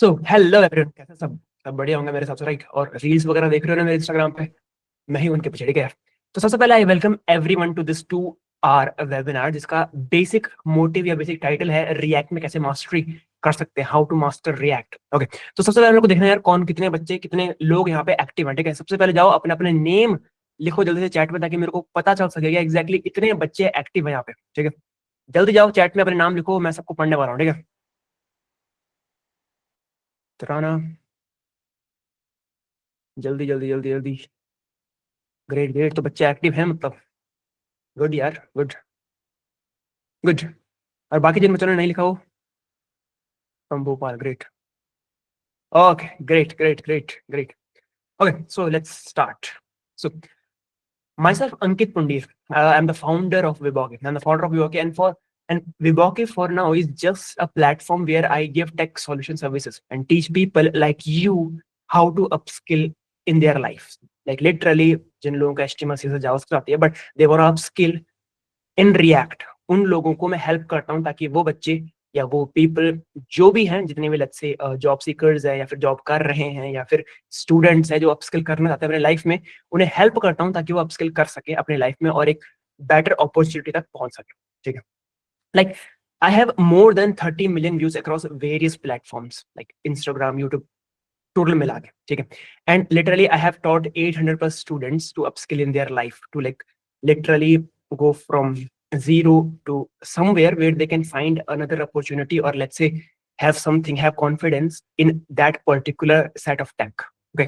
So hello everyone, कैसे सब बढ़िया होंगे मेरे हिसाब से, राइट? और रील्स वगैरह देख रहे हो ना मेरे इंस्टाग्राम पे, मैं ही उनके पीछे, ठीक है यार। तो सबसे पहले I welcome everyone to this 2 hour webinar, जिसका बेसिक मोटिव या बेसिक टाइटल है रिएक्ट में कैसे मास्टरी कर सकते हैं, how to master React. Okay, तो सबसे पहले हम लोग को देखना है यार कौन, कितने बच्चे, कितने लोग यहाँ पे एक्टिव हैं, ठीक है। सबसे पहले जाओ अपने अपने नेम लिखो जल्दी से चैट में, ताकि मेरे को पता चल सकेगा एग्जैक्टली कितने बच्चे एक्टिव हैं यहाँ पे, ठीक है। जल्दी जाओ चैट में अपने नाम लिखो, मैं सबको पढ़ने वाला हूँ, ठीक है। तराना, जल्दी जल्दी जल्दी जल्दी। ग्रेट ग्रेट, तो बच्चे एक्टिव हैं मतलब। गुड यार, गुड गुड। और बाकी जिन बच्चों ने नहीं लिखा हो, from Bhopal, great. Okay, great great great great. Okay, so let's start. So myself Ankit Pundir, I'm the founder of Viboki. I'm the founder of Viboki, and Viboki for now is just a platform where I give tech solution services and teach people like you how to upskill in their life. Like literally, जिन लोगों का HTML CSS JavaScript आती है but they want to upskill in React, उन लोगों को मैं help करता हूँ ताकि वो बच्चे या वो पीपल जो भी हैं, जितने भी लेट्स से जॉब सीकर्स है या फिर जॉब कर रहे हैं या फिर स्टूडेंट्स हैं जो अपस्किल करना चाहते हैं अपने लाइफ में, उन्हें हेल्प करता हूँ ताकि वो अपस्किल कर सके अपने लाइफ में और एक बेटर अपॉर्चुनिटी तक पहुंच सके, ठीक है। Like I have more than 30 million views across various platforms like Instagram, YouTube, total मिला के, ठीक है। And literally I have taught 800 plus students to upskill in their life, to like literally go from zero to somewhere where they can find another opportunity, or let's say have something, have confidence in that particular set of tech, okay।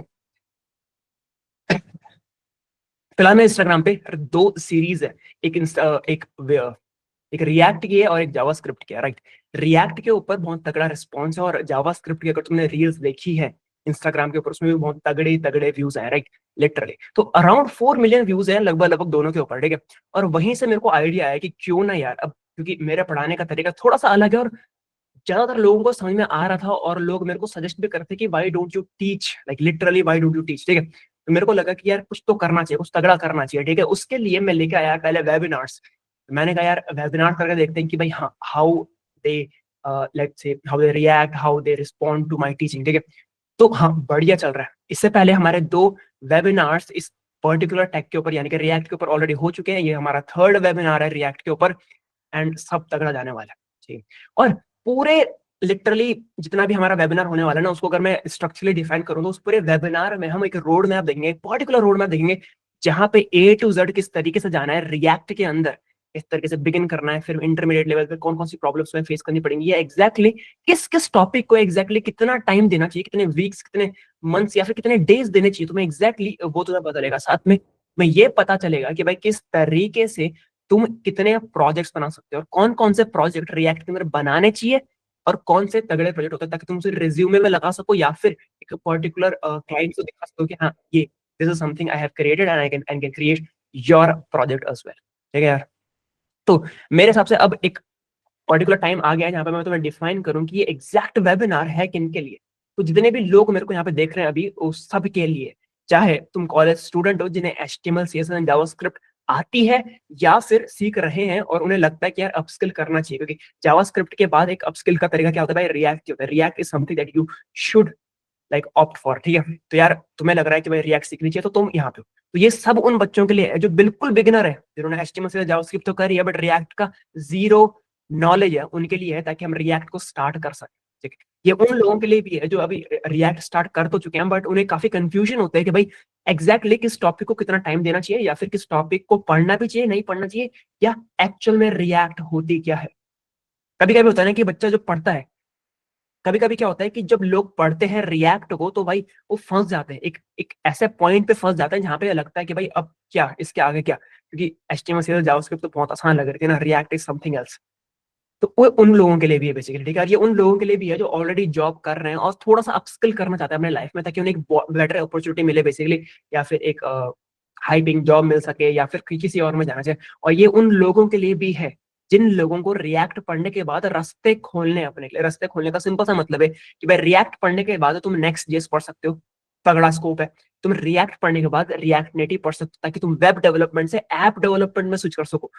फिलहाल मैं Instagram पे दो series है, एक react की है और एक जावास्क्रिप्ट की है, राइट। रिएक्ट के ऊपर बहुत तगड़ा रिस्पॉन्स है और जावास्क्रिप्ट की अगर तुमने रील्स देखी है इंस्टाग्राम के ऊपर, उसमें भी बहुत तगड़े तगड़े व्यूज आए, राइट। लिटरली तो अराउंड 4 मिलियन व्यूज हैं लगभग लगभग दोनों के ऊपर, ठीक है। और वहीं से मेरे को आइडिया आया कि क्यों ना यार, अब क्योंकि मेरे पढ़ाने का तरीका थोड़ा सा अलग है और ज्यादातर लोगों को समझ में आ रहा था और लोग मेरे को सजेस्ट भी करते कि why don't you teach, like literally why don't you teach, ठीक है। तो मेरे को लगा कि यार कुछ तो करना चाहिए, कुछ तगड़ा करना चाहिए, ठीक है। उसके लिए मैं लेके आया पहले वेबिनार्स। मैंने कहा यार वेबिनार करके देखते हैं कि भाई हाँ, how they let's say how they react, how they respond to my teaching, ठीक है। तो हाँ, बढ़िया चल रहा है। इससे पहले हमारे 2 वेबिनार्स इस पर्टिकुलर टेक के ऊपर यानी कि रिएक्ट के ऊपर ऑलरेडी हो चुके हैं। ये हमारा 3rd वेबिनार है रिएक्ट के ऊपर, एंड सब तगड़ा जाने वाला है, ठीक। और पूरे लिटरली जितना भी हमारा वेबिनार होने वाला है ना, उसको अगर मैं स्ट्रक्चरली डिफाइन करूँ तो उस पूरे वेबिनार में हम एक रोड मैप देखेंगे, एक पर्टिकुलर रोड मैप देखेंगे, जहां पे A to Z किस तरीके से जाना है रिएक्ट के अंदर, किस तरीके से बिगिन करना है, फिर इंटरमीडिएट लेवल पे कौन कौन सी प्रॉब्लम्स में फेस करनी पड़ेंगी, या एग्जैक्टली किस किस टॉपिक को एग्जैक्टली कितना टाइम देना चाहिए, कितने वीक्स, कितने मंथ्स या फिर कितने डेज देने चाहिए तुम्हें एग्जैक्टली, वो तुम्हें पता चलेगा। साथ में ये पता चलेगा कि भाई किस तरीके से तुम कितने प्रोजेक्ट्स बना सकते हो और कौन कौन से प्रोजेक्ट रिएक्ट के अंदर बनाने चाहिए और कौन से तगड़े प्रोजेक्ट होते हैं, ताकि तुम उसे रिज्यूमे में लगा सको या फिर एक पर्टिकुलर क्लाइंट को दिखा सको कि हाँ, ये this is something I have created and I can create your project as well, ठीक है यार। तो मेरे हिसाब से अब एक पर्टिकुलर टाइम आ गया है जहाँ पे मैं तुम्हें डिफाइन करूँ कि ये एग्जैक्ट वेबिनार है किन के लिए। तो जितने भी लोग मेरे को यहाँ पे देख रहे हैं अभी, उस सब के लिए, चाहे तुम कॉलेज स्टूडेंट हो जिन्हें HTML CSS एंड जावास्क्रिप्ट आती है या फिर सीख रहे हैं और उन्हें लगता है कि यार अपस्किल करना चाहिए, क्योंकि जावास्क्रिप्ट के बाद एक अपस्किल का तरीका क्या होता है भाई, रिएक्ट होता है। React is something that you should like opt for, ठीक है। तो यार तुम्हें लग रहा है कि भाई रिएक्ट सीखनी चाहिए तो तुम यहाँ पे हो। तो ये सब उन बच्चों के लिए है जो बिल्कुल बिगिनर है, जिन्होंने HTML से जावास्क्रिप्ट तो करी है बट रिएक्ट का जीरो नॉलेज है, उनके लिए है, ताकि हम रिएक्ट को स्टार्ट कर सकें, ठीक है। ये उन लोगों के लिए भी है जो अभी रिएक्ट स्टार्ट कर तो चुके हैं बट उन्हें काफी कंफ्यूजन होता है कि भाई एग्जैक्टली किस टॉपिक को कितना टाइम देना चाहिए, या फिर किस टॉपिक को पढ़ना भी चाहिए, नहीं पढ़ना चाहिए, या एक्चुअल में रिएक्ट होती क्या है। कभी कभी होता है ना कि बच्चा जो पढ़ता है, कभी कभी क्या होता है कि जब लोग पढ़ते हैं रिएक्ट को तो भाई वो फंस जाते हैं, एक एक ऐसे पॉइंट पे फंस जाते हैं जहां पे लगता है कि भाई अब क्या, इसके आगे क्या, क्योंकि HTML CSS जावास्क्रिप्ट तो बहुत आसान लग रही है ना, रिएक्ट इज समथिंग एल्स। तो वो उन लोगों के लिए भी है बेसिकली, ठीक है। और ये उन लोगों के लिए भी है जो ऑलरेडी जॉब कर रहे हैं और थोड़ा सा अपस्किल करना चाहते हैं अपने लाइफ में, ताकि उन्हें एक बेटर अपॉर्चुनिटी मिले बेसिकली, या फिर एक हाई पिंग जॉब मिल सके या फिर किसी और में जाना चाहिए। और ये उन लोगों के लिए भी है जिन लोगों को रिएक्ट पढ़ने के बाद रास्ते खोलने, अपने के लिए रास्ते खोलने का सिंपल सा मतलब है कि भाई रिएक्ट पढ़ने के बाद तुम नेक्स्ट जेएस पढ़ सकते हो, तगड़ा स्कोप है। तुम रिएक्ट पढ़ने के बाद रिएक्ट नेटिव पढ़ सकते हो ताकि तुम वेब डेवलपमेंट से ऐप डेवलपमेंट में स्विच कर सको।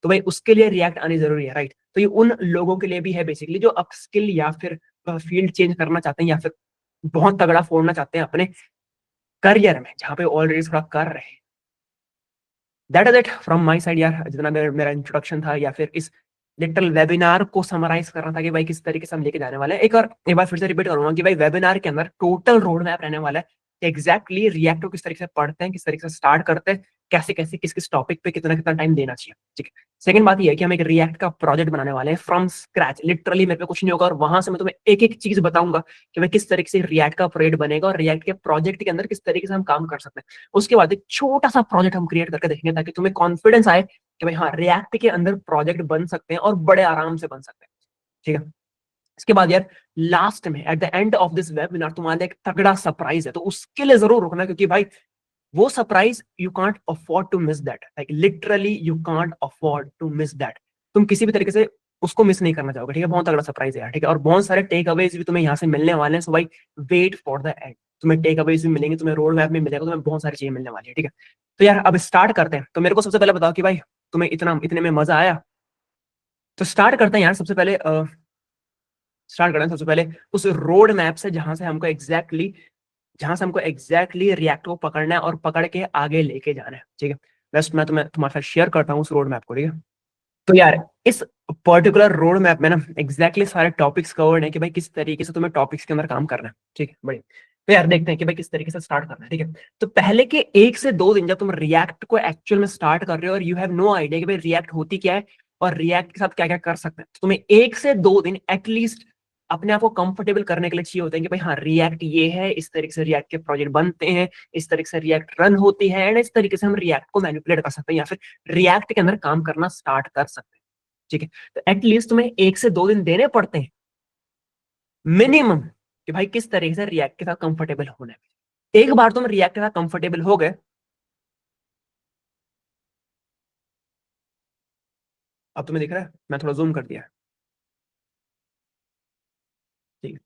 तो भाई उसके लिए रिएक्ट आनी जरूरी है, राइट। तो ये उन लोगों के लिए भी है बेसिकली जो अपस्किल या फिर फील्ड चेंज करना चाहते हैं या फिर बहुत तगड़ा फोड़ना चाहते हैं अपने करियर में जहाँ पे ऑलरेडी थोड़ा कर रहे हैं। That is it from my side यार, जितना मेरा इंट्रोडक्शन था या फिर इस लिटिल वेबिनार को समराइज करना था कि भाई किस तरीके से हम लेके जाने वाले हैं। एक बार फिर से रिपीट करूंगा कि भाई वेबिनार के अंदर टोटल रोड मैप रहने वाला है, एग्जैक्टली रिएक्ट को किस तरीके से पढ़ते हैं, किस तरीके से स्टार्ट करते हैं, कैसे कैसे किस किस टॉपिक पे कितना कितना टाइम देना चाहिए। ठीक है, सेकंड बात ये है कि हम एक रिएक्ट का प्रोजेक्ट बनाने वाले हैं फ्रॉम स्क्रैच, लिटरली मेरे पे कुछ नहीं होगा और वहां से मैं तुम्हें एक एक चीज बताऊंगा कि भाई किस तरीके से रिएक्ट का प्रोजेक्ट बनेगा और रिएक्ट के प्रोजेक्ट के अंदर किस तरीके से हम काम कर सकते हैं। उसके बाद एक छोटा सा प्रोजेक्ट हम क्रिएट करके देखेंगे ताकि तुम्हें कॉन्फिडेंस आए कि भाई हाँ रिएक्ट के अंदर प्रोजेक्ट बन सकते हैं और बड़े आराम से बन सकते हैं। ठीक है, इसके बाद यार लास्ट में at the end of this webinar तुम्हारे लिए एक तगड़ा सरप्राइज है, तो उसके लिए जरूर रुकना क्योंकि भाई वो surprise you can't afford to miss that, like literally you can't afford to miss that. तुम किसी भी तरीके से उसको मिस नहीं करना चाहोगे। ठीक है, बहुत तगड़ा सरप्राइज है यार। ठीक है, और बहुत सारे टेक अवेज भी तुम्हें यहाँ से मिलने वाले हैं, सो भाई वेट फॉर द एंड। तुम्हें टेक अवेज भी मिलेंगे, तुम्हें रोड मैप भी मिलेगा, तुम्हें बहुत सारी चीजें मिलने वाली है। ठीक है, तो यार अब स्टार्ट करते हैं। तो मेरे को सबसे पहले बताओ कि भाई तुम्हें इतने में मजा आया? तो स्टार्ट करते हैं यार। स्टार्ट करते हैं सबसे पहले उस रोड मैप से जहां से हमको एग्जैक्टली रिएक्ट को पकड़ना है और पकड़ के आगे लेके जाना है। ठीक है, बस मैं तुम्हारे साथ शेयर करता हूँ उस रोड मैप को। ठीक है, तो यार इस पर्टिकुलर रोड मैप में ना एग्जैक्टली सारे टॉपिक्स कवर्ड है कि भाई किस तरीके से तुम्हें टॉपिक्स के अंदर काम करना है। ठीक है, बढ़िया। तो यार देखते हैं कि भाई किस तरीके से स्टार्ट करना है। ठीक है, तो पहले के 1 से 2 दिन जब तुम रिएक्ट को एक्चुअल में स्टार्ट कर रहे हो और यू हैव नो आइडिया कि भाई रिएक्ट होती क्या है और रिएक्ट के साथ क्या क्या कर सकते हैं, तो तुम्हें 1 से 2 दिन एटलीस्ट अपने आप को कंफर्टेबल करने के लिए चाहिए होते हैं कि भाई हाँ रिएक्ट ये है, इस तरीके से रिएक्ट के प्रोजेक्ट बनते हैं, इस तरीके से रिएक्ट रन होती है एंड इस तरीके से हम रिएक्ट को मैनिपुलेट कर सकते हैं या फिर रिएक्ट के अंदर काम करना स्टार्ट कर सकते हैं। ठीक है, तो एटलीस्ट तुम्हें 1 से 2 दिन देने पड़ते हैं मिनिमम कि भाई किस तरीके से रिएक्ट के साथ कंफर्टेबल होना है। एक बार तुम रिएक्ट के साथ कंफर्टेबल हो गए, अब तुम्हें दिख रहा है, मैं थोड़ा जूम कर दिया। ठीक है,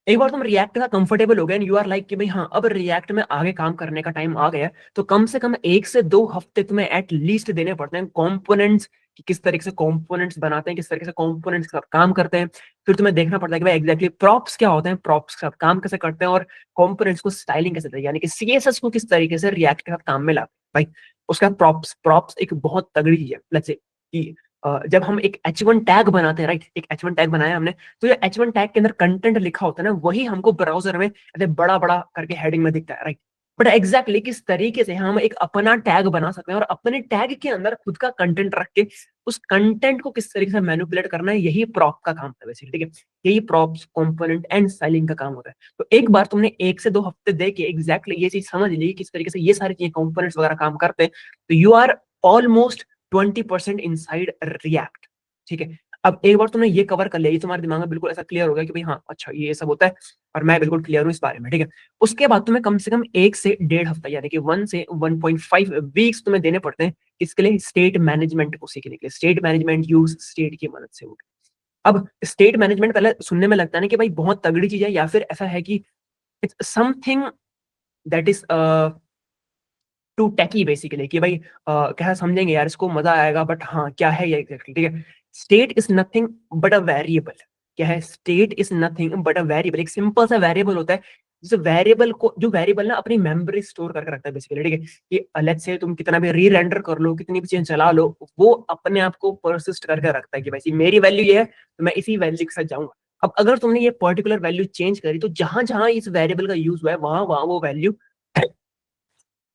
एक बार तुम रिएक्ट के साथ कंफर्टेबल हो गए एंड यू आर लाइक कि भाई हाँ अब रिएक्ट में आगे काम करने का टाइम आ गया है, तो कम से कम 1 से 2 हफ्ते तुम्हें एट लीस्ट देने पड़ते हैं कंपोनेंट्स कि किस तरीके से कंपोनेंट्स बनाते हैं, किस तरीके से कंपोनेंट्स के साथ काम करते हैं। फिर तुम्हें देखना पड़ता है कि भाई एग्जैक्टली प्रॉप्स क्या होते हैं, प्रॉप्स के साथ काम कैसे करते हैं और कंपोनेंट्स को स्टाइलिंग कैसे देते हैं, यानी कि सीएसएस को किस तरीके से रिएक्ट के साथ काम में लाते हैं। भाई उसका प्रॉप्स प्रॉप्स एक बहुत तगड़ी चीज है। लेट्स से कि जब हम एक H1 टैग बनाते हैं, राइट, एक H1 टैग बनाया हमने, तो ये H1 टैग के अंदर कंटेंट लिखा होता है ना, वही हमको ब्राउजर में ऐसे बड़ा बड़ा करके हेडिंग में दिखता है, राइट। बट एग्जैक्टली किस तरीके से हम एक अपना टैग बना सकते हैं और अपने टैग के अंदर खुद का कंटेंट रख के उस कंटेंट को किस तरीके से मैनिपुलेट करना है, यही प्रॉप का काम है बेसिकली। ठीक है, यही प्रॉप्स कंपोनेंट एंड स्टाइलिंग का काम होता है। तो एक बार तुमने 1 से 2 हफ्ते दे के एग्जैक्टली ये चीज समझ ली किस तरीके से ये सारी चीजें कंपोनेंट्स वगैरह काम करते हैं, तो you are almost 20% inside React. ठीक है, अब एक बार तुमने ये कवर कर लिया, ये तुम्हारे दिमाग में बिल्कुल ऐसा क्लियर हो गया कि भाई हाँ अच्छा ये सब होता है और मैं बिल्कुल क्लियर हूँ इस बारे में। ठीक है, उसके बाद तुम्हें कम से कम 1 से 1.5 हफ्ता यानी कि 1 से 1.5 वीक्स तुम्हें देने पड़ते हैं किसके लिए, स्टेट मैनेजमेंट को सीखने के लिए। स्टेट मैनेजमेंट यूज स्टेट की मदद से होगी। अब स्टेट मैनेजमेंट पहले सुनने में लगता है ना कि भाई बहुत तगड़ी चीज है या फिर ऐसा है कि it's something that is too techy basically कि भाई क्या समझेंगे यार इसको मजा आएगा, बट हाँ क्या है ये एग्जैक्टली। ठीक है, state is nothing but a variable. क्या है, state is nothing but a variable, एक सिंपल सा वेरिएबल होता है जो वेरिएबल ना अपनी मेमोरी स्टोर करके रखता है बेसिकली। ठीक है, कि लेट्स से तुम कितना भी री रेंडर कर लो, कितनी भी चीजें चला लो, वो अपने आप को परसिस्ट करके रखता है कि भाई मेरी वैल्यू ये है तो मैं इसी वैल्यू के साथ जाऊंगा। अब अगर तुमने ये पर्टिकुलर वैल्यू चेंज करी तो जहां जहां इस वेरिएबल का यूज हुआ है वहां वहां वो वैल्यू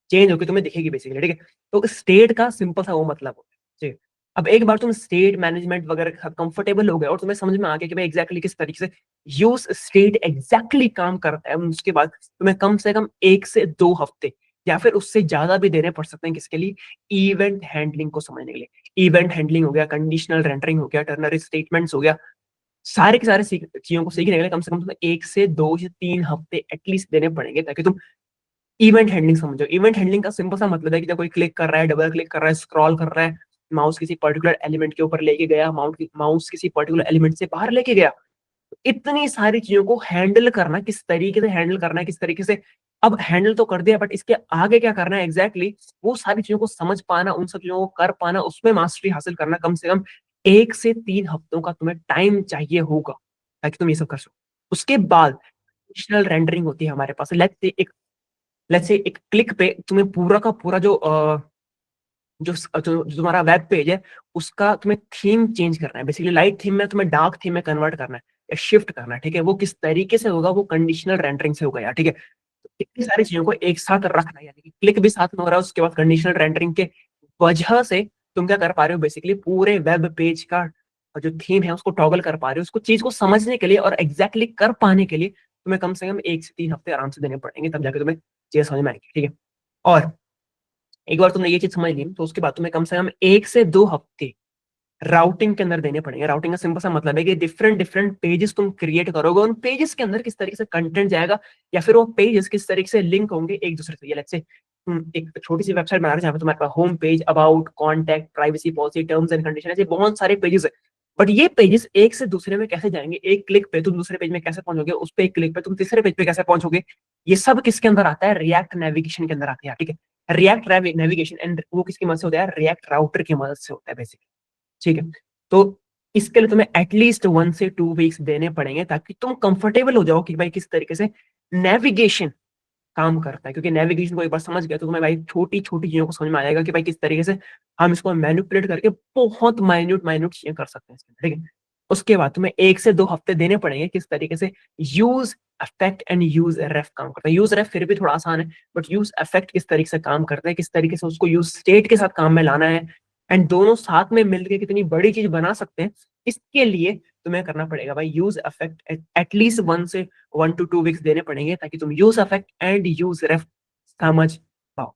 चेंज होकर तुम्हें दिखेगी बेसिकली। ठीक है, तो स्टेट का सिंपल सा वो मतलब होता है। ठीक है, अब एक बार तुम स्टेट मैनेजमेंट वगैरह कंफर्टेबल हो गए और तुम्हें समझ में आ गया कि भाई एग्जैक्टली किस तरीके से यूज स्टेट एग्जैक्टली काम करता है, उसके बाद तुम्हें कम से कम 1 से 2 हफ्ते या फिर उससे ज्यादा भी देने पड़ सकते हैं किसके लिए, इवेंट हैंडलिंग को समझने के लिए। इवेंट हैंडलिंग हो गया, कंडीशनल रेंडरिंग हो गया, टर्नरी स्टेटमेंट्स हो गया, सारे के सारे चीजों को सीखने के लिए कम से कम तुम्हें 1 से 2 या 3 हफ्ते एटलीस्ट देने पड़ेंगे ताकि तुम इवेंट हैंडलिंग समझो। इवेंट हैंडलिंग का सिंपल सा मतलब है कि जब कोई क्लिक कर रहा है, डबल क्लिक कर रहा है, स्क्रॉल कर रहा है, माउस किसी पर्टिकुलर एलिमेंट के ऊपर लेके गया, माउस किसी पर्टिकुलर एलिमेंट से बाहर लेके गया, इतनी सारी चीजों को हैंडल करना, किस तरीके से हैंडल करना है, किस तरीके से अब हैंडल तो कर दिया बट इसके आगे क्या करना है एग्जैक्टली वो सारी चीजों को समझ पाना, उन सब चीजों को कर पाना, उसमें मास्टरी हासिल करना, कम से कम 1 से 3 हफ्तों का तुम्हें टाइम चाहिए होगा ताकि तुम ये सब कर सको। उसके बाद कंडीशनल रेंडरिंग होती है हमारे पास। लेट्स से एक क्लिक पे तुम्हें पूरा का पूरा जो तुम्हारा वेब पेज है उसका तुम्हें थीम चेंज करना है, बेसिकली लाइट थीम में तुम्हें डार्क थीम में कन्वर्ट करना है या शिफ्ट करना है, ठीक है। वो किस तरीके से होगा, वो कंडीशनल रेंडरिंग से होगा यार, ठीक है। तो इतनी सारी चीजों को एक साथ रखना है, यानी कि क्लिक भी साथ में हो रहा है, उसके बाद कंडीशनल रेंडरिंग के वजह से तुम क्या कर पा रहे हो, बेसिकली पूरे वेब पेज का जो थीम है उसको टॉगल कर पा रहे हो। उसको चीज को समझने के लिए और एग्जैक्टली कर पाने के लिए तुम्हें कम से कम 1 से 3 हफ्ते आराम से देने पड़ेंगे, तब जाके तुम्हें चीजें समझ में आएंगी, ठीक है। और एक बार तुमने ये चीज समझ ली तो उसके बाद तुम्हें कम से कम 1 से 2 हफ्ते राउटिंग के अंदर देने पड़ेंगे। राउटिंग का सिंपल सा मतलब है कि डिफरेंट डिफरेंट पेजेस तुम क्रिएट करोगे, उन पेजेस के अंदर किस तरीके से कंटेंट जाएगा या फिर वो पेजेस किस तरीके से लिंक होंगे एक दूसरे से। लेट्स से तुम एक छोटी सी वेबसाइट बना रहे हो जहाँ पे तुम्हारे पास home page, about, contact, privacy policy, terms and condition, ऐसे बहुत सारे पेजेस है। बट ये पेजेस एक से दूसरे में कैसे जाएंगे, एक क्लिक पे तुम दूसरे पेज में कैसे पहुंचोगे, उस पे एक क्लिक पे तुम तीसरे पेज पे कैसे पहुंचोगे, ये सब किसके अंदर आता है, रिएक्ट नेविगेशन के अंदर आता है, ठीक है। रिएक्ट नेविगेशन एंड वो किसकी मदद से होता है, रिएक्ट राउटर की मदद से होता है बेसिकली, ठीक है। तो इसके लिए तुम्हें एटलीस्ट 1 से 2 वीक्स देने पड़ेंगे ताकि तुम कंफर्टेबल हो जाओ कि भाई किस तरीके से नेविगेशन काम करता है। क्योंकि नेविगेशन को एक बार समझ गया तो तुम्हें भाई छोटी छोटी चीजों को समझ में आ जाएगा कि भाई किस तरीके से हम इसको मैनिपुलेट करके बहुत माइन्यूट माइन्यूट चीजें कर सकते हैं इसके अंदर, ठीक है। उसके बाद तुम्हें 1 से 2 हफ्ते देने पड़ेंगे किस तरीके से यूज अफेक्ट एंड यूज रेफ काम करता है। यूज रेफ फिर भी थोड़ा आसान है, बट यूज अफेक्ट किस तरीके से काम करता है, किस तरीके से उसको यूज स्टेट के साथ काम में लाना है एंड दोनों साथ में मिलकर कितनी बड़ी चीज बना सकते हैं, इसके लिए तुम्हें करना पड़ेगा भाई यूज अफेक्ट एटलीस्ट 1 से 2 वीक्स देने पड़ेंगे ताकि तुम यूज अफेक्ट एंड यूज रेफ समझ पाओ।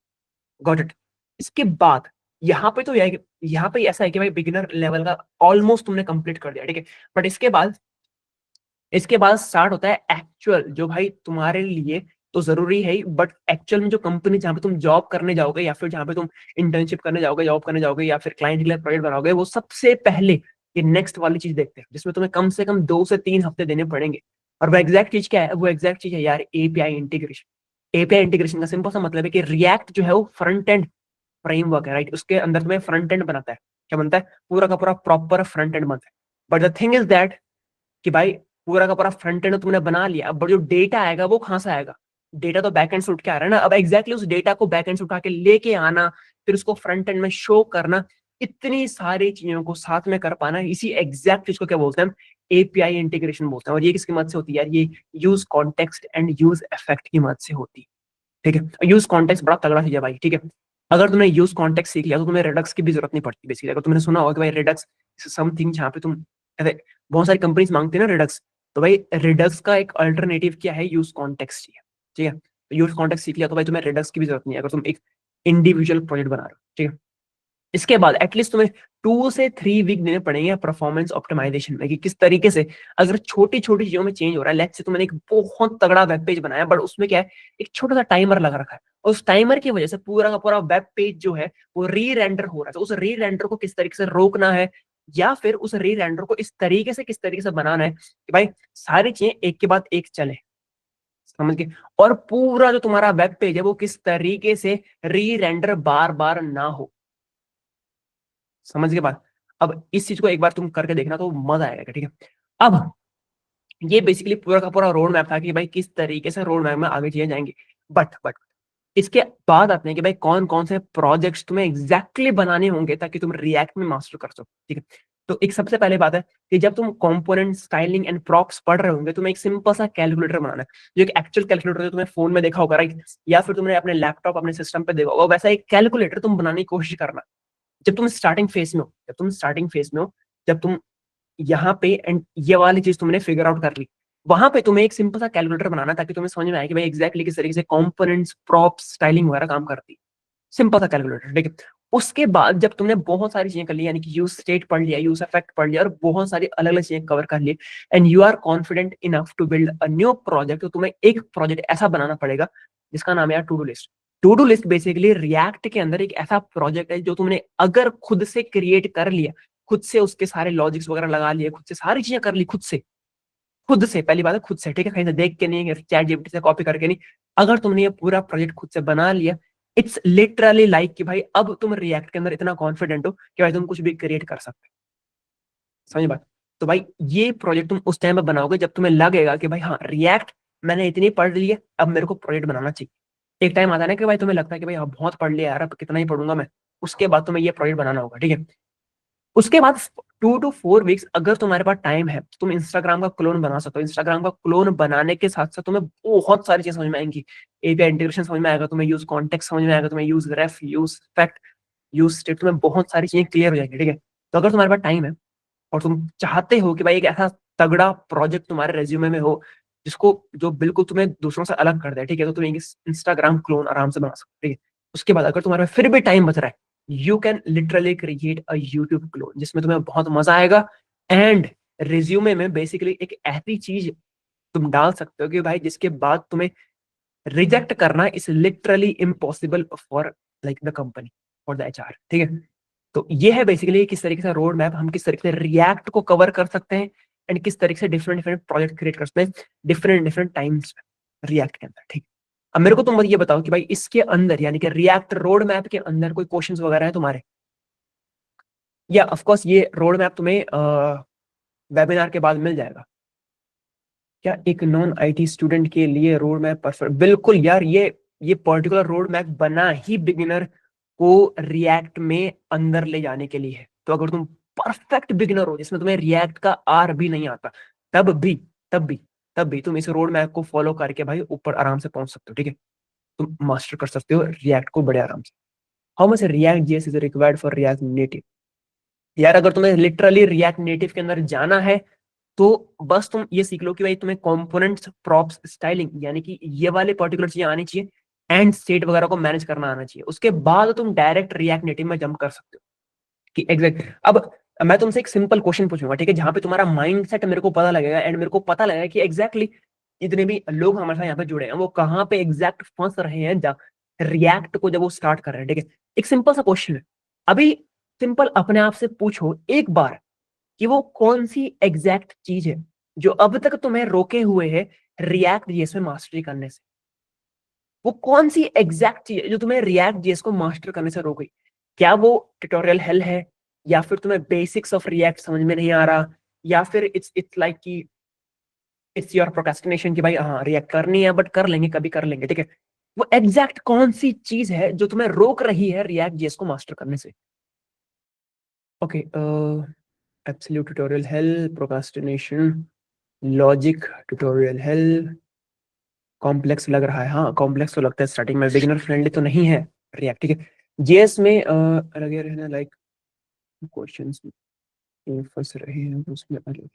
Got it. इसके बाद यहाँ पे तो यहाँ पे ऐसा है कि भाई बिगिनर लेवल का ऑलमोस्ट तुमने कंप्लीट कर दिया, ठीक है। बट इसके बाद स्टार्ट होता है एक्चुअल, जो भाई तुम्हारे लिए तो जरूरी है ही, बट एक्चुअल में जो कंपनी जहाँ पे तुम जॉब करने जाओगे या फिर जहाँ पे तुम इंटर्नशिप करने जाओगे, जॉब करने जाओगे या फिर क्लाइंट के लिए प्रोजेक्ट बनाओगे, वो सबसे पहले ये नेक्स्ट वाली चीज देखते हैं जिसमें तुम्हें कम से कम 2 से 3 हफ्ते देने पड़ेंगे। और वो एग्जैक्ट चीज क्या है, वो एग्जैक्ट चीज है यार एपीआई इंटीग्रेशन। एपीआई इंटीग्रेशन का सिंपल सा मतलब है कि रिएक्ट जो है वो फ्रंट एंड फ्रेमवर्क है, राइट। उसके अंदर तुम्हें फ्रंट एंड बनाता है, क्या बनता है, पूरा का पूरा प्रॉपर फ्रंट एंड बनता है। But the thing is that कि भाई पूरा का पूरा फ्रंट एंड तुमने बना लिया, अब जो डेटा आएगा वो कहाँ से आएगा, डेटा तो बैकएंड से उठ के आ रहा है ना। अब एग्जैक्टली उस डेटा को बैकएंड से उठा के लेके आना, फिर उसको फ्रंट एंड में शो करना, इतनी सारी चीजों को साथ में कर पाना, इसी एग्जैक्ट चीज को क्या बोलते हैं हम, एपीआई इंटीग्रेशन बोलते हैं। और ये किसकी मदद से होती है यार, ये use context and use effect की मदद से होती है, ठीक है। यूज कॉन्टेक्स्ट बड़ा तगड़ा चीज है भाई, ठीक है। अगर तुमने यूज कॉन्टेक्स्ट सीख लिया तो तुम्हें रेडक्स की भी जरूरत नहीं पड़ती बेसिकली। अगर तुमने सुना होगा कि भाई रेडक्स समथिंग जहाँ पे तुम ऐसे बहुत सारी कंपनीज मांगती है ना रेडक्स, तो भाई रेडक्स का एक अल्टरनेटिव क्या है, यूज कॉन्टेक्स्ट ही है, ठीक है। तो यूज कॉन्टेक्स्ट सीख लिया तो भाई तुम्हें रेडक्स की भी जरूरत नहीं है अगर तुम एक इंडिविजुअल प्रोजेक्ट बना रहे हो, ठीक है। इसके बाद एटलीस्ट तुम्हें 2 से 3 वीक देने पड़ेंगे परफॉर्मेंस ऑप्टिमाइजेशन में, कि किस तरीके से अगर छोटी छोटी चीजों में चेंज हो रहा है। लेट्स से तुमने एक बहुत तगड़ा वेब पेज बनाया बट उसमें क्या है, एक छोटा सा टाइमर लगा रखा है और उस टाइमर की वजह से पूरा का पूरा वेब पेज जो है वो री रेंडर हो रहा है। तो उस री रेंडर को किस तरीके से रोकना है या फिर उस री रेंडर को इस तरीके से किस तरीके से बनाना है कि भाई सारी चीजें एक के बाद एक चले, समझ के। और पूरा जो तुम्हारा वेब पेज है वो किस तरीके से री रेंडर बार बार ना हो, समझ के बाद। अब इस चीज को एक बार तुम करके देखना तो मजा आएगा, ठीक है। अब ये बेसिकली पूरा का पूरा रोड मैप था कि भाई किस तरीके से रोड मैप में आगे चीजें जाएंगी। बट इसके बाद आते हैं कि भाई कौन कौन से प्रोजेक्ट्स तुम्हें एग्जैक्टली बनाने होंगे ताकि तुम रिएक्ट में मास्टर कर सको, ठीक है। तो एक सबसे पहले बात है कि जब तुम कंपोनेंट स्टाइलिंग एंड प्रॉप्स पढ़ रहे होंगे तुम्हें एक सिंपल सा कैलकुलेटर बनाना है, जो एक एक्चुअल कैलकुलेटर तुम्हें फोन में देखा होगा, राइट, या फिर तुमने अपने लैपटॉप अपने सिस्टम पे देखा होगा, वैसा एक कैलकुलेटर तुम बनाने की कोशिश करना। जब तुम स्टार्टिंग फेज में हो जब तुम यहाँ पे एंड ये वाली चीज तुमने फिगर आउट कर ली, वहां पे तुम्हें एक सिंपल सा कैलकुलेटर बनाना ताकि तुम्हें समझ में आए कि भाई एग्जैक्टली किस तरीके से कंपोनेंट्स, प्रॉप्स, स्टाइलिंग वगैरह काम करती है। सिंपल सा कैलकुलेटर, ठीक है। उसके बाद जब तुमने बहुत सारी चीजें कर ली, यानी कि यूज स्टेट पढ़ लिया, यूज इफेक्ट पढ़ लिया और बहुत सारी अलग अलग चीजें कवर कर ली and you are confident enough to build a new project, तो तुम्हें एक प्रोजेक्ट ऐसा बनाना पड़ेगा जिसका नाम है to do list. To do list basically React के अंदर एक ऐसा प्रोजेक्ट है जो तुमने अगर खुद से क्रिएट कर लिया, खुद से उसके सारे लॉजिक्स वगैरह लगा लिए, खुद से सारी चीजें कर ली, खुद से पहली बात है खुद से, ठीक है, कहीं से देख के नहीं, चैट जीपीटी से कॉपी करके नहीं। अगर तुमने ये पूरा प्रोजेक्ट खुद से बना लिया, इट्स लिटरली लाइक कि भाई अब तुम रिएक्ट के अंदर इतना कॉन्फिडेंट हो कि भाई तुम कुछ भी क्रिएट कर सकते हो, समझ बात। तो भाई ये प्रोजेक्ट तुम उस टाइम पे बनाओगे जब तुम्हें लगेगा कि भाई हाँ रिएक्ट मैंने इतनी पढ़ ली है, अब मेरे को प्रोजेक्ट बनाना चाहिए। एक टाइम आता है ना कि भाई तुम्हें लगता है कि भाई अब बहुत पढ़ लिया यार, अब कितना ही पढ़ूंगा मैं, उसके बाद तुम्हें ये प्रोजेक्ट बनाना होगा, ठीक है। उसके बाद 2 to 4 वीक्स अगर तुम्हारे पास टाइम है तो तुम इंस्टाग्राम का क्लोन बना सकते हो। इंस्टाग्राम का क्लोन बनाने के साथ साथ तुम्हें बहुत सारी चीजें समझ में आएंगी। एपीआई इंटीग्रेशन समझ में आएगा, तुम्हें यूज कॉन्टेक्स्ट समझ में आएगा, तुम्हें यूज रेफ, यूज फैक्ट, यूज स्टेट, तुम्हें बहुत सारी चीजें क्लियर हो जाएंगी, ठीक है। तो अगर तुम्हारे पास टाइम है और तुम चाहते हो कि भाई एक ऐसा तगड़ा प्रोजेक्ट तुम्हारे रेज्यूमे में हो जिसको जो बिल्कुल तुम्हें दूसरों से अलग कर दे, ठीक है, तो तुम एक इंस्टाग्राम क्लोन आराम से बना सकते हो, ठीक है। उसके बाद अगर तुम्हारे पास फिर भी टाइम बच रहा है, you can literally create a YouTube clone जिसमें तुम्हें बहुत मजा आएगा। एंड रिज्यूमे में बेसिकली एक ऐसी चीज तुम डाल सकते हो कि भाई जिसके बाद तुम्हें रिजेक्ट करना is literally impossible for like the company और द एचआर, ठीक है। तो ये है बेसिकली किस तरीके से रोड मैप हम किस तरीके से रिएक्ट को कवर कर सकते हैं एंड किस तरीके से डिफरेंट डिफरेंट प्रोजेक्ट क्रिएट कर सकते हैं डिफरेंट डिफरेंट टाइम्स रिएक्ट के अंदर, ठीक। अब मेरे को तुम ये बताओ कि भाई इसके अंदर यानी कि रिएक्ट रोड मैप के अंदर कोई क्वेश्चंस वगैरह है तुम्हारे, या ऑफ कोर्स ये रोड मैप तुम्हें वेबिनार के बाद मिल जाएगा। क्या एक नॉन आईटी स्टूडेंट के लिए रोड मैप परफेक्ट? बिल्कुल यार, ये पर्टिकुलर रोड मैप बना ही बिगिनर को रिएक्ट में अंदर ले जाने के लिए है। तो अगर तुम परफेक्ट बिगिनर हो जिसमें तुम्हें रिएक्ट का आर भी नहीं आता, तब भी तब भी तब भी तुम इस रोड मैप को फॉलो करके भाई ऊपर आराम से पहुंच सकते हो, ठीक है। तुम मास्टर कर सकते हो रिएक्ट को बड़े आराम से। How much react JS is required for react native? यार अगर तुम्हें लिटरली रिएक्ट नेटिव के अंदर जाना है तो बस तुम ये सीख लो कि भाई तुम्हें कंपोनेंट्स, प्रॉप्स, स्टाइलिंग यानी कि ये वाले पर्टिकुलर चीजें आनी चाहिए एंड स्टेट वगैरह को मैनेज करना आना चाहिए। उसके बाद तुम डायरेक्ट रिएक्ट नेटिव में जंप कर सकते हो कि एग्जैक्ट। अब मैं तुमसे एक सिंपल क्वेश्चन पूछूंगा, ठीक है, जहां पे तुम्हारा माइंडसेट मेरे को पता लगेगा एंड मेरे को पता लगेगा कि एग्जैक्टली जितने भी लोग हमारे साथ यहाँ पे जुड़े हैं वो कहाँ पे एग्जैक्ट फंस रहे हैं रिएक्ट को जब वो स्टार्ट कर रहे हैं, ठीक है। एक सिंपल सा क्वेश्चन है अभी, सिंपल अपने आप से पूछो एक बार कि वो कौन सी एग्जैक्ट चीज है जो अब तक तुम्हें रोके हुए है रिएक्ट जेएस में मास्टरी करने से। वो कौन सी एग्जैक्ट चीज है जो तुम्हें रिएक्ट जेएस को मास्टर करने से रोक गई? क्या वो ट्यूटोरियल हेल है, या फिर तुम्हें बेसिक्स ऑफ रिएक्ट समझ में नहीं आ रहा, या फिर इट्स लाइक कि इट्स योर प्रोक्रेस्टिनेशन कि भाई हाँ रिएक्ट करनी है बट कर लेंगे, कभी कर लेंगे, ठीक है। वो एग्जैक्ट कौन सी चीज है जो तुम्हें रोक रही है रिएक्ट जेएस को मास्टर करने से? Okay, absolute tutorial hello, procrastination, logic tutorial hello, complex लग रहा है। हाँ कॉम्प्लेक्स तो लगता है स्टार्टिंग में, बिगिनर फ्रेंडली तो नहीं है रिएक्ट, ठीक है। जेएस में लगे रहना लाइक क्वेश्चंस में फंस रहे हैं तो उसमें अलग।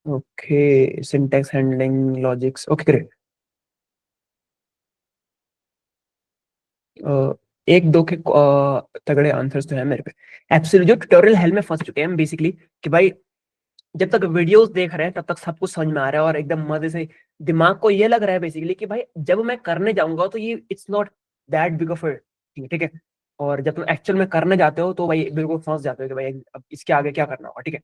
Okay, syntax handling, logics, okay great. एक दो के तगड़े आंसर्स तो है मेरे पे। एब्सोल्यूट जो ट्यूटोरियल हेल में फंस चुके हैं बेसिकली कि भाई जब तक वीडियोस देख रहे हैं तब तक सब कुछ समझ में आ रहा है और एकदम मजे से दिमाग को ये लग रहा है बेसिकली कि भाई जब मैं करने जाऊंगा तो ये it's not that big of thing, ठीक है। और जब तुम एक्चुअल में करने जाते हो तो भाई बिल्कुल फंस जाते हो कि भाई अब इसके आगे क्या करना होगा, ठीक है।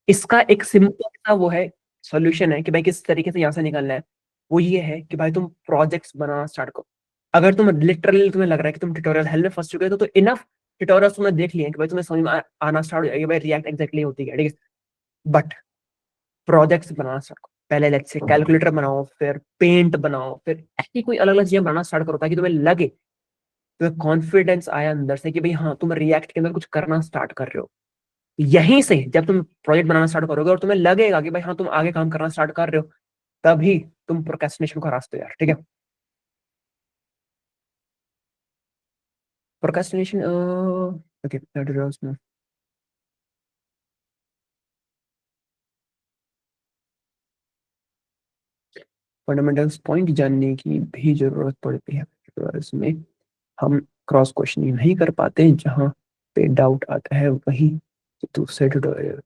इसका एक सिंपल सा वो है सॉल्यूशन है कि भाई किस तरीके से यहाँ से निकलना है। वो ये है कि भाई तुम प्रोजेक्ट्स बनाना स्टार्ट करो। अगर तुम लिटरली तुम्हें लग रहा है कि तुम ट्यूटोरियल हेल में फंस चुके हो तो इनफ ट्यूटोरियल्स तुमने देख लिए हैं कि भाई तुम्हें समझ में आना स्टार्ट हो जाएगा भाई रिएक्ट एग्जैक्टली होती है, ठीक है। बट प्रोजेक्ट्स बनाना स्टार्ट करो पहले, लेट्स से कैलकुलेटर बनाओ, फिर पेंट बनाओ, फिर ऐसी कोई अलग अलग चीजें बनाना स्टार्ट करो ताकि तुम्हें लगे, तुम्हें कॉन्फिडेंस आया अंदर से कि भाई हाँ तुम रिएक्ट के अंदर कुछ करना स्टार्ट कर रहे हो। यहीं से जब तुम प्रोजेक्ट बनाना स्टार्ट करोगे और तुम्हें लगेगा कि भाई हाँ तुम आगे काम करना स्टार्ट कर रहे हो, तभी तुम प्रोक्रेस्टिनेशन को हरा सकते हो यार, ठीक है। प्रोक्रेस्टिनेशन ओके, फंडामेंटल्स पॉइंट जानने की भी जरूरत पड़ती है ट्यूटोरियल्स में। हम क्रॉस क्वेश्चनिंग नहीं कर पाते, जहाँ पे डाउट आता है वही दूसरे ट्यूटोरियल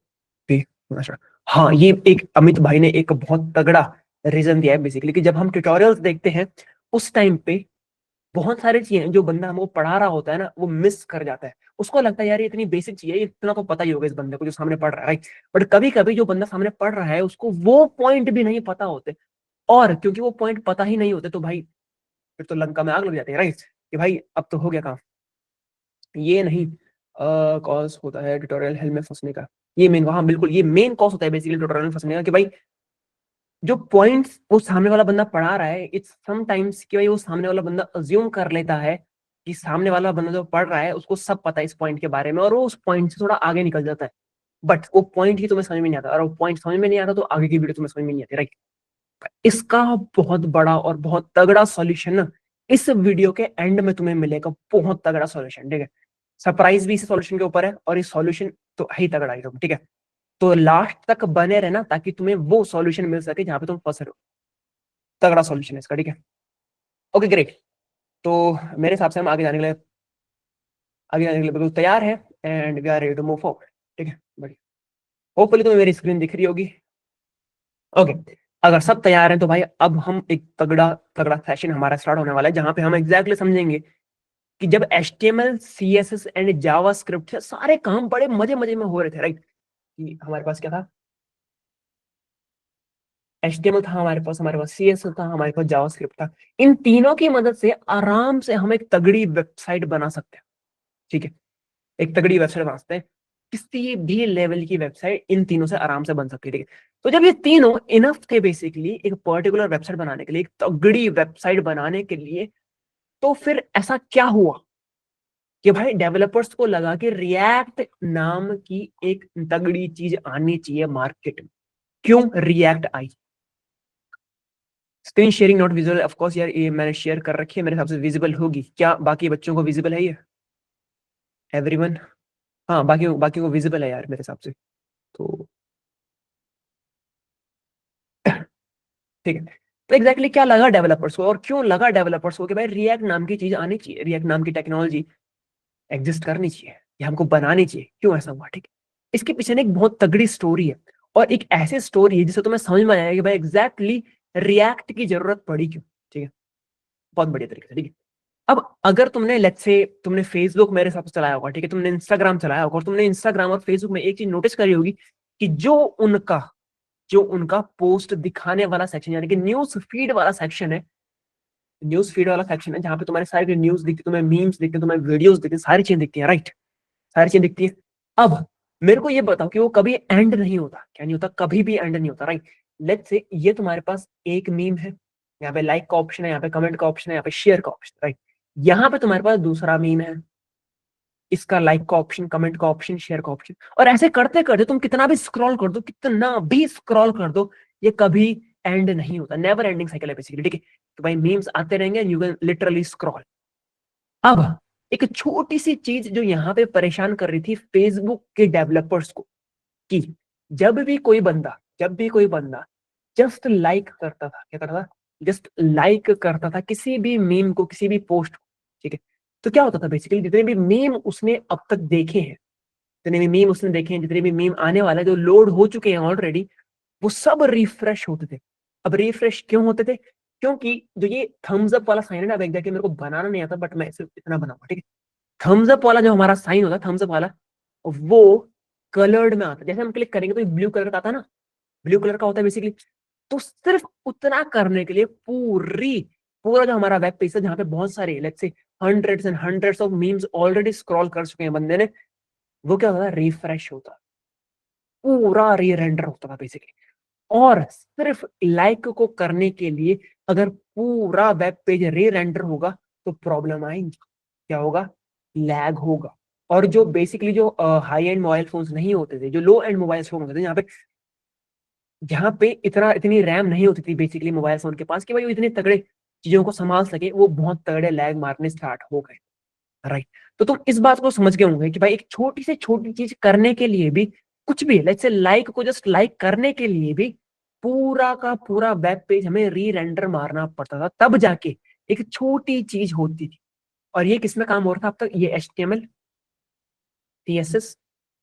पे होना चाहिए। हाँ ये एक अमित भाई ने एक बहुत तगड़ा रीजन दिया है बेसिकली कि जब हम ट्यूटोरियल्स देखते हैं उस टाइम पे बहुत सारी चीजें जो बंदा हमको पढ़ा रहा होता है ना वो मिस कर जाता है। उसको लगता है यार ये इतनी बेसिक चीज है, ये इतना तो पता ही होगा इस बंदे को जो सामने पढ़ रहा है, राइट। बट कभी कभी जो बंदा सामने पढ़ रहा है उसको वो पॉइंट भी नहीं पता होते, और क्योंकि वो पॉइंट पता ही नहीं होते तो भाई फिर तो लंका में आग लग जाती है, राइट। कि भाई अब तो हो गया काम। ये नहीं कॉज होता है ट्यूटोरियल हेल में फंसने का। ये मेन, हाँ बिल्कुल, ये मेन कॉज होता है बेसिकली ट्यूटोरियल में फंसने का, कि भाई जो पॉइंट्स वो सामने वाला बंदा पढ़ा रहा है, इट्स समटाइम्स कि भाई वो सामने वाला बंदा अज्यूम कर लेता है कि सामने वाला बंदा जो पढ़ रहा है उसको सब पता है इस पॉइंट के बारे में, और वो उस पॉइंट से थोड़ा आगे निकल जाता है, बट वो पॉइंट ही तुम्हें समझ में नहीं आता, और वो पॉइंट समझ में नहीं आता तो आगे की वीडियो तुम्हें समझ में नहीं आती, राइट। इसका बहुत बड़ा और बहुत तगड़ा सॉल्यूशन ना इस वीडियो के एंड में तुम्हें मिलेगा, बहुत तगड़ा सॉल्यूशन, ठीक है। सरप्राइज भी इस सॉल्यूशन के ऊपर है, और इस सॉल्यूशन तो है ही तगड़ा एकदम, ठीक है। तो लास्ट तक बने रहना ताकि तुम्हें वो सॉल्यूशन मिल सके जहां पे तुम फंस रहे हो। तगड़ा सॉल्यूशन है इसका, ठीक है। Okay great. तो मेरे हिसाब से हम आगे जाने के लिए बिल्कुल तैयार है, and we are ready to move forward, ठीक है, बढ़िया। होपफुली तुम्हें मेरी स्क्रीन दिख रही होगी। ओके, अगर सब तैयार हैं तो भाई अब हम एक तगड़ा तगड़ा सेशन हमारा स्टार्ट होने वाला है, जहां पे हम एग्जैक्टली समझेंगे कि जब HTML CSS एंड जावास्क्रिप्ट से सारे काम बड़े मजे मजे में हो रहे थे, राइट। कि हमारे पास क्या था, HTML था हमारे पास CSS था, हमारे पास जावास्क्रिप्ट था। इन तीनों की मदद से आराम से हम एक तगड़ी वेबसाइट बना सकते हैं, ठीक है। एक तगड़ी वेबसाइट बना सकते हैं, किसी भी लेवल की वेबसाइट इन तीनों से आराम से बन सकती है, ठीक है। तो जब ये तीनों इनफ थे बेसिकली एक पर्टिकुलर वेबसाइट बनाने के लिए, एक तगड़ी वेबसाइट बनाने के लिए, तो फिर ऐसा क्या हुआ कि भाई डेवलपर्स को लगा कि रिएक्ट नाम की एक तगड़ी चीज आनी चाहिए मार्केट में। क्यों react I? Screen sharing not visual, of course यार, ये मैंने शेयर कर रखी है, मेरे हिसाब से विजिबल होगी क्या? बाकी बच्चों को विजिबल है ये? एवरीवन? हाँ, बाकी बाकी को विजिबल है यार मेरे हिसाब से, तो ठीक है। तो एग्जैक्टली क्या लगा डेवलपर्स को, और क्यों लगा डेवलपर्स को कि भाई रिएक्ट नाम की चीज आनी चाहिए, रिएक्ट नाम की टेक्नोलॉजी एग्जिस्ट करनी चाहिए, ये हमको बनानी चाहिए, क्यों ऐसा हुआ, ठीक है। इसके पीछे ना एक बहुत तगड़ी स्टोरी है, और एक ऐसी स्टोरी है जिससे तुम्हें समझ में आएगा कि भाई एग्जैक्टली रिएक्ट की जरूरत पड़ी क्यों, ठीक है। बहुत बढ़िया तरीके से, ठीक है। अब अगर तुमने लेट्स से तुमने फेसबुक मेरे हिसाब से चलाया होगा, ठीक है, तुमने इंस्टाग्राम चलाया होगा, और तुमने इंस्टाग्राम और फेसबुक में एक चीज नोटिस करी होगी कि जो उनका पोस्ट दिखाने वाला सेक्शन, यानी कि न्यूज फीड वाला सेक्शन है, न्यूज फीड वाला सेक्शन है जहां पे तुम्हारे सारे न्यूज दिखती, तुम्हें मीम्स दिखते, तुम्हें वीडियोस दिखती, सारी चीजें दिखती है, राइट। सारी चीजें दिखती है। अब मेरे को ये बताओ कि वो कभी एंड नहीं होता, क्या नहीं होता, कभी भी एंड नहीं होता, राइट। लेट्स से ये तुम्हारे पास एक मीम है, यहाँ पे लाइक का ऑप्शन है, यहाँ पे कमेंट का ऑप्शन है, यहाँ पे शेयर का ऑप्शन, राइट। यहाँ पे तुम्हारे पास दूसरा मीम है, इसका लाइक का ऑप्शन, कमेंट का ऑप्शन, शेयर का ऑप्शन, और ऐसे करते करते तुम कितना भी स्क्रॉल कर दो, कितना भी स्क्रॉल कर दो, ये कभी एंड नहीं होता, नेवर एंडिंग साइकिल है बेसिकली, ठीक है। तो भाई मीम्स आते रहेंगे, यू कैन लिटरली स्क्रॉल। अब एक छोटी सी चीज जो यहाँ पे परेशान कर रही थी फेसबुक के डेवलपर्स को, कि जब भी कोई बंदा जस्ट लाइक करता था, क्या करता था, जस्ट लाइक करता था किसी भी मीम को, किसी भी पोस्ट को, ठीक है। तो क्या होता था बेसिकली, जितने भी मीम उसने अब तक देखे हैं, जितने भी मीम उसने देखे हैं, जितने भी मीम आने वाले जो लोड हो चुके हैं ऑलरेडी, वो सब रिफ्रेश होते थे। अब रिफ्रेश क्यों होते थे? क्योंकि जो ये थम्स अप वाला साइन है ना, अब एग्जैक्टली मेरे को बनाना नहीं आता, बट मैं सिर्फ इतना बनाऊंगा, ठीक है। थम्स अप वाला जो हमारा साइन होता है, थम्स अप वाला, वो कलर्ड में आता है, जैसे हम क्लिक करेंगे तो ब्लू कलर का आता है ना, ब्लू कलर का होता है बेसिकली। तो सिर्फ उतना करने के लिए पूरा जो हमारा वेब पेज है, जहाँ पे बहुत सारे let's say hundreds and hundreds of memes already scroll कर चुके हैं बंदे ने, वो क्या होता है, रिफ्रेश होता, पूरा री रेंडर होता था बेसिकली। और सिर्फ लाइक को करने के लिए अगर पूरा वेब पेज री रेंडर होगा तो प्रॉब्लम आएंगी, क्या होगा, लैग होगा। और जो बेसिकली जो हाई एंड मोबाइल फोन्स नहीं होते थे, जो लो एंड मोबाइल फोन होते थे, जहाँ पे इतनी रैम नहीं होती थी बेसिकली मोबाइल फोन के पास कि भाई वो इतने तगड़े चीजों को संभाल सके, वो बहुत तगड़े लैग मारने स्टार्ट हो गए, राइट। तो तुम इस बात को समझ गए होंगे कि भाई एक छोटी से छोटी चीज करने के लिए भी, कुछ भी लेट्स से लाइक को जस्ट लाइक करने के लिए भी पूरा का पूरा वेब पेज हमें री रेंडर मारना पड़ता था, तब जाके एक छोटी चीज होती थी। और ये किसमें काम हो रहा था अब तक? ये HTML CSS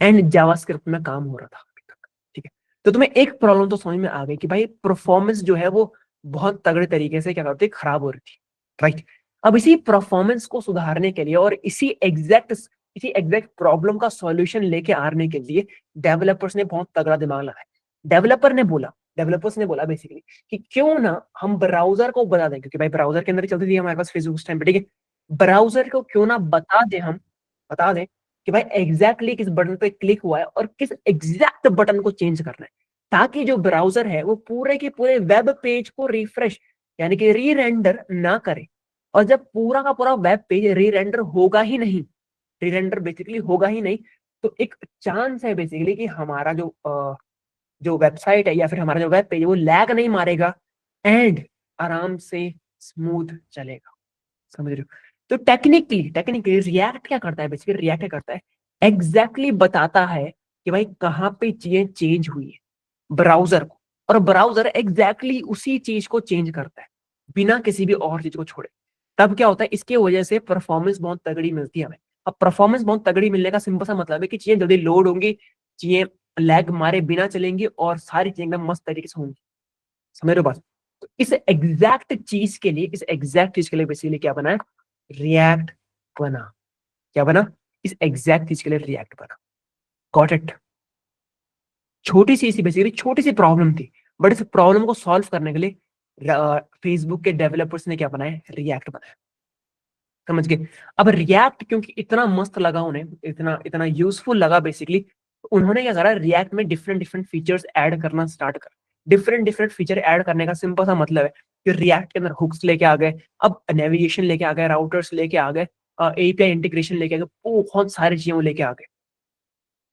एंड जावास्क्रिप्ट में काम हो रहा था अभी तक, ठीक है। तो तुम्हें एक प्रॉब्लम तो समझ में आ गई कि भाई परफॉर्मेंस जो है वो बहुत तगड़े तरीके से क्या करती है, खराब हो रही थी, राइट। अब इसी परफॉर्मेंस को सुधारने के लिए और इसी एग्जैक्ट प्रॉब्लम का सॉल्यूशन लेके आने के लिए डेवलपर्स ने बहुत तगड़ा दिमाग लगाया। डेवलपर्स ने बोला बेसिकली कि क्यों ना हम ब्राउजर को बता दें, क्योंकि भाई ब्राउजर के अंदर ही चलती थी हमारे पास फेसबुक उस टाइम पे, ठीक है। ब्राउजर को क्यों ना बता दें, कि भाई एग्जैक्टली किस बटन पे क्लिक हुआ है और किस एग्जैक्ट बटन को चेंज करना है, ताकि जो ब्राउजर है वो पूरे के पूरे वेब पेज को रिफ्रेश यानी कि री रेंडर ना करे। और जब पूरा का पूरा वेब पेज री रेंडर होगा ही नहीं, री रेंडर बेसिकली होगा ही नहीं, तो एक चांस है बेसिकली कि हमारा जो वेबसाइट है या फिर हमारा जो वेब पेज है वो लैग नहीं मारेगा एंड आराम से स्मूथ चलेगा। समझ रहे हो? तो टेक्निकली टेक्निकली रिएक्ट क्या करता है, बेसिकली रिएक्ट क्या करता है, एग्जैक्टली बताता है कि भाई कहाँ पे चीजें चेंज हुई है ब्राउजर को, और ब्राउजर एग्जैक्टली उसी चीज को चेंज करता है बिना किसी भी और चीज को छोड़े। तब क्या होता है, इसकी वजह से परफॉर्मेंस बहुत तगड़ी मिलती है हमें। अब परफॉर्मेंस बहुत तगड़ी मिलने का सिंपल सा मतलब है कि चीजें जल्दी लोड होंगी, चीजें लैग मारे बिना चलेंगी और सारी चीजें एकदम मस्त तरीके से होंगी। समझ रहे हो बात? तो इस एग्जैक्ट चीज के लिए बेसिकली क्या बना है, रिएक्ट बना। क्या बना? इस एग्जैक्ट चीज के लिए रिएक्ट बना। Got it? छोटी सी बेसिकली छोटी सी प्रॉब्लम थी, बट इस प्रॉब्लम को सॉल्व करने के लिए फेसबुक के डेवलपर्स ने क्या बनाया, रिएक्ट बनाया। समझ गए? अब रिएक्ट क्योंकि इतना मस्त लगा उन्हें, इतना इतना यूजफुल लगा बेसिकली, उन्होंने क्या करा, रिएक्ट में डिफरेंट डिफरेंट फीचर्स ऐड करना स्टार्ट करा। डिफरेंट डिफरेंट फीचर ऐड करने का सिंपल सा मतलब है कि रिएक्ट के अंदर हुक्स लेके आ गए, अब नेविगेशन लेके आ गए, राउटर्स लेके आ गए, एपीआई इंटीग्रेशन लेके आ गए, बहुत सारी चीजें वो लेके आ गए।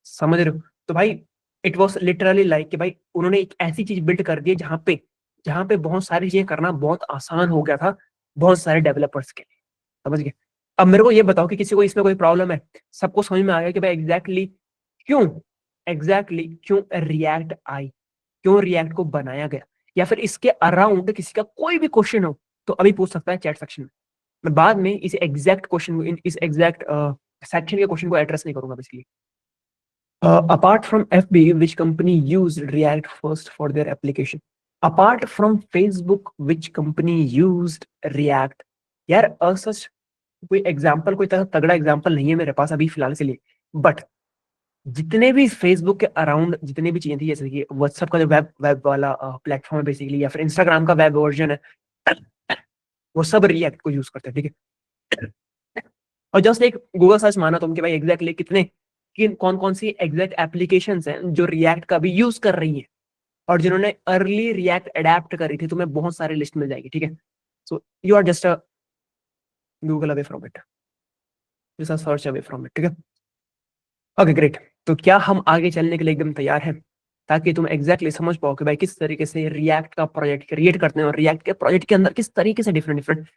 समझ रहे हो? तो भाई इट वॉज लिटरली लाइक कि भाई उन्होंने एक ऐसी चीज बिल्ड कर दी है जहाँ पे बहुत सारी चीजें करना बहुत आसान हो गया था बहुत सारे डेवलपर्स के लिए। समझ गए? अब मेरे को ये बताओ कि किसी को इसमें कोई प्रॉब्लम है? सबको समझ में आ गया कि भाई क्यों क्यों रिएक्ट आई, क्यों रिएक्ट को बनाया गया, या फिर इसके अराउंड किसी का कोई भी क्वेश्चन हो तो अभी पूछ सकता है चैट सेक्शन में। मैं बाद में इस एग्जैक्ट क्वेश्चन इस एग्जैक्ट सेक्शन के क्वेश्चन को एड्रेस नहीं करूंगा basically. Apart from FB, which company used React first for their application? Apart from Facebook, which company used React? यार सच कोई एग्जांपल, कोई तगड़ा एग्जांपल नहीं है मेरे पास अभी फिलहाल के लिए, बट जितने भी फेसबुक के अराउंड जितने भी चीजें थी, जैसे कि व्हाट्सएप का जो वेब वेब वाला प्लेटफॉर्म है बेसिकली, या फिर इंस्टाग्राम का वेब वर्जन है, वो सब रिएक्ट को यूज करते हैं। ठीक है? और जस्ट एक गूगल सर्च माना तुम कि भाई एग्जैक्टली कितने किन कौन कौन सी एग्जैक्ट एप्लीकेशंस हैं जो रिएक्ट का भी यूज कर रही हैं और जिन्होंने अर्ली रिएक्ट अडेप्ट करी थी, तुम्हें बहुत सारी लिस्ट मिल जाएगी। ठीक है? So you are just a Google away from it, just a search away from it. ठीक है? Okay great. तो क्या हम आगे चलने के लिए एकदम तैयार हैं, ताकि तुम एग्जैक्टली समझ पाओ कि भाई किस तरीके से रिएक्ट का प्रोजेक्ट क्रिएट करते हैं और रिएक्ट के प्रोजेक्ट के अंदर किस तरीके से डिफरेंट डिफरेंट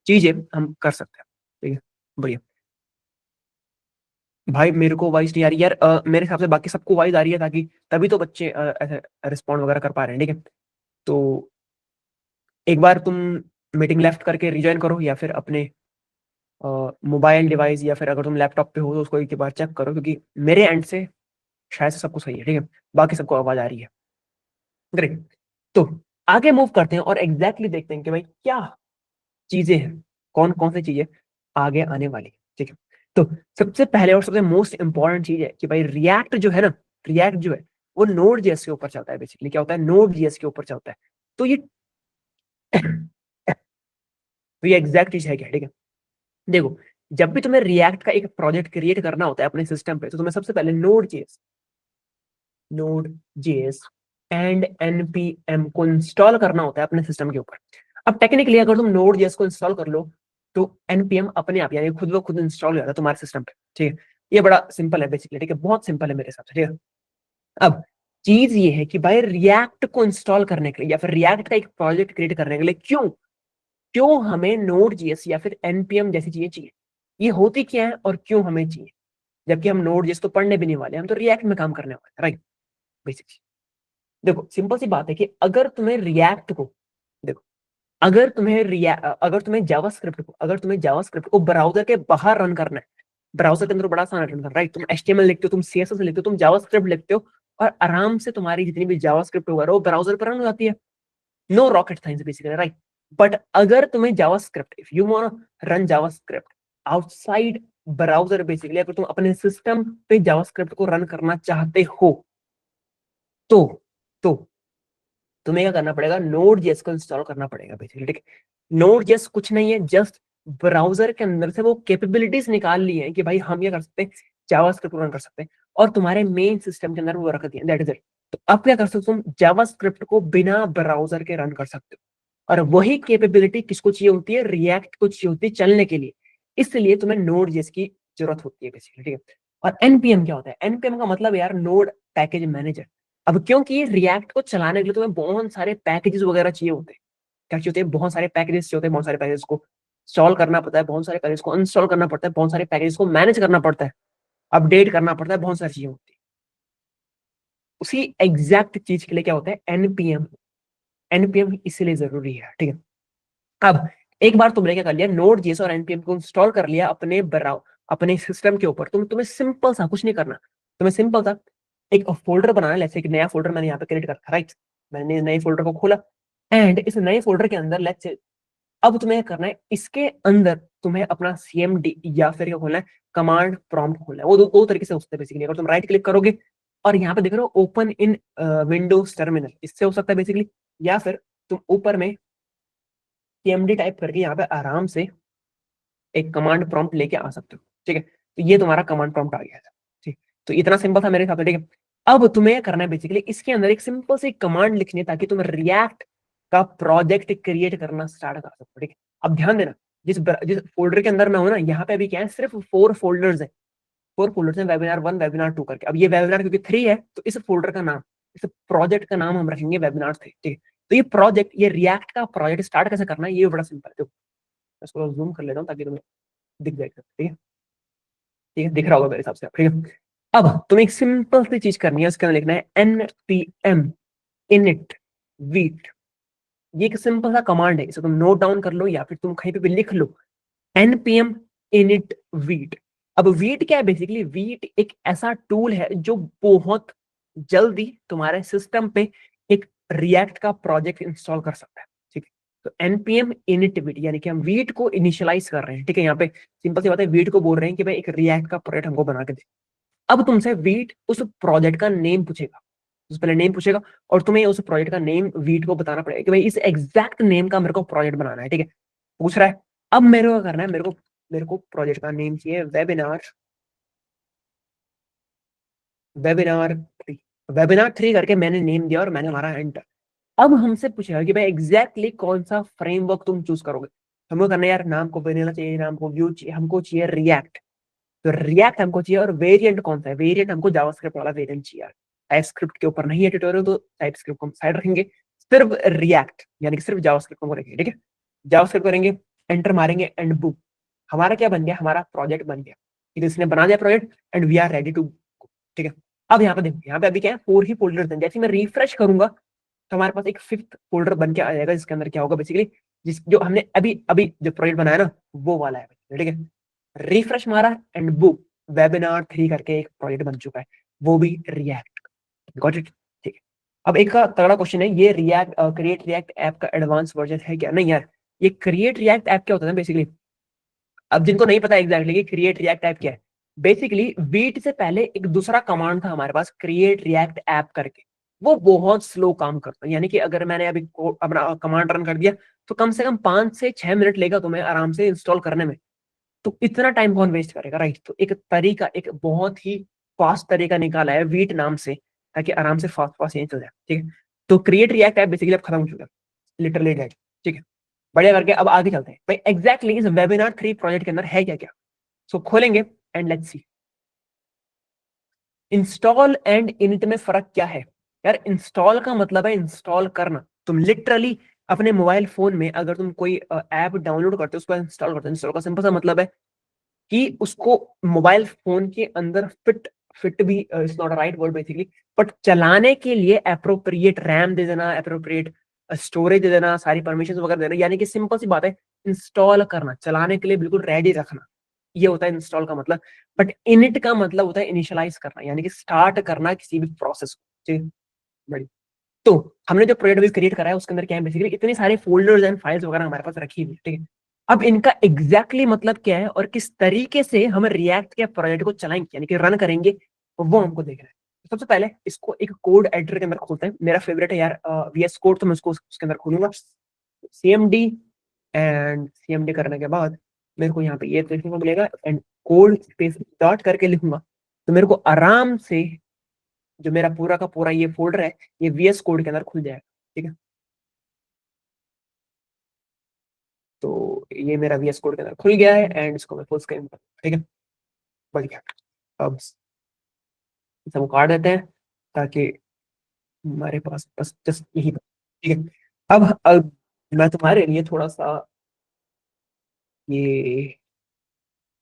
चीजें हम कर सकते हैं। ठीक है? बढ़िया। भाई मेरे को वॉइस नहीं आ रही यार, मेरे हिसाब से बाकी सबको वॉइस आ रही है, ताकि तभी तो बच्चे ऐसे रिस्पॉन्ड वगैरह कर पा रहे हैं। ठीक है? तो एक बार तुम मीटिंग लेफ्ट करके रिज्वाइन करो, या फिर अपने मोबाइल डिवाइस, या फिर अगर तुम लैपटॉप पे हो तो उसको एक बार चेक करो, क्योंकि मेरे एंड से शायद से सबको सही है। ठीक है? बाकी सबको आवाज आ रही है। ग्रेट। तो आगे मूव करते हैं और एग्जैक्टली देखते हैं कि भाई क्या चीजें हैं, कौन कौन सी चीजें आगे आने वाली है। ठीक है? तो सबसे पहले और सबसे मोस्ट इंपॉर्टेंट चीज है कि भाई रिएक्ट जो है ना, रिएक्ट जो है वो नोड जेएस के ऊपर चलता है। बेसिकली क्या होता है, नोड जेएस के ऊपर चलता है। तो ये तो ये एग्जैक्ट चीज है क्या? ठीक है? देखो, जब भी तुम्हें रिएक्ट का एक प्रोजेक्ट क्रिएट करना होता है अपने सिस्टम पे, तो तुम्हें सबसे पहले नोड जेएस एंड एनपीएम को इंस्टॉल करना होता है अपने सिस्टम के ऊपर। अब टेक्निकली अगर तुम नोड जेएस को इंस्टॉल कर लो तो एनपीएम अपने आप यानी खुद ब खुद इंस्टॉल हो जाता है तुम्हारे सिस्टम पे। ठीक है? ये बड़ा सिंपल है बेसिकली। ठीक है? बहुत सिंपल है मेरे हिसाब से। ठीक है? अब चीज ये है कि भाई रिएक्ट को इंस्टॉल करने के लिए या फिर रिएक्ट का एक प्रोजेक्ट क्रिएट करने के लिए क्यों क्यों हमें नोड जेएस या फिर एनपीएम जैसी चीजें चाहिए, ये होती क्या है और क्यों हमें चाहिए, जबकि हम नोड जेएस तो पढ़ने भी नहीं वाले, हम तो रिएक्ट में काम करने वाले। राइट? बेसिकली देखो, सिंपल सी बात है कि अगर तुम्हें रिएक्ट को देखो अगर तुम्हें जावास्क्रिप्ट को ब्राउजर के बाहर रन करना है, ब्राउजर के अंदर बड़ा आसान रन करना है। राइट? तुम एचटीएमएल लिखते हो, तुम सीएसएस लिखते हो, तुम जावास्क्रिप्ट लिखते हो, और आराम से तुम्हारी जितनी भी जावास्क्रिप्ट वगैरह वो ब्राउजर पर रन हो जाती है। No rocket science basically. Right? But अगर तुम्हें JavaScript, if you want run JavaScript outside browser, basically अगर तुम अपने सिस्टम पे जावास्क्रिप्ट को रन करना चाहते हो तो तो तुम्हें क्या करना पड़ेगा, नोड जेएस को इंस्टॉल करना पड़ेगा बेसिकली। ठीक है? नोड जेएस कुछ नहीं है, जस्ट ब्राउजर के अंदर से वो कैपेबिलिटीज निकाल ली है कि भाई हम ये कर सकते हैं जावास्क्रिप्ट रन कर सकते हैं और तुम्हारे मेन सिस्टम के अंदर वो रख दिया, दैट इज इट। तो अब क्या कर सकते हो, तुम जावास्क्रिप्ट को बिना ब्राउजर के रन कर सकते हो, और वही कैपेबिलिटी किसको चाहिए होती है, रिएक्ट को चाहिए होती है चलने के लिए। इसलिए तुम्हें नोड जेएस की जरूरत होती है बेसिकली, ठीक है। और एनपीएम क्या होता है, एनपीएम का मतलब यार नोड पैकेज मैनेजर। अब क्योंकि रिएक्ट को चलाने के लिए तुम्हें बहुत सारे पैकेजेस वगैरह चाहिए होते हैं, क्या चाहिए होते हैं, बहुत सारे पैकेजेस चाहिए होते हैं, बहुत सारे पैकेजेस को इंस्टॉल करना पड़ता है, बहुत सारे पैकेजेस को इंस्टॉल करना पड़ता है, बहुत सारे पैकेजेस को मैनेज करना पड़ता है, अपडेट करना पड़ता है, बहुत सारी चीजें होती है। उसी एग्जैक्ट चीज के लिए क्या होता है, एनपीएम। एनपीएम इसलिए जरूरी है, ठीक है। अब एक बार तुमने क्या कर लिया, नोड जेएस और एनपीएम को इंस्टॉल कर लिया अपने सिस्टम के ऊपर, तुम्हें सिंपल सा कुछ नहीं करना, तुम्हें सिंपल सा एक फोल्डर बनाना है। जैसे एक नया फोल्डर मैंने यहाँ पे क्रिएट कर, राइट, मैंने नए फोल्डर को खोला एंड इस नए फोल्डर के अंदर लेट्स से अब तुम्हें करना है, इसके अंदर तुम्हें अपना सीएमडी या फिर क्या खोलना है, कमांड प्रॉम्प्ट खोलना है। वो दो तरीके से होता है बेसिकली। अगर तुम राइट क्लिक करोगे और यहाँ पे देख रहे हो ओपन इन विंडोज टर्मिनल, इससे हो सकता है बेसिकली, या फिर तुम ऊपर में सीएमडी टाइप करके यहाँ पे आराम से एक कमांड प्रॉम्प्ट लेके आ सकते हो, ठीक है। तो ये तुम्हारा कमांड प्रॉम्प्ट आ गया था, ठीक। तो इतना सिंपल था मेरे हिसाब से, ठीक है। अब तुम्हें करना है बेसिकली, इसके अंदर एक सिंपल सी कमांड लिखनी है ताकि तुम रिएक्ट का प्रोजेक्ट क्रिएट करना स्टार्ट कर सको, ठीक है। अब ध्यान देना, जिस फोल्डर के अंदर मैं हूं ना, यहाँ पे अभी क्या है, सिर्फ 4 फोल्डर्स है, 4 फोल्डर्स हैं, वेबिनार 1 वेबिनार 2 करके। अब ये वेबिनार क्योंकि 3 है तो इस फोल्डर का नाम, इस प्रोजेक्ट का नाम हम रखेंगे वेबिनार 3, ठीक है। तो ये प्रोजेक्ट, ये रिएक्ट का प्रोजेक्ट स्टार्ट कैसे करना है, ये बड़ा सिंपल है। देखो इसको जूम कर लेता हूँ ताकि तुम्हें दिख जाएगा, ठीक है। ठीक है, दिख रहा होगा मेरे हिसाब से, ठीक है। अब तुम्हें एक सिंपल सी चीज करनी है, उसके अंदर लिखना है npm init वीट। ये एक सिंपल सा कमांड है, इसे तुम नोट डाउन कर लो या फिर तुम कहीं पे भी लिख लो, npm init वीट। अब वीट क्या है, बेसिकली वीट एक ऐसा टूल है जो बहुत जल्दी तुम्हारे सिस्टम पे एक रिएक्ट का प्रोजेक्ट इंस्टॉल कर सकता है, ठीक है। तो npm init वीट यानी कि हम वीट को इनिशियलाइज कर रहे हैं, ठीक है। यहाँ पे सिंपल सी बात है, वीट को बोल रहे हैं कि भाई एक रिएक्ट का प्रोजेक्ट हमको बना के दे। अब तुमसे वीट उस प्रोजेक्ट का नेम पूछेगा, उससे पहले नेम पूछेगा, और तुम्हें उस प्रोजेक्ट का नेम वीट को बताना पड़ेगा कि भाई इस एग्जैक्ट नेम का मेरे को प्रोजेक्ट बनाना है, ठीक है। पूछ रहा है, अब मेरे को करना है, मेरे को प्रोजेक्ट का नेम चाहिए वेबिनार, वेबिनार 3। वेबिनार 3 करके मैंने नेम दिया और मैंने मारा एंटर। अब हमसे पूछेगा कि भाई एग्जैक्टली कौन सा फ्रेमवर्क तुम चूज करोगे। हमको करना है यार, नाम को वेनिला चाहिए, नाम को व्यू चाहिए, हमको चाहिए रिएक्ट। तो रिएक्ट हमको चाहिए, और वेरिएंट कौन सा है, वेरिएंट हमको जावास्क्रिप्ट वाला वेरिएंट चाहिए। टाइपस्क्रिप्ट के ऊपर नहीं है ट्यूटोरियल, तो टाइपस्क्रिप्ट को हम साइड रखेंगे, सिर्फ रिएक्ट यानी कि सिर्फ जावास्क्रिप्ट को रखेंगे, ठीक है। जावास्क्रिप्ट करेंगे, एंटर मारेंगे एंड बुक, हमारा क्या बन गया, हमारा प्रोजेक्ट बन गया। इसने बना दिया project and we are ready to, ठीक है। अब यहाँ पे देखो, यहाँ पे अभी क्या है, 4 ही फोल्डर हैं। जैसे मैं रिफ्रेश करूंगा तो हमारे पास एक 5th फोल्डर बन के आ जाएगा, जिसके अंदर क्या होगा बेसिकली, जिस जो हमने अभी अभी जो प्रोजेक्ट बनाया ना, वो वाला है, ठीक है। रिफ्रेश मारा एंड बुक, वेबिनार 3 करके एक प्रोजेक्ट बन चुका है, वो भी रिएक्ट। गॉट इट, ठीक है। अब एक का तगड़ा क्वेश्चन है, ये रिएक्ट क्रिएट रिएक्ट ऐप का एडवांस वर्जन है क्या, नहीं यार। ये क्रिएट रिएक्ट ऐप क्या होता है बेसिकली, अब जिनको नहीं पता एग्जैक्टली कि क्रिएट रिएक्ट ऐप क्या है, बेसिकली वीट से पहले एक दूसरा कमांड था हमारे पास, क्रिएट रिएक्ट ऐप करके। वो बहुत स्लो काम करता है, यानी कि अगर मैंने अभी अपना कमांड रन कर दिया तो कम से कम 5 से 6 मिनट लेगा तुम्हें आराम से इंस्टॉल करने में। तो इतना टाइम कौन वेस्ट करेगा, राइट। तो एक तरीका, एक बहुत ही फास्ट तरीका निकाला है वीट नाम से, ताकि आराम से फास्ट फास्ट यही चल जाए, ठीक है। तो क्रिएट रिएक्ट ऐप बेसिकली अब खत्म हो चुका है, लिटरली डेड, ठीक है। बढ़िया करके अब आगे चलते हैं भाई, एग्जैक्टली इस वेबिनार 3 प्रोजेक्ट के अंदर है क्या क्या। सो खोलेंगे and let's see, install and init में फर्क क्या है। यार इंस्टॉल का मतलब है इंस्टॉल करना, तुम लिटरली अपने मोबाइल फोन में अगर तुम कोई ऐप डाउनलोड करते हो, उसको इंस्टॉल करते हो, इंस्टॉल का सिंपल सा मतलब है कि उसको मोबाइल फोन के अंदर फिट भी it's not right word basically, but चलाने के लिए अप्रोप्रिएट रैम दे देना, अप्रोप्रिएट स्टोरेज दे देना, सारी परमिशन वगैरह देना, यानी कि सिंपल सी बात है, इंस्टॉल करना, चलाने के लिए बिल्कुल रेडी रखना, ये होता है इंस्टॉल का मतलब। बट इनिट का मतलब होता है इनिशियलाइज करना, यानी कि स्टार्ट करना किसी भी प्रोसेस को, ठीक है। बड़ी तो हमने जो प्रोजेक्ट अभी क्रिएट करा है उसके अंदर क्या है बेसिकली, इतने सारे फोल्डर्स एंड फाइल्स वगैरह हमारे पास रखी हुई है, ठीक है। अब इनका एग्जैक्टली मतलब क्या है और किस तरीके से हम रिएक्ट के प्रोजेक्ट को चलाएंगे यानी कि रन करेंगे, वो हमको देखना है। तो सबसे पहले इसको एक कोड एडिटर के अंदर खोलते हैं, मेरा फेवरेट है यार वीएस कोड, तो मैं उसको उसके अंदर खोलूंगा, सीएमडी, एंड सीएमडी करने के बाद मेरे को यहाँ पे ये देखने को मिलेगा, एंड कोड स्पेस डॉट करके लिखूंगा, तो मेरे को आराम से जो मेरा पूरा का पूरा ये फोल्डर है ये VS कोड के अंदर खुल जाएगा। ठीक है, तो ये मेरा VS कोड के अंदर खुल गया है एंड इसको मैं फुल स्क्रीन पर, ठीक है, बढ़िया। अब सबको काट देते हैं ताकि हमारे पास बस जस्ट यही, ठीक है। अब मैं तुम्हारे लिए थोड़ा सा ये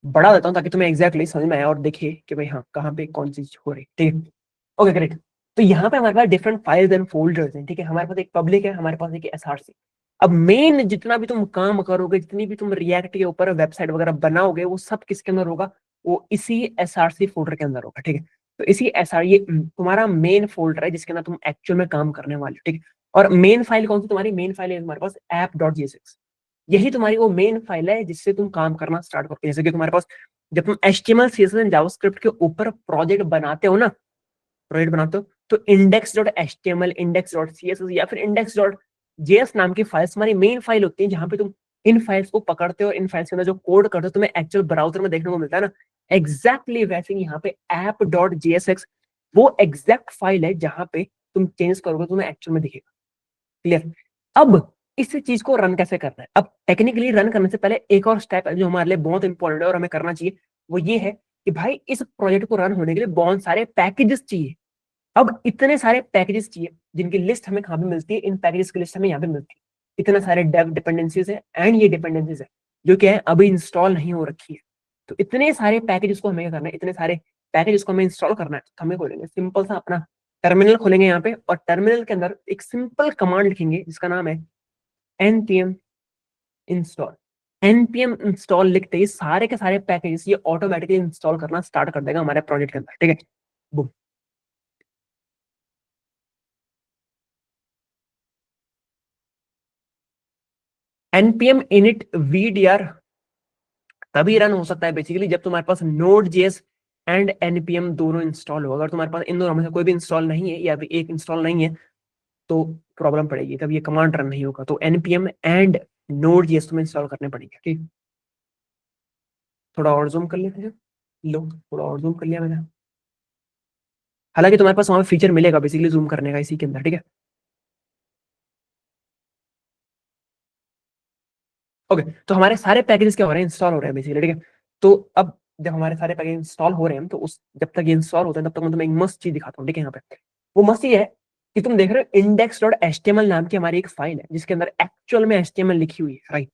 बढ़ा देता हूँ ताकि तुम्हें एग्जैक्टली समझ में आए और देखे कि भाई हाँ कहाँ पे कौन सी चीज हो रही है, ठीक है। Okay great. तो यहाँ पे हमारे पास डिफरेंट फाइल्स एंड फोल्डर्स हैं, ठीक है। हमारे पास एक पब्लिक है, हमारे पास एक SRC। अब मेन जितना भी तुम काम करोगे, जितनी भी तुम रिएक्ट के ऊपर वेबसाइट वगैरह बनाओगे, वो सब किसके अंदर होगा? वो इसी SRC फोल्डर के अंदर होगा, ठीक है। तो इसी SR ये तुम्हारा मेन फोल्डर है जिसके अंदर तुम एक्चुअल में काम करने वाले हो, ठीक है। और मेन फाइल कौन सी तुम्हारी मेन फाइल है? हमारे पास app.jsx। यही तुम्हारी वो मेन फाइल है जिससे तुम काम करना स्टार्ट करते हो। जैसे कि तुम्हारे पास जब तुम HTML CSS एंड जावास्क्रिप्ट के ऊपर प्रोजेक्ट बनाते हो ना, प्रोजेक्ट बनाते हो, तो index.html, index.css या फिर index.js नाम की फाइल्स तुम्हारी मेन फाइल होती है, जहां पे तुम इन फाइल्स को पकड़ते हो, इन फाइल्स के अंदर जो कोड करते हो तुम्हें एक्चुअल ब्राउजर में देखने को मिलता है ना, एग्जैक्टली वैसे ही यहाँ पे app.jsx वो एग्जैक्ट फाइल है जहां पे तुम चेंज करोगे तुम्हें एक्चुअल में दिखेगा। क्लियर? अब इस चीज को रन कैसे करना है? अब टेक्निकली रन करने से पहले एक और स्टेप है जो हमारे लिए बहुत इंपॉर्टेंट है और हमें करना चाहिए। वो ये है कि भाई इस प्रोजेक्ट को रन होने के लिए बहुत सारे पैकेजेस चाहिए। अब इतने सारे पैकेजेस चाहिए जिनकी लिस्ट हमें कहाँ पे मिलती है? इन पैकेजेस की लिस्ट हमें यहाँ पे मिलती है। इतने सारे डेव डिपेंडेंसीज है एंड ये डिपेंडेंसीज है जो क्या है अभी इंस्टॉल नहीं हो रखी है। तो इतने सारे पैकेजेस को हमें क्या करना है? इतने सारे पैकेजेस को हमें इंस्टॉल करना है। तो हमें खोलेंगे सिंपल सा अपना टर्मिनल खोलेंगे यहाँ पे, और टर्मिनल के अंदर एक सिंपल कमांड लिखेंगे जिसका नाम है npm इंस्टॉल। npm इंस्टॉल लिखते ही सारे के सारे पैकेजेस ये ऑटोमेटिकली इंस्टॉल करना स्टार्ट कर देगा हमारे प्रोजेक्ट के अंदर, ठीक है। Boom. npm init vdr तभी रन हो सकता है बेसिकली जब तुम्हारे पास Node.js एंड npm दोनों इंस्टॉल हो। अगर तुम्हारे पास इन दोनों में से कोई भी इंस्टॉल नहीं है या फिर एक इंस्टॉल नहीं है तो प्रॉब्लम पड़ेगी, तब ये कमांड रन नहीं होगा। तो npm एंड Node.js तुम्हें इंस्टॉल करने पड़ेंगे, ठीक। थोड़ा और जूम कर लेते हैं, लो थोड़ा और जूम कर लिया मैंने। हालांकि तुम्हारे पास वहां फीचर मिलेगा बेसिकली जूम करने का इसी के अंदर, ठीक है। ओके, तो हमारे सारे पैकेजेस क्या हो रहे हैं? इंस्टॉल हो रहे हैं बेसिकली, ठीक है। तो अब जब हमारे सारे पैकेज इंस्टॉल हो रहे हैं तो उस जब तक ये इंस्टॉल होते हैं तब तक मैं तुम्हें एक मस्त चीज दिखाता हूँ, ठीक है। यहाँ पे वो मस्त ये है कि तुम देख रहे हो index.html नाम की हमारी एक फाइल है जिसके अंदर एक्चुअल में HTML लिखी हुई है, राइट।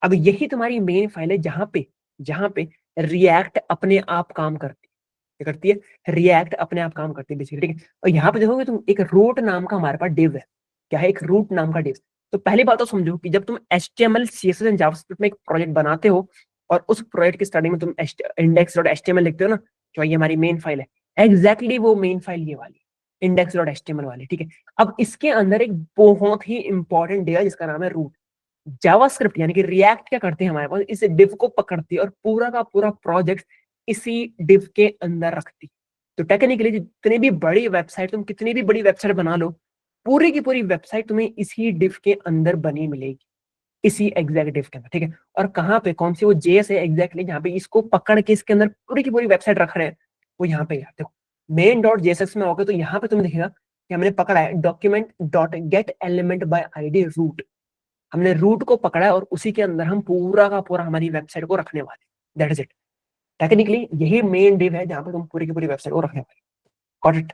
अब यही तुम्हारी मेन फाइल है जहां पे रिएक्ट अपने आप काम करती है। क्या करती है? रिएक्ट अपने आप काम करती है बेसिकली, ठीक है। और यहाँ पे देखोगे तुम एक रूट नाम का हमारे पास डिव है। क्या है? एक रूट नाम का डिव। तो पहली बात तो समझो कि जब तुम HTML CSS एंड जावास्क्रिप्ट में एक प्रोजेक्ट बनाते हो और उस प्रोजेक्ट की स्टार्टिंग में तुम index.html लिखते हो ना, जो ये हमारी मेन फाइल है, एग्जैक्टली वो मेन फाइल ये वाली index.html वाली, ठीक है। अब इसके अंदर एक बहुत ही इंपॉर्टेंट डिव है जिसका नाम है रूट। जावास्क्रिप्ट यानी कि रिएक्ट क्या करते हैं हमारे पास? इस डिव को पकड़ती है और पूरा का पूरा प्रोजेक्ट इसी डिव के अंदर रखती है। तो टेक्निकली जितनी भी बड़ी वेबसाइट, तुम कितनी भी बड़ी वेबसाइट बना लो, पूरी की पूरी वेबसाइट तुम्हें इसी डिव के अंदर बनी मिलेगी, इसी एग्जैक्ट डिव के अंदर, ठीक है। और कहाँ पे कौन सी वो जेएस है एग्जैक्टली जहाँ पे इसको पकड़ के इसके अंदर पूरी की पूरी वेबसाइट रख रहे हैं, वो यहाँ पे यार देखो मेन डॉट जेएसएक्स में होगे तो यहाँ पे तुम्हें दिखेगा कि हमने पकड़ा है document dot get element by ID root. हमने रूट को पकड़ा है और उसी के अंदर हम पूरा का पूरा हमारी वेबसाइट को रखने वाले, दैट इज इट। टेक्निकली यही मेन डिव है जहां पे तुम पूरी की पूरी वेबसाइट को रखने वाले। Got it?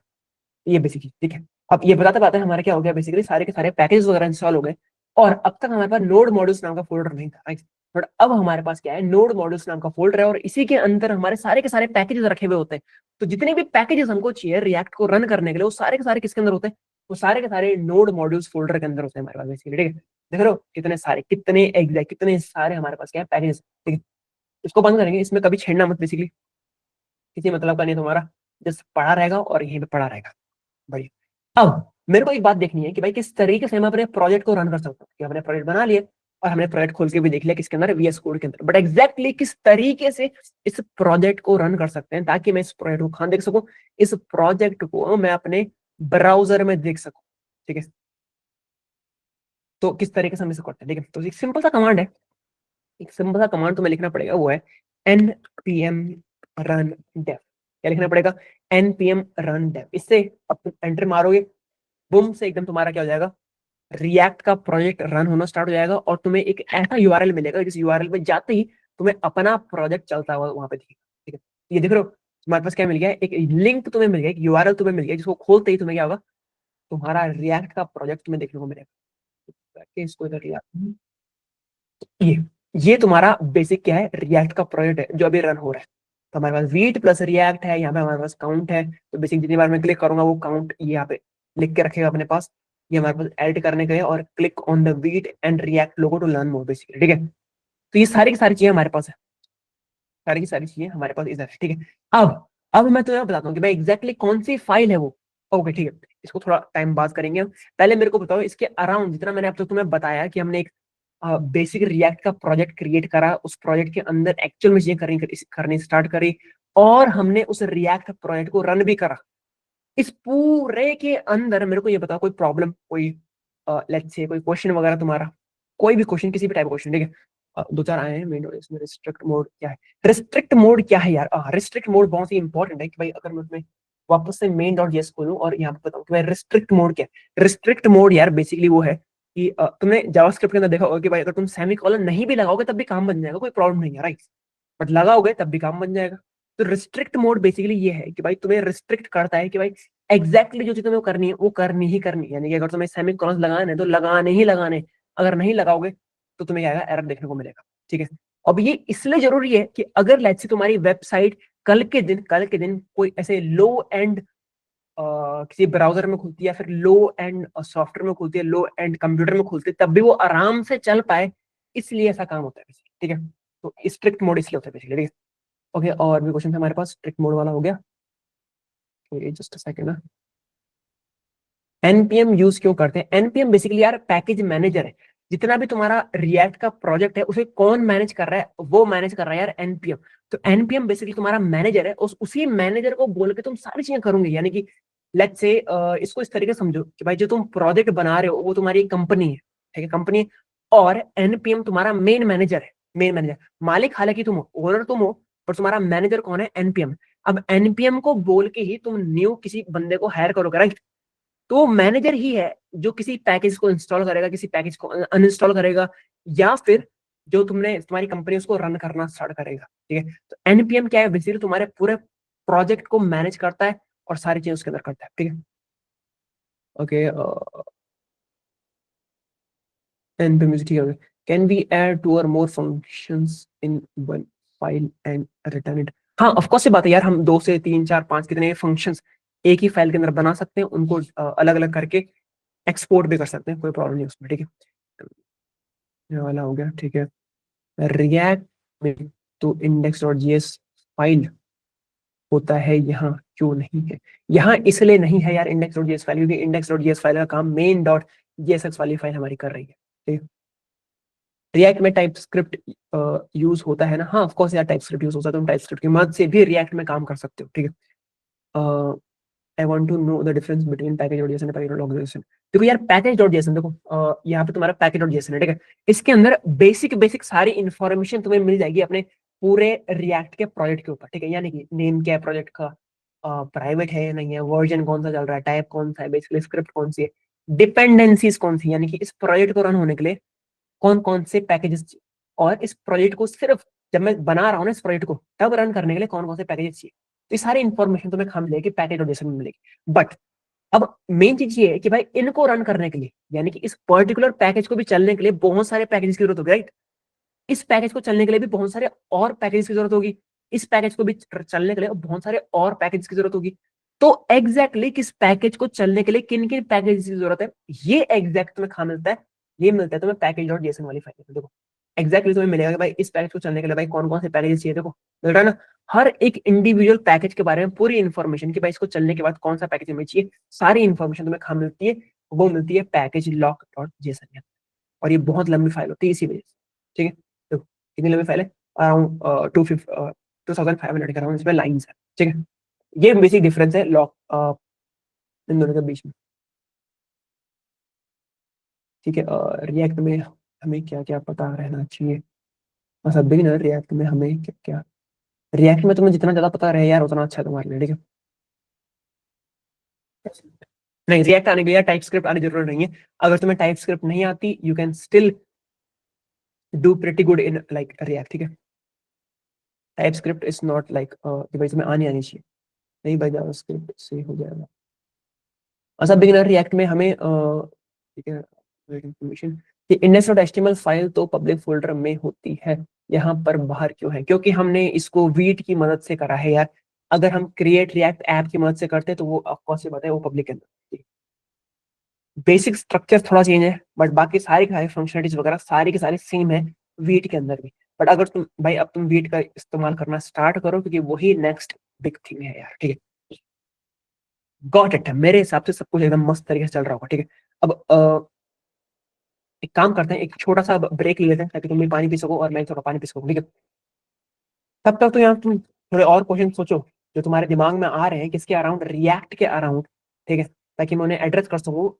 ये बेसिकली ठीक है। अब ये बताते बताते हमारा क्या हो गया, बेसिकली सारे के सारे पैकेज वगैरह इंस्टॉल हो गए और अब तक हमारे पास नोड मॉड्यूल्स नाम का फोल्डर नहीं था, राइट। बट अब हमारे पास क्या है? नोड मॉड्यूल्स नाम का फोल्डर है और इसी के अंदर हमारे सारे के सारे पैकेजेस रखे हुए होते हैं। तो जितने भी पैकेजेस हमको चाहिए रिएक्ट को रन करने के लिए वो सारे के सारे किसके अंदर होते हैं? वो सारे के सारे नोड मॉड्यूल्स फोल्डर के अंदर होते हैं हमारे पास बेसिकली, ठीक है। देख रहे हो कितने सारे, कितने एग्जैक्ट, कितने सारे हमारे पास क्या है पैकेजेस, ठीक है। इसको बंद करेंगे, इसमें कभी छेड़ना मत बेसिकली, किसी मतलब का नहीं तुम्हारा, जस्ट पड़ा रहेगा और यहीं पे पड़ा रहेगा। बढ़िया। अब मेरे को एक बात देखनी है कि भाई किस तरीके से मैं अपने प्रोजेक्ट को रन कर सकता हूँ। कि हमने प्रोजेक्ट बना लिया और हमने प्रोजेक्ट खोल के भी देख लिया किसके अंदर, VS कोड के अंदर, बट एग्जैक्टली किस तरीके से इस प्रोजेक्ट को रन कर सकते हैं ताकि मैं इस प्रोजेक्ट को कहाँ देख सकूं? इस प्रोजेक्ट को मैं अपने ब्राउजर में देख सकूं, ठीक है। तो किस तरीके से हम इसे करते हैं, ठीक है। तो एक सिंपल सा कमांड है, एक सिंपल सा कमांड तुम्हें लिखना पड़ेगा, वो है npm run dev। क्या लिखना पड़ेगा, npm run dev। इससे अब तुम एंटर मारोगे, बुम से एकदम तुम्हारा क्या हो जाएगा, रिएक्ट का प्रोजेक्ट रन होना स्टार्ट हो जाएगा और तुम्हें एक ऐसा यूआरएल मिलेगा जिस यूआरएल पे जाते ही तुम्हें अपना प्रोजेक्ट चलता हुआ वहां पे दिखेगा। ठीक है, ये देख रहे हो तुम्हारे पास क्या मिल गया, एक लिंक तुम्हें मिल गया, एक यूआरएल तुम्हें मिल गया, जिसको खोलते ही तुम्हें क्या होगा, तुम्हारा रिएक्ट का प्रोजेक्ट तुम्हें देखने को मिलेगा। इसको इधर लिया, ये ये तुम्हारा बेसिक क्या है, रिएक्ट का प्रोजेक्ट है जो अभी रन हो रहा है। तो हमारे पास वीट प्लस रिएक्ट है, यहाँ पे हमारे पास काउंट है, तो बेसिक जितनी बार मैं क्लिक करूंगा वो काउंट ये यहाँ पे लिख के रखेगा अपने पास। ये हमारे पास ऐड करने के लिए, और click on the Vite and React logo to learn more basically. ठीक है, तो ये सारी की सारी चीजें हमारे पास है, सारी की सारी चीजें हमारे पास इधर है। ठीक है, अब मैं तुम्हें बताता हूँ कि भाई एग्जैक्टली कौन सी फाइल है वो। ओके ठीक है, इसको थोड़ा टाइम पास करेंगे हम। पहले मेरे को बताओ इसके अराउंड, जितना मैंने अब तक तुम्हें बताया कि हमने एक बेसिक रिएक्ट का प्रोजेक्ट क्रिएट करा, उस प्रोजेक्ट के अंदर एक्चुअल में चीजें करनी स्टार्ट करी, और हमने उस रिएक्ट प्रोजेक्ट को रन भी करा। इस पूरे के अंदर मेरे को ये बताओ कोई प्रॉब्लम, कोई लेट्स से कोई क्वेश्चन वगैरह तुम्हारा, कोई भी क्वेश्चन, किसी भी टाइप का क्वेश्चन। ठीक है, दो चार आए हैं मेन। इसमें रिस्ट्रिक्ट मोड क्या है, रिस्ट्रिक्ट मोड क्या है यार, रिस्ट्रिक्ट मोड बहुत ही इंपॉर्टेंट है कि भाई अगर मैं तुम्हें वापस से मेन डॉट जेएस खोलूं और यहाँ पे बताऊं कि भाई रिस्ट्रिक्ट मोड क्या है। रिस्ट्रिक्ट मोड यार बेसिकली वो है कि तुमने जावास्क्रिप्ट के अंदर देखा होगा कि भाई अगर तुम सेमीकोलन नहीं भी लगाओगे तब भी काम बन जाएगा, कोई प्रॉब्लम नहीं है, राइट, बट लगाओगे तब भी काम बन जाएगा। तो रिस्ट्रिक्ट मोड बेसिकली ये है कि भाई तुम्हें रिस्ट्रिक्ट करता है कि भाई एग्जैक्टली जो चीज तुम्हें करनी है वो करनी ही करनी है, यानी कि अगर तुम्हें सेमीकोलन लगाने तो लगाने ही लगाने, अगर नहीं लगाओगे तो तुम्हें क्या आएगा, एरर देखने को मिलेगा। ठीक है, अब ये इसलिए जरूरी है कि अगर लेट्स से तुम्हारी वेबसाइट कल के दिन कोई ऐसे लो एंड किसी ब्राउजर में खुलती है, या फिर लो एंड सॉफ्टवेयर में खुलती है, लो एंड कंप्यूटर में खुलती है, तब भी वो आराम से चल पाए, इसलिए ऐसा काम होता है। ठीक है, तो स्ट्रिक्ट मोड इसलिए होता है बेसिकली। ठीक है, ओके, और भी क्वेश्चन था हमारे पास, स्ट्रिक्ट मोड वाला हो गया। जस्ट सेकंड ना, एनपीएम यूज क्यों करते हैं, एनपीएम बेसिकली यार पैकेज मैनेजर है। जितना भी तुम्हारा रिएक्ट का प्रोजेक्ट है उसे कौन मैनेज कर रहा है, वो मैनेज कर रहा है यार एनपीएम। तो एनपीएम बेसिकली तुम्हारा मैनेजर है, उसी मैनेजर को बोल के तुम सारी चीजें करोगे। यानी कि लेट्स से इसको इस तरीके से समझो कि भाई जो तुम प्रोजेक्ट बना रहे हो वो तुम्हारी कंपनी है, ठीक है, कंपनी, और एनपीएम तुम्हारा मेन मैनेजर है। मेन मैनेजर, मालिक हालांकि तुम हो, ओनर तुम हो, पर तुम्हारा मैनेजर कौन है, एनपीएम। अब एनपीएम को बोल के ही तुम न्यू किसी बंदे को हायर करोगे, राइट। तो वो मैनेजर ही है जो किसी पैकेज को इंस्टॉल करेगा, किसी पैकेज को अनइंस्टॉल करेगा, या फिर जो तुमने तुम्हारी कंपनी उसको रन करना स्टार्ट करेगा। ठीक है, तो एनपीएम क्या है, बेसिकली तुम्हारे पूरे प्रोजेक्ट को मैनेज करता है और सारी चीजें उसके अंदर करता है। ठीक है, ओके, एनपीएम ठीक है। कैन वी ऐड टू और more functions in one file and return it. हाँ ऑफ कोर्स, ये बात है यार, हम 2 से 3 4 5 कितने फंक्शंस एक ही फाइल के अंदर बना सकते हैं, उनको अलग अलग करके एक्सपोर्ट भी कर सकते हैं, कोई प्रॉब्लम नहीं उसमें। ठीक है, ये वाला हो गया। ठीक है, रिएक्ट में तो इंडेक्स डॉट जीएस फाइल होता है, यहाँ क्यों नहीं है, यहाँ इसलिए नहीं है यार इंडेक्स डॉट जीएस फाइल, क्योंकि इंडेक्स डॉट जीएस फाइल का काम मेन डॉट जीएसएक्स वाली फाइल हमारी कर रही है। ठीक है, रिएक्ट में टाइप स्क्रिप्ट यूज होता है ना, हाँ ऑफ कोर्स यार टाइप स्क्रिप्ट यूज होता है, तुम टाइप स्क्रिप्ट की मदद से भी रिएक्ट में काम कर सकते हो। ठीक है, I want to know the difference between package dot JSON and package dot JSON. देखो यार पैकेज डॉट जेएसएन, देखो यहाँ पे तुम्हारा पैकेज डॉट जेएसएन है, ठीक है, इसके अंदर बेसिक बेसिक सारी इंफॉर्मेशन तुम्हें मिल जाएगी अपने पूरे रिएक्ट के प्रोजेक्ट के ऊपर। ठीक है, यानी कि नेम क्या है प्रोजेक्ट का, प्राइवेट है या नहीं है, वर्जन कौन सा चल रहा है, टाइप कौन सा है, बेसिकली स्क्रिप्ट कौन सी है, डिपेंडेंसीज कौन सी, यानी कि इस प्रोजेक्ट को रन होने के लिए कौन कौन से पैकेजेस, और इस प्रोजेक्ट को सिर्फ जब मैं बना रहा हूँ ना इस प्रोजेक्ट को, तब रन करने के लिए कौन कौन से पैकेजेस चाहिए। तो ये सारी इन्फॉर्मेशन तुम्हें कहाँ मिलेगी, पैकेज डॉट जेएसएन में मिलेगी। बट अब मेन चीज ये है कि भाई इनको रन करने के लिए, यानी कि इस पर्टिकुलर पैकेज को भी चलने के लिए बहुत सारे पैकेजेस की जरूरत होगी, राइट। इस पैकेज को चलने के लिए भी बहुत सारे और पैकेजेस की जरूरत होगी, इस पैकेज को भी चलने के लिए बहुत सारे और पैकेजेस की जरूरत होगी। तो एग्जैक्टली किस पैकेज को चलने के लिए किन किन पैकेजेस की जरूरत है, ये एग्जैक्ट तुम्हें कहाँ मिलता है, ये मिलता है तुम्हें पैकेज डॉट जेएसएन वाली फाइल में। देखो एग्जैक्टली तुम्हें मिलेगा कि भाई इस पैकेज को चलने के लिए भाई कौन कौन से पैकेजेस चाहिए, देखो मिल रहा है ना, हर एक इंडिविजुअल पैकेज के बारे में पूरी इन्फॉर्मेशन कि भाई इसको चलने के बाद कौन सा पैकेज हमें चाहिए, सारी इन्फॉर्मेशन तुम्हें कहाँ मिलती है, वो मिलती है पैकेज लॉक डॉट जेएसएन। और ये बहुत लंबी फाइल होती है इसी वजह से। ठीक है, तो कितनी लंबी फाइल है, अराउंड 2500 के अराउंड इसमें लाइन्स है। ठीक है, ये बेसिक डिफरेंस है लॉक इन दोनों के बीच में। ठीक है, रिएक्ट में हमें क्या क्या पता रहना चाहिए, बस बिगिनर रिएक्ट में हमें क्या क्या रिएक्ट में तुम्हें जितना ज्यादा पता रहे यार उतना अच्छा है तुम्हारे लिए, ठीक है। नहीं, रिएक्ट आने के लिए टाइप स्क्रिप्ट आने की जरूरत नहीं है। अगर तुम्हें टाइप स्क्रिप्ट नहीं आती, you can still do pretty good in like react, ठीक है। Type script is not like कि भाई तुम्हें आनी चाहिए, नहीं भाई, जावास्क्रिप्ट से हो जाएगा। अच्छा, बिगिनर रिएक्ट में हमें ठीक है, इन्फॉर्मेशन कि index.html फाइल तो पब्लिक फोल्डर में होती है, यहाँ पर बाहर क्यों है? क्योंकि हमने इसको वीट की मदद से करा है यार। अगर हम क्रिएट रिएक्ट ऐप की मदद से करते तो वो ऑफकोर्स बताए वो पब्लिक के अंदर। बेसिक स्ट्रक्चर थोड़ा चेंज है, बट बाकी सारी की सारी फंक्शनलिटीज वगैरह सारी की सारी सेम है वीट के अंदर भी। बट अगर तुम भाई अब तुम वीट का इस्तेमाल करना स्टार्ट करो, क्योंकि वही नेक्स्ट बिग थिंग है यार, ठीक है। गॉट इट, मेरे हिसाब से सब कुछ एकदम मस्त तरीके से चल रहा होगा, ठीक है। अब एक काम करते हैं, एक छोटा सा ब्रेक ले लेते हैं ताकि तुम भी पानी पी सको और मैं थोड़ा पानी पी सकूं, ठीक है। तब तक तो यहाँ तुम थोड़े और क्वेश्चन सोचो जो तुम्हारे दिमाग में आ रहे हैं, किसके अराउंड, रिएक्ट के अराउंड, ठीक है, ताकि मैं उन्हें एड्रेस कर सकूँ।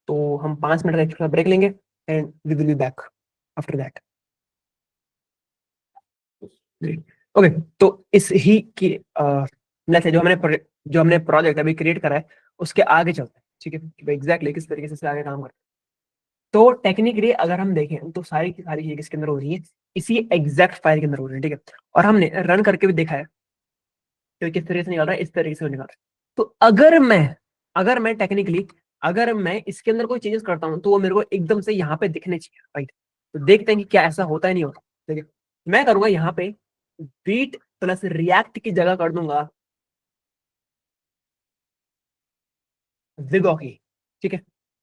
तो हम 5 मिनट का एक्स्ट्रा ब्रेक लेंगे and we will be back after that. Okay, तो इस ही की जो हमने प्रोजेक्ट अभी क्रिएट करा है उसके आगे चलते हैं, ठीक है। एग्जैक्टली किस तरीके से आगे काम करते हैं। तो टेक्निकली अगर हम देखें तो सारी की सारी चीजें किसके अंदर हो रही है, इसी एग्जैक्ट फाइल के अंदर हो रही है, ठीक है। और हमने रन करके भी देखा है तो किस तरीके से निकल रहा है, इस तरीके से निकल रहा है। तो अगर मैं टेक्निकली अगर मैं इसके अंदर कोई चेंजेस करता हूँ तो वो मेरे को एकदम से यहाँ पे दिखने चाहिए, राइट। तो देखते हैं कि क्या ऐसा होता है नहीं होता, ठीक है। मैं करूंगा यहाँ पे बीट प्लस रिएक्ट की जगह कर दूंगा विगो की, ठीक है।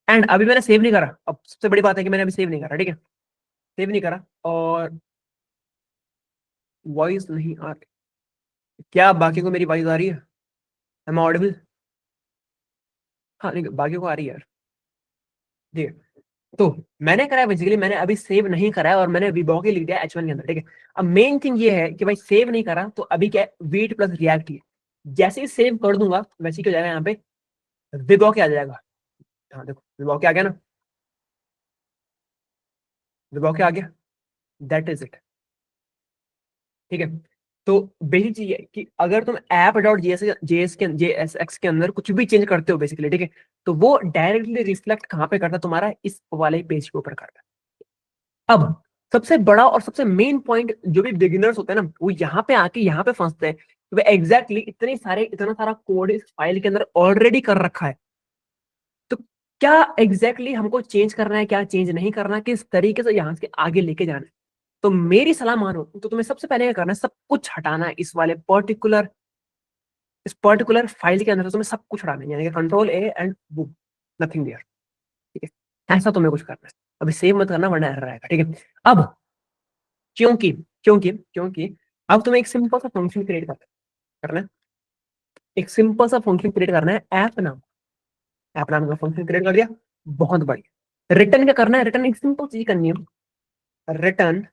एंड अभी मैंने सेव नहीं करा, अब सबसे बड़ी बात है कि मैंने अभी सेव नहीं करा, ठीक है। सेव नहीं करा और वॉइस नहीं आ रही। क्या बाकी को मेरी वॉइस आ रही है? Am audible? हाँ, नहीं बाकी को आ रही है यार, ठीक है। तो मैंने करा है बेसिकली, मैंने अभी सेव नहीं करा है और मैंने विबो के लिख दिया H1 के अंदर, ठीक है। अब मेन थिंग ये है कि भाई सेव नहीं करा तो अभी क्या है, वीट प्लस रिएक्ट ही। जैसे ही सेव कर दूंगा वैसे ही क्या हो जाएगा, यहाँ पे विबो के आ जाएगा। हाँ देखो, विबो के आ गया ना, विबो के आ गया, दैट इज इट, ठीक है। तो बेसिक चीज है कि अगर तुम ऐप डॉट जेएसएक्स के अंदर कुछ भी चेंज करते हो बेसिकली, ठीक है, तो वो डायरेक्टली रिफ्लेक्ट कहाँ पे करता है, तुम्हारा इस वाले पेज के ऊपर करता है। अब सबसे बड़ा और सबसे मेन पॉइंट, जो भी बिगिनर्स होते हैं ना, वो यहाँ पे आके यहाँ पे फंसते हैं कि वे एग्जैक्टली इतना सारा कोड इस फाइल के अंदर ऑलरेडी कर रखा है। तो क्या एग्जैक्टली हमको चेंज करना है, क्या चेंज नहीं करना है, किस तरीके से यहाँ से आगे लेके जाना है। तो मेरी सलाह मानो तो तुम्हें सबसे पहले क्या करना है, सब कुछ हटाना है इस पर्टिकुलर फाइल के अंदर से तुम्हें सब कुछ हटाना है, यानी कि control A and nothing there, ठीक है। ऐसा तुम्हें कुछ करना है, अभी सेव मत करना वरना एरर आएगा, ठीक है। अब क्योंकि क्योंकि अब तुम्हें एक सिंपल सा फंक्शन क्रिएट करना है, एक सिंपल सा फंक्शन क्रिएट करना है, ऐप नाम का फंक्शन क्रिएट कर दिया, बहुत बढ़िया। रिटर्न क्या करना है, रिटर्न एक सिंपल चीज करनी है, रिटर्न।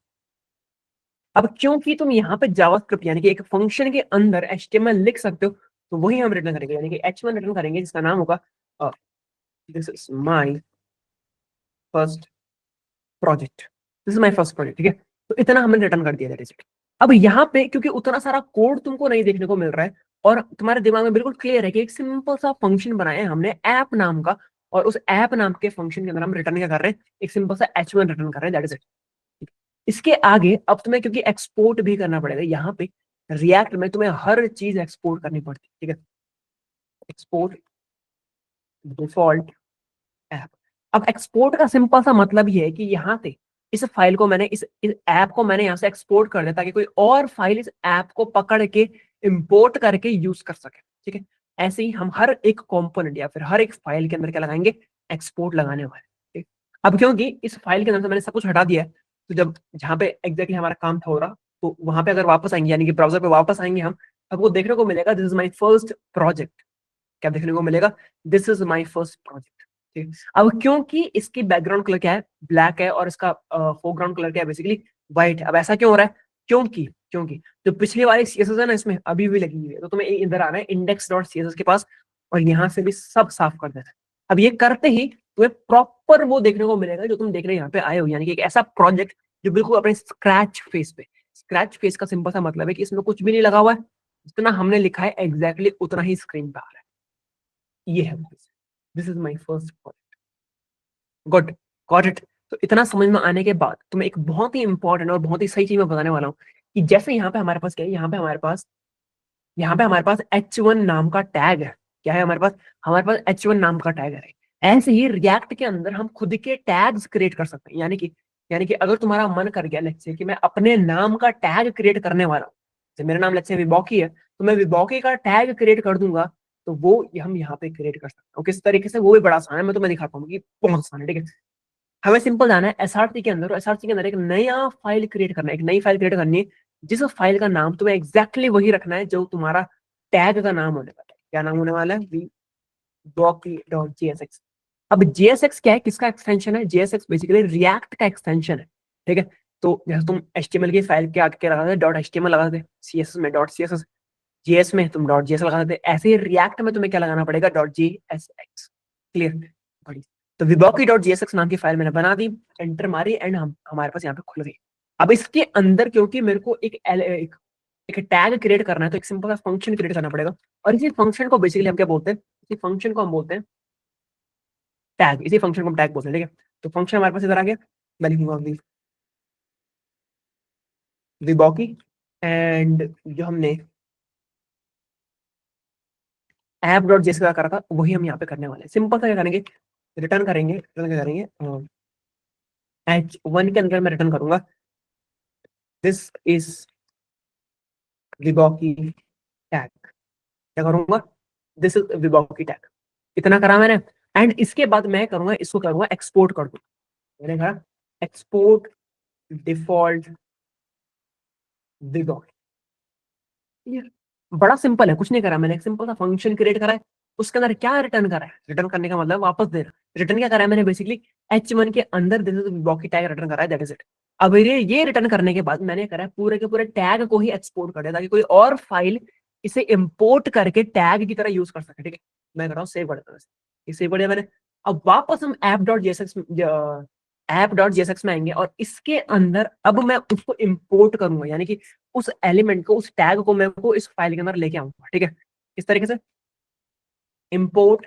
अब क्योंकि तुम यहाँ पे जावास्क्रिप्ट यानी कि एक फंक्शन के अंदर एचटीएमएल लिख सकते हो, तो वही हम रिटर्न करेंगे, यानी कि H1 रिटर्न करेंगे जिसका नाम होगा this is my first project, ठीक है। तो इतना हमने रिटर्न कर दिया, दैट इज इट। अब यहाँ पे क्योंकि उतना सारा कोड तुमको नहीं देखने को मिल रहा है और तुम्हारे दिमाग में बिल्कुल क्लियर है कि एक सिंपल सा फंक्शन बनाया है हमने ऐप नाम का, और उस ऐप नाम के फंक्शन के अंदर हम रिटर्न क्या कर रहे हैं, एक सिंपल सा H1 रिटर्न कर रहे हैं, दैट इज इट। इसके आगे अब तुम्हें क्योंकि एक्सपोर्ट भी करना पड़ेगा, यहाँ पे रिएक्ट में तुम्हें हर चीज एक्सपोर्ट करनी पड़ती है, ठीक है। Export default app. अब एक्सपोर्ट का सिंपल सा मतलब ये है कि यहाँ से इस फाइल को मैंने इस ऐप को मैंने यहाँ से एक्सपोर्ट कर दिया ताकि कोई और फाइल इस ऐप को पकड़ के इंपोर्ट करके यूज कर सके, ठीक है। ऐसे ही हम हर एक कंपोनेंट या फिर हर एक फाइल के अंदर क्या लगाएंगे, एक्सपोर्ट लगाने वाले, ठीक। अब क्योंकि इस फाइल के अंदर से मैंने सब कुछ हटा दिया है, तो जब जहाँ पे एग्जैक्टली हमारा काम था हो रहा, तो वहां पे अगर वापस आएंगे यानी कि ब्राउजर पे वापस आएंगे हम, आपको देखने को मिलेगा this is my first project. क्या देखने को मिलेगा, this is my first project, ठीक। अब क्योंकि इसकी बैकग्राउंड कलर क्या है, ब्लैक है, और इसका फोरग्राउंड कलर क्या है, बेसिकली व्हाइट। अब ऐसा क्यों हो रहा है, क्योंकि क्योंकि जो पिछली वाली सीएसएस है ना, इसमें अभी भी लगी हुई है, तो तुम्हें इधर आना है index.css के पास और यहाँ से भी सब साफ कर देना है। अब ये करते ही तुम्हें प्रॉपर वो देखने को मिलेगा जो तुम देखने यहाँ पे आए हो, यानी कि एक ऐसा प्रोजेक्ट जो बिल्कुल अपने स्क्रैच फेस पे, स्क्रैच फेस का सिंपल सा मतलब है कि इसमें कुछ भी नहीं लगा हुआ है, जितना हमने लिखा है एग्जैक्टली उतना ही स्क्रीन पे आ रहा है। ये है, this is my first point. Good, got it. तो इतना समझ में आने के बाद तुम्हें एक बहुत ही इंपॉर्टेंट और बहुत ही सही चीज मैं बताने वाला हूँ कि जैसे यहाँ पे हमारे पास क्या है, यहाँ पे हमारे पास H1 नाम का टैग है। क्या है हमारे पास H1 नाम का टैग है। ऐसे ही रिएक्ट के अंदर हम खुद के टैग्स क्रिएट कर सकते हैं। यानी कि अगर तुम्हारा मन कर गया लेट्स से कि मैं अपने नाम का टैग क्रिएट करने वाला हूँ, जैसे मेरा नाम लेट्स से विबॉकी है, तो मैं विबॉकी का टैग क्रिएट कर दूंगा, तो वो हम यहाँ पे क्रिएट कर सकते हैं। और किस तरीके से, वो भी बड़ा आसान है, मैं तुम्हें दिखाता हूँ कि बहुत आसान है। ठीक है, हमें सिंपल जाना है एसआरसी के अंदर। एसआरसी के अंदर एक नया फाइल क्रिएट करना है, एक नई फाइल क्रिएट करनी है, जिस फाइल का नाम तुम्हें एग्जैक्टली वही रखना है जो तुम्हारा टैग का नाम होने वाला है। क्या नाम होने वाला है? vblocky.jsx। अब JSX क्या है, किसका एक्सटेंशन है? JSX बेसिकली रिएक्ट का एक्सटेंशन है। ठीक है, तो जैसे तुम HTML की फाइल के आगे लगा देते डॉट HTML लगा देते, CSS में डॉट CSS, JS में तुम डॉट JS लगा देते, ऐसे ही रिएक्ट में तुम्हें क्या लगाना पड़ेगा? Dot JSX। क्लियर? बढ़िया। तो विबॉकी डॉट JSX नाम की फाइल मैंने बना दी, एंटर मारी, एंड हमारे पास यहाँ पे खुल गई। अब इसके अंदर क्योंकि मेरे को एक टैग क्रिएट करना है, तो एक सिंपल सा फंक्शन क्रिएट करना पड़ेगा। और इसी फंक्शन को बेसिकली हम क्या बोलते हैं? इसी फंक्शन को हम बोलते हैं टैग। इसी फंक्शन को हम टैग बोलते हैं। ठीक है, तो फंक्शन हमारे पास इधर आ गया, मैं लिखूंगा विबॉकी, एंड जो हमने ऐप डॉट जेएस का करा था वही हम यहाँ पे करने वाले हैं। सिंपल सा क्या करेंगे, रिटर्न क्या करेंगे, H1 के अंदर मैं रिटर्न करूंगा दिस इज विबॉकी टैग। क्या करूंगा? दिस इज विबॉकी टैग। इतना करा मैंने, एंड इसके बाद मैं करूंगा, इसको करूंगा एक्सपोर्ट कर दूंगा। मैंने कहा एक्सपोर्ट डिफॉल्ट विबॉकी। बड़ा सिंपल है, कुछ नहीं करा मैंने, एक सिंपल सा फंक्शन क्रिएट करा है, उसके अंदर क्या रिटर्न करा है? रिटर्न करने का मतलब वापस देना। रिटर्न क्या करा है मैंने? बेसिकली H1 के अंदर दिस इज विबॉकी टैग रिटर्न करा है, दैट इज इट। अब ये रिटर्न करने के बाद मैंने करा है पूरे के पूरे टैग को ही एक्सपोर्ट कर दिया, ताकि कोई और फाइल इसे इंपोर्ट करके टैग की तरह यूज कर सके। ठीक है, मैं कर रहा हूँ सेव कर देता हूँ ये, सेव कर दिया मैंने। अब वापस हम ऐप डॉट जेएसएक्स में आएंगे, और इसके अंदर अब मैं उसको इंपोर्ट करूंगा, यानी कि उस एलिमेंट को, उस टैग को मैं को इस फाइल के अंदर लेके आऊंगा। ठीक है, इस तरीके से इंपोर्ट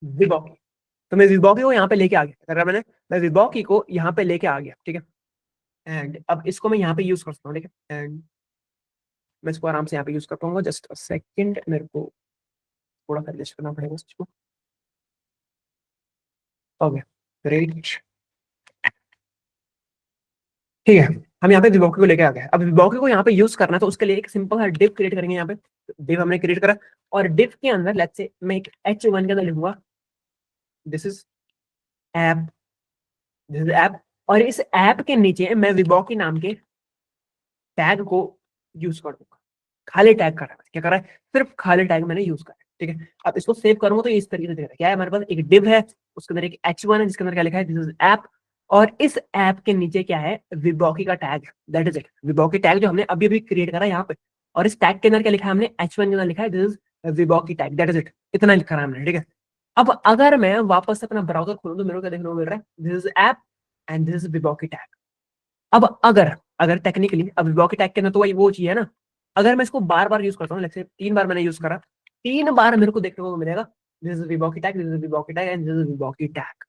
विबॉकी। तो मैं विबॉकी को यहाँ पे लेके आ गया, कर मैं विबॉकी को यहाँ पे लेके आ गया। ठीक है, एंड अब इसको मैं यहाँ पे यूज कर सकता हूँ। ठीक है, एंड मैं इसको आराम से यहाँ पे यूज कर पाऊंगा। जस्ट अ सेकंड, मेरे को थोड़ा सा एडजस्ट करना पड़ेगा इसको। Okay, great. ठीक है, हम यहाँ पे विबॉकी को लेके आ गए। अब विबॉकी को यहाँ पे यूज करना है, तो उसके लिए एक सिंपल सा डिव क्रिएट करेंगे। यहाँ पे डिव हमने क्रिएट करा, और डिव के अंदर लेट्स से मैं एक H1 के अंदर लिखूंगा this is app, this is app, और इस ऐप के नीचे मैं विबॉकी नाम के टैग को यूज कर दूंगा। खाली टैग कर रहा है, क्या कर रहा है? सिर्फ खाली टैग मैंने यूज करा है। ठीक है, अब इसको सेव करूंगा तो इस तरीके से दिखेगा। क्या है हमारे पास? एक डिव है, उसके अंदर एक H1 है, जिसके अंदर क्या लिखा है? दिस इज ऐप, और इस ऐप के नीचे क्या है? विबॉकी का टैग, दैट इज इट। विबॉकी टैग जो हमने अभी अभी क्रिएट करा है यहाँ पे, और इस टैग के अंदर क्या लिखा है हमने? H1 के अंदर लिखा है दिस इज विबॉकी टैग, दैट इज इट। इतना लिखा है हमने। ठीक है, अब अगर मैं वापस से अपना ब्राउजर खोलूं तो मेरे को क्या देखने को मिल रहा है? This is app and this is विबॉकी टैग। अब अगर अगर टेक्निकली, अब विबॉकी टैग के अंदर तो वही वो चीज है ना, अगर मैं इसको बार बार यूज करता हूँ, जैसे 3 बार मैंने यूज करा, 3 बार मेरे को देखने को मिलेगा दिस इज विबॉकी टैग, दिस इज विबॉकी टैग, एंड दिस इज विबॉकी टैग।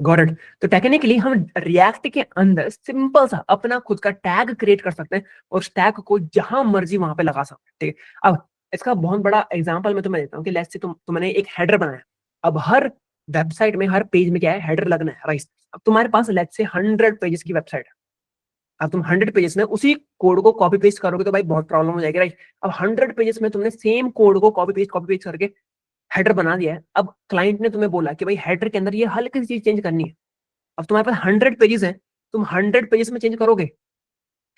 Got it? तो टेक्निकली हम रिएक्ट के अंदर सिंपल सा अपना खुद का टैग क्रिएट कर सकते हैं, और उस टैग को जहां मर्जी वहां पे लगा सकते हैं। ठीक है, अब इसका बहुत बड़ा एग्जांपल मैं तुम्हें देता हूँ कि लेट्स से तुमने एक हेडर बनाया। अब हर वेबसाइट में, हर पेज में क्या है? हेडर लगना है, राइट? अब तुम्हारे पास लेट्स से 100 पेजेस की वेबसाइट है। अब तुम 100 पेजेस में उसी कोड को कॉपी पेस्ट करोगे तो भाई बहुत प्रॉब्लम हो जाएगी, राइट? अब 100 पेजेस में तुमने सेम कोड को कॉपी पेस्ट करके हेडर बना दिया है। अब क्लाइंट ने तुम्हें बोला कि भाई हेडर के अंदर ये हल्की सी चीज चेंज करनी है। अब तुम्हारे पास 100 पेजेस है, तुम 100 पेजेस में चेंज करोगे,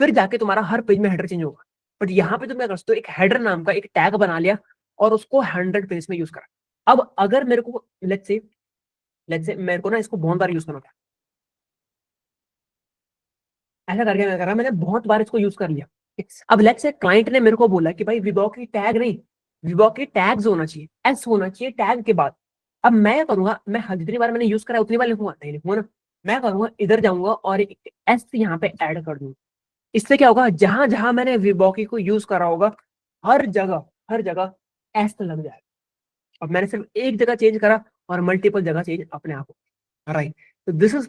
फिर जाके तुम्हारा हर पेज में हेडर चेंज होगा। बट यहाँ पे तुम क्या कर सकते हो? एक हेडर नाम का एक टैग बना लिया, और उसको 100 पेज में यूज करा। अब अगर मेरे को लेट्स से मेरे को ना इसको बहुत बार यूज करना था, ऐसा करके मैं करा, मैंने बहुत बार इसको यूज कर लिया। अब लेट्स से क्लाइंट ने मेरे को बोला कि भाई विबॉकी टैग नहीं, विबॉकी टैग्स होना चाहिए, एस होना चाहिए टैग के बाद। अब मैं क्या करूंगा? मैं जितनी बार मैंने यूज करा उतनी बार लिखूंगा? नहीं लिखूंगा ना। मैं करूंगा, इधर जाऊंगा और एस यहाँ पे ऐड कर दूंगा। इससे क्या होगा, जहां जहां मैंने विबॉकी को यूज करा होगा हर जगह एस लग जाएगा। अब मैंने सिर्फ एक जगह चेंज करा और मल्टीपल जगह चेंज अपने आप हो, राइट। तो this is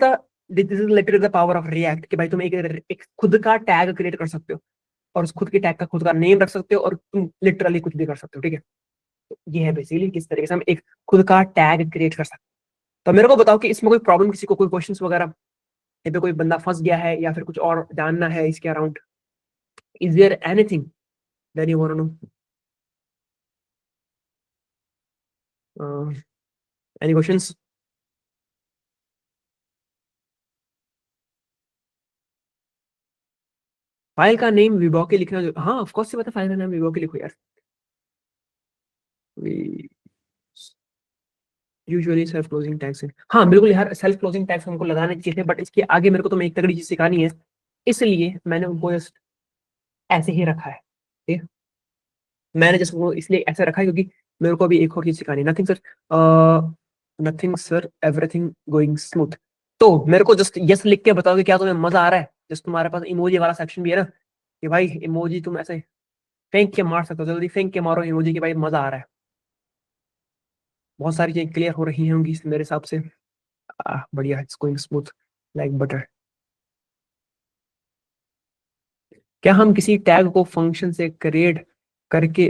literally the power of react कि भाई तुम एक खुद का टैग क्रिएट कर सकते हो और उस खुद के टैग का खुद का नेम रख सकते हो और तुम लिटरली कुछ भी कर सकते हो, ठीक है। तो ये है बेसिकली किस तरीके से हम एक खुद का टैग क्रिएट कर सकते हैं। तो मेरे को बताओ कि इसमें कोई प्रॉब्लम, किसी को कोई क्वेश्चंस वगैरह, या पे कोई बंदा फंस गया है या फिर कुछ और जानना है इसके around. Is there anything that you want to know? Any questions? File का नेम विबॉके लिखना हाँ ऑफ कोर्स से पता, फाइल का नाम विबॉके लिखो यार। यूजुअली सेल्फ क्लोजिंग टैग्स है, हाँ बिल्कुल यार, सेल्फ क्लोजिंग टैग्स हमको लगाने चाहिए थे, बट इसके आगे मेरे को तुम्हें एक तगड़ी चीज सिखानी है, इसलिए मैंने उनको जस्ट ऐसे ही रखा है, ठीक है। मैंने जस्ट वो इसलिए ऐसे रखा है क्योंकि मेरे को अभी एक और चीज सिखानी है। Nothing sir, nothing sir, everything going smooth. तो मेरे को जस्ट यस लिख के बताओ कि क्या तुम्हें मजा आ रहा है। जस्ट तुम्हारे पास इमोजी वाला सेक्शन भी है ना, कि भाई इमोजी तुम ऐसे फेंक के मार सकते हो, जल्दी फेंक के मारो इमोजी कि भाई मजा आ रहा है। बहुत सारी चीजें क्लियर हो रही होंगी मेरे हिसाब से। बढ़िया, it's going smooth like butter. क्या हम किसी टैग को फंक्शन से क्रिएट करके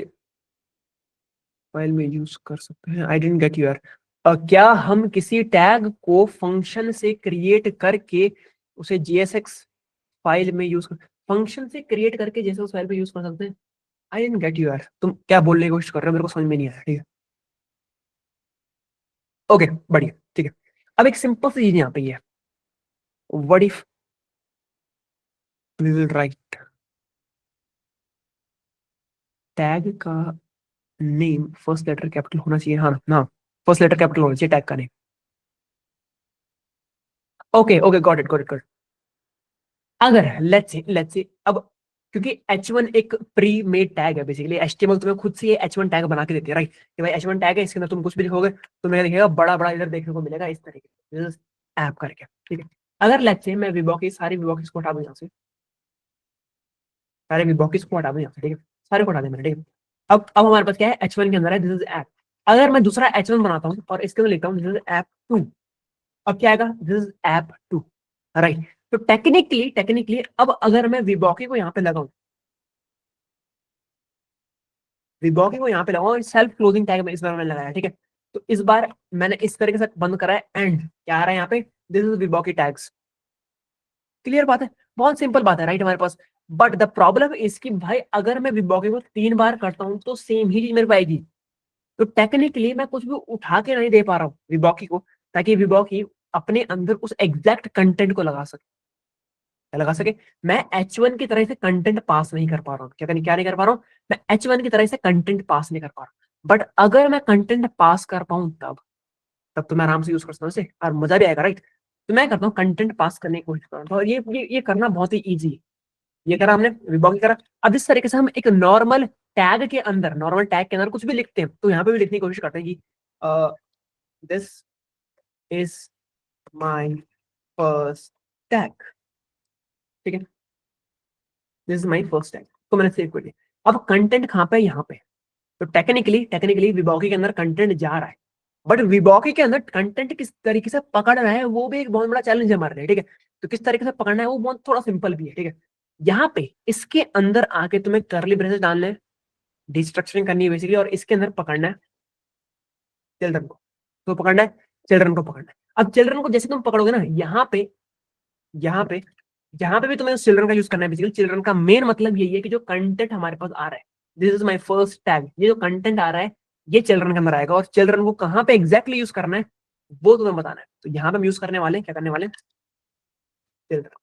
फाइल में यूज कर सकते हैं? आई डेंट गेट यूर। क्या हम किसी टैग को फंक्शन से क्रिएट करके उसे JSX फाइल में यूज कर, फंक्शन से क्रिएट करके जैसे उस फाइल में यूज कर सकते हैं? आई डेंट गेट यू यार, तुम क्या बोलने की कोशिश कर रहे हो, मेरे को समझ में नहीं आया, ठीक है। ओके बढ़िया, ठीक है। अब एक सिंपल सी चीज यहाँ पे है, what if we will write tag का नेम फर्स्ट लेटर कैपिटल होना चाहिए, हाँ ना, फर्स्ट लेटर कैपिटल होना चाहिए टैग का name. Okay okay, got it got it got. अगर लेट्स से अब, क्योंकि H1 एक प्री मेड टैग है बेसिकली, HTML तुम्हें खुद से ये H1 टैग बना के देती है, राइट, कि भाई H1 टैग है, इसके अंदर तुम कुछ भी लिखोगे तो मेरा दिखेगा बड़ा बड़ा इधर देखने को मिलेगा इस तरीके से ऐप करके, ठीक है। अगर लेट्स से मैं विबॉकी, सारी विबॉकीज को हटा दूं यहाँ से, सारे विबॉकीज को हटा दूं यहाँ से, ठीक है, सारे को हटा दें मैंने, ठीक है। अब हमारे पास क्या है, H1 के अंदर है दिस इज ऐप। अगर मैं दूसरा H1 बनाता हूँ और इसके अंदर लिखता हूँ दिस इज ऐप 2, अब क्या आएगा, दिस इज ऐप 2, राइट। तो टेक्निकली अब अगर मैं विबॉकी को यहाँ पे लगाऊं, विबॉकी को यहाँ पे लगाऊं, सेल्फ क्लोजिंग टैग में इस बार मैंने लगाया, ठीक है। तो इस बार मैंने इस तरीके से बंद करा है, एंड क्या आ रहा है यहाँ पे, दिस इज विबॉकी टैग्स। क्लियर बात है, बहुत सिंपल बात है, राइट हमारे पास। बट द प्रॉब्लम इसकी भाई, अगर मैं विबॉकी को 3 बार करता हूँ तो सेम ही चीज मेरे को आएगी। तो टेक्निकली मैं कुछ भी उठा के नहीं दे पा रहा हूँ विबॉकी को, ताकि विबॉकी अपने अंदर उस एग्जैक्ट कंटेंट को लगा सके। मैं H1 की तरह से कंटेंट पास नहीं कर पा रहा हूँ, क्या नहीं कर पा रहा हूँ, मैं H1 की तरह से कंटेंट पास नहीं कर पा रहा हूँ। बट अगर मैं कंटेंट पास कर पाऊँ तब तो मैं आराम से यूज कर सकता हूँ इसे और मजा भी आएगा, राइट। तो मैं करता हूँ कंटेंट पास करने की कोशिश करता हूँ, और ये करना बहुत ही ईजी है। ये करा हमने, विबॉकी करा। अब इस तरीके से हम एक नॉर्मल टैग के अंदर कुछ भी लिखते हैं, तो यहाँ पे भी लिखने की कोशिश करते हैं कि this is my first tag, ठीक है, this is my first tag, तो मैंने सेव कर दिया। अब कंटेंट कहाँ पे है, यहाँ पे। तो टेक्निकली विबॉकी के अंदर कंटेंट जा रहा है, बट विबॉकी के अंदर कंटेंट किस तरीके से पकड़ना है वो भी एक बहुत बड़ा चैलेंज है हमारे लिए, ठीक है। तो किस तरीके से पकड़ना है वो बहुत थोड़ा सिंपल भी है, ठीक है। यहाँ पे इसके अंदर आके तुम्हें करली ब्रेसेस डालने हैं, डिस्ट्रक्शनिंग करनी है बेसिकली, और इसके अंदर पकड़ना है चिल्ड्रन को, तो पकड़ना है चिल्ड्रन को पकड़ना है। अब चिल्ड्रन को जैसे तुम पकड़ोगे ना, यहाँ पे यहाँ पे भी तुम्हें चिल्ड्रन का यूज करना है बेसिकली। चिल्ड्रन का मेन मतलब यही है कि जो कंटेंट हमारे पास आ रहा है, this is my first tag, ये जो कंटेंट आ रहा है ये चिल्ड्रन के अंदर आएगा, और चिल्ड्रन को कहाँ पे एग्जैक्टली यूज करना है वो तुम्हें बताना है। तो यहाँ पे हम यूज करने वाले हैं, क्या करने वाले हैं, चिल्ड्रन,